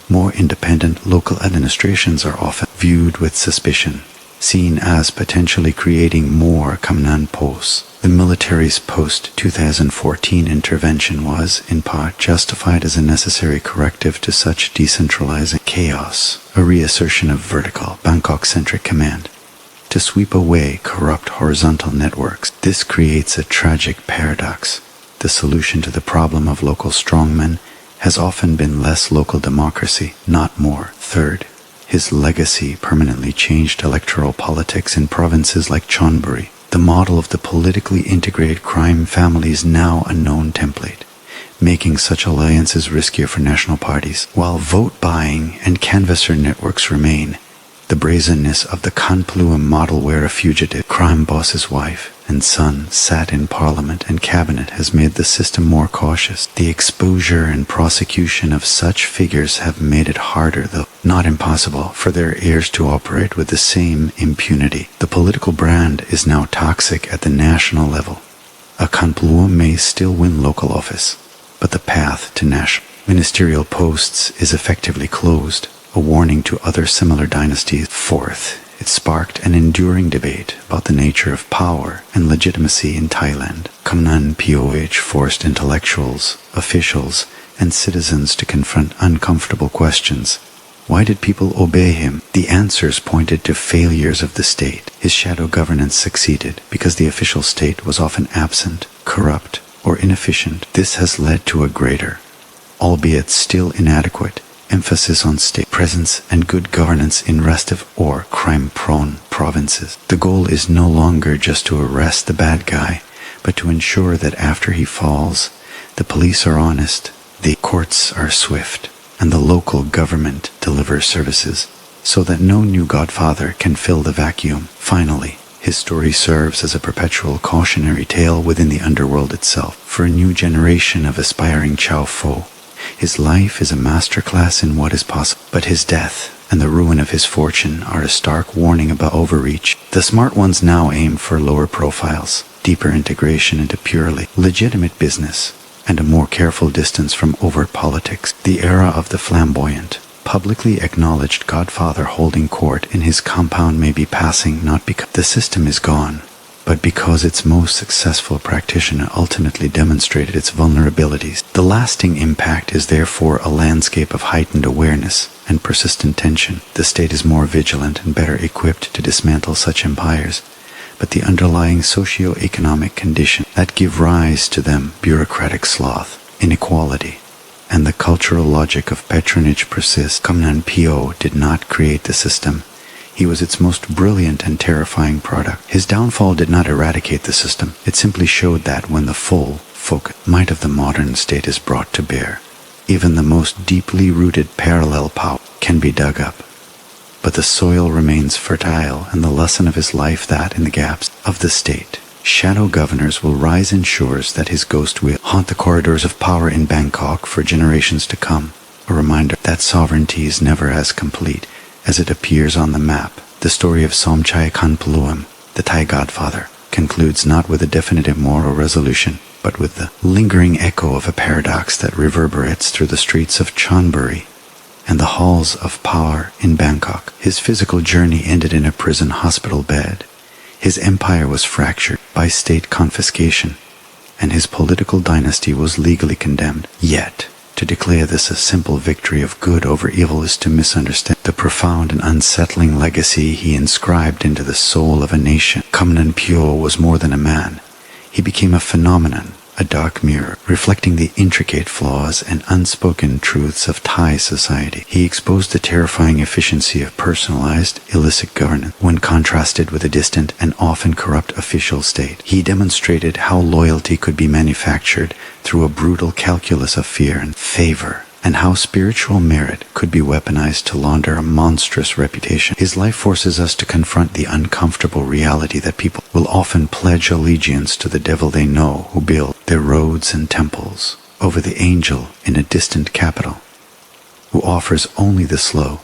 more independent local administrations are often viewed with suspicion, seen as potentially creating more Kamnan Pohs. The military's post-2014 intervention was, in part, justified as a necessary corrective to such decentralizing chaos, a reassertion of vertical, Bangkok-centric command, to sweep away corrupt horizontal networks. This creates a tragic paradox. The solution to the problem of local strongmen has often been less local democracy, not more. Third, his legacy permanently changed electoral politics in provinces like Chonburi. The model of the politically integrated crime family is now a known template, making such alliances riskier for national parties. While vote buying and canvasser networks remain, the brazenness of the Khunpluem model, where a fugitive crime boss's wife and son sat in parliament and cabinet, has made the system more cautious. The exposure and prosecution of such figures have made it harder, though not impossible, for their heirs to operate with the same impunity. The political brand is now toxic at the national level. A Khunpluem may still win local office, but the path to national ministerial posts is effectively closed, a warning to other similar dynasties. Fourth, it sparked an enduring debate about the nature of power and legitimacy in Thailand. Kamnan Poh forced intellectuals, officials, and citizens to confront uncomfortable questions. Why did people obey him? The answers pointed to failures of the state. His shadow governance succeeded because the official state was often absent, corrupt, or inefficient. This has led to a greater, albeit still inadequate, emphasis on state presence and good governance in restive or crime-prone provinces. The goal is no longer just to arrest the bad guy, but to ensure that after he falls, the police are honest, the courts are swift, and the local government delivers services, so that no new godfather can fill the vacuum. Finally, his story serves as a perpetual cautionary tale within the underworld itself. For a new generation of aspiring Chow Pho, his life is a masterclass in what is possible, but his death and the ruin of his fortune are a stark warning about overreach. The smart ones now aim for lower profiles, deeper integration into purely legitimate business, and a more careful distance from overt politics. The era of the flamboyant, publicly acknowledged godfather holding court in his compound may be passing, not because the system is gone, but because its most successful practitioner ultimately demonstrated its vulnerabilities. The lasting impact is therefore a landscape of heightened awareness and persistent tension. The state is more vigilant and better equipped to dismantle such empires, but the underlying socio-economic conditions that give rise to them, bureaucratic sloth, inequality, and the cultural logic of patronage persist. Kamnan Poh did not create the system. He was its most brilliant and terrifying product. His downfall did not eradicate the system. It simply showed that when the full might of the modern state is brought to bear, even the most deeply rooted parallel power can be dug up. But the soil remains fertile, and the lesson of his life that, in the gaps of the state, shadow governors will rise in shores that his ghost will haunt the corridors of power in Bangkok for generations to come, a reminder that sovereignty is never as complete as it appears on the map. The story of Somchai Khunpluem, the Thai Godfather, concludes not with a definitive moral resolution, but with the lingering echo of a paradox that reverberates through the streets of Chonburi and the halls of power in Bangkok. His physical journey ended in a prison hospital bed. His empire was fractured by state confiscation, and his political dynasty was legally condemned. Yet, to declare this a simple victory of good over evil is to misunderstand the profound and unsettling legacy he inscribed into the soul of a nation. Kamnan Poh was more than a man. He became a phenomenon, a dark mirror, reflecting the intricate flaws and unspoken truths of Thai society. He exposed the terrifying efficiency of personalized, illicit governance when contrasted with a distant and often corrupt official state. He demonstrated how loyalty could be manufactured through a brutal calculus of fear and favor, and how spiritual merit could be weaponized to launder a monstrous reputation. His life forces us to confront the uncomfortable reality that people will often pledge allegiance to the devil they know who build their roads and temples over the angel in a distant capital, who offers only the slow,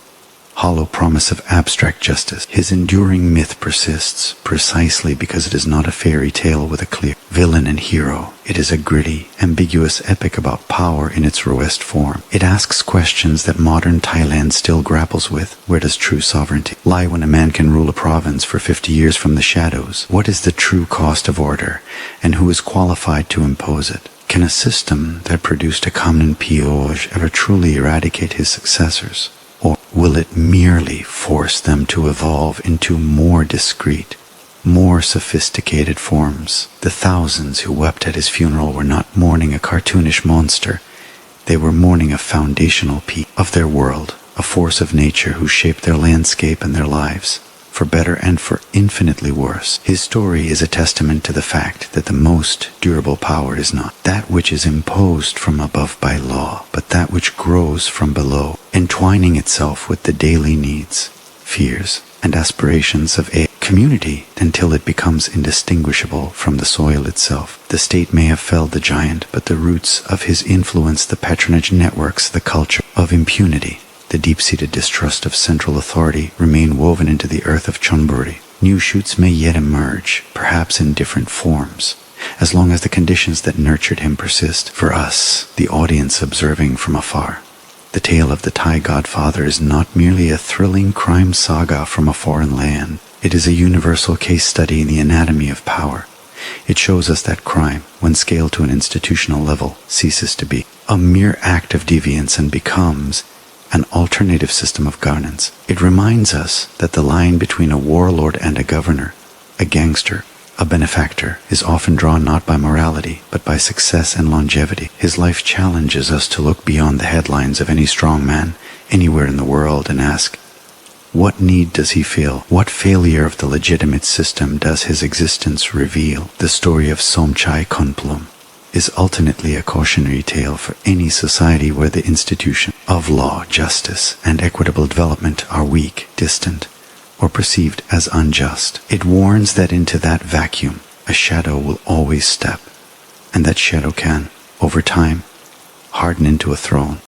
hollow promise of abstract justice. His enduring myth persists precisely because it is not a fairy tale with a clear villain and hero. It is a gritty, ambiguous epic about power in its rawest form. It asks questions that modern Thailand still grapples with. Where does true sovereignty lie when a man can rule a province for 50 years from the shadows? What is the true cost of order, and who is qualified to impose it? Can a system that produced a Kamnan Poh ever truly eradicate his successors? Or will it merely force them to evolve into more discreet, more sophisticated forms? The thousands who wept at his funeral were not mourning a cartoonish monster. They were mourning a foundational piece of their world, a force of nature who shaped their landscape and their lives, for better and for infinitely worse. His story is a testament to the fact that the most durable power is not that which is imposed from above by law, but that which grows from below, entwining itself with the daily needs, fears, and aspirations of a community until it becomes indistinguishable from the soil itself. The state may have felled the giant, but the roots of his influence, the patronage networks, the culture of impunity, the deep-seated distrust of central authority remain woven into the earth of Chonburi. New shoots may yet emerge, perhaps in different forms, as long as the conditions that nurtured him persist. For us, the audience observing from afar, the tale of the Thai Godfather is not merely a thrilling crime saga from a foreign land. It is a universal case study in the anatomy of power. It shows us that crime, when scaled to an institutional level, ceases to be a mere act of deviance and becomes an alternative system of governance. It reminds us that the line between a warlord and a governor, a gangster, a benefactor, is often drawn not by morality, but by success and longevity. His life challenges us to look beyond the headlines of any strong man anywhere in the world and ask, what need does he feel? What failure of the legitimate system does his existence reveal? The story of Somchai Khunpluem is ultimately a cautionary tale for any society where the institution of law, justice, and equitable development are weak, distant, or perceived as unjust. It warns that into that vacuum a shadow will always step, and that shadow can, over time, harden into a throne.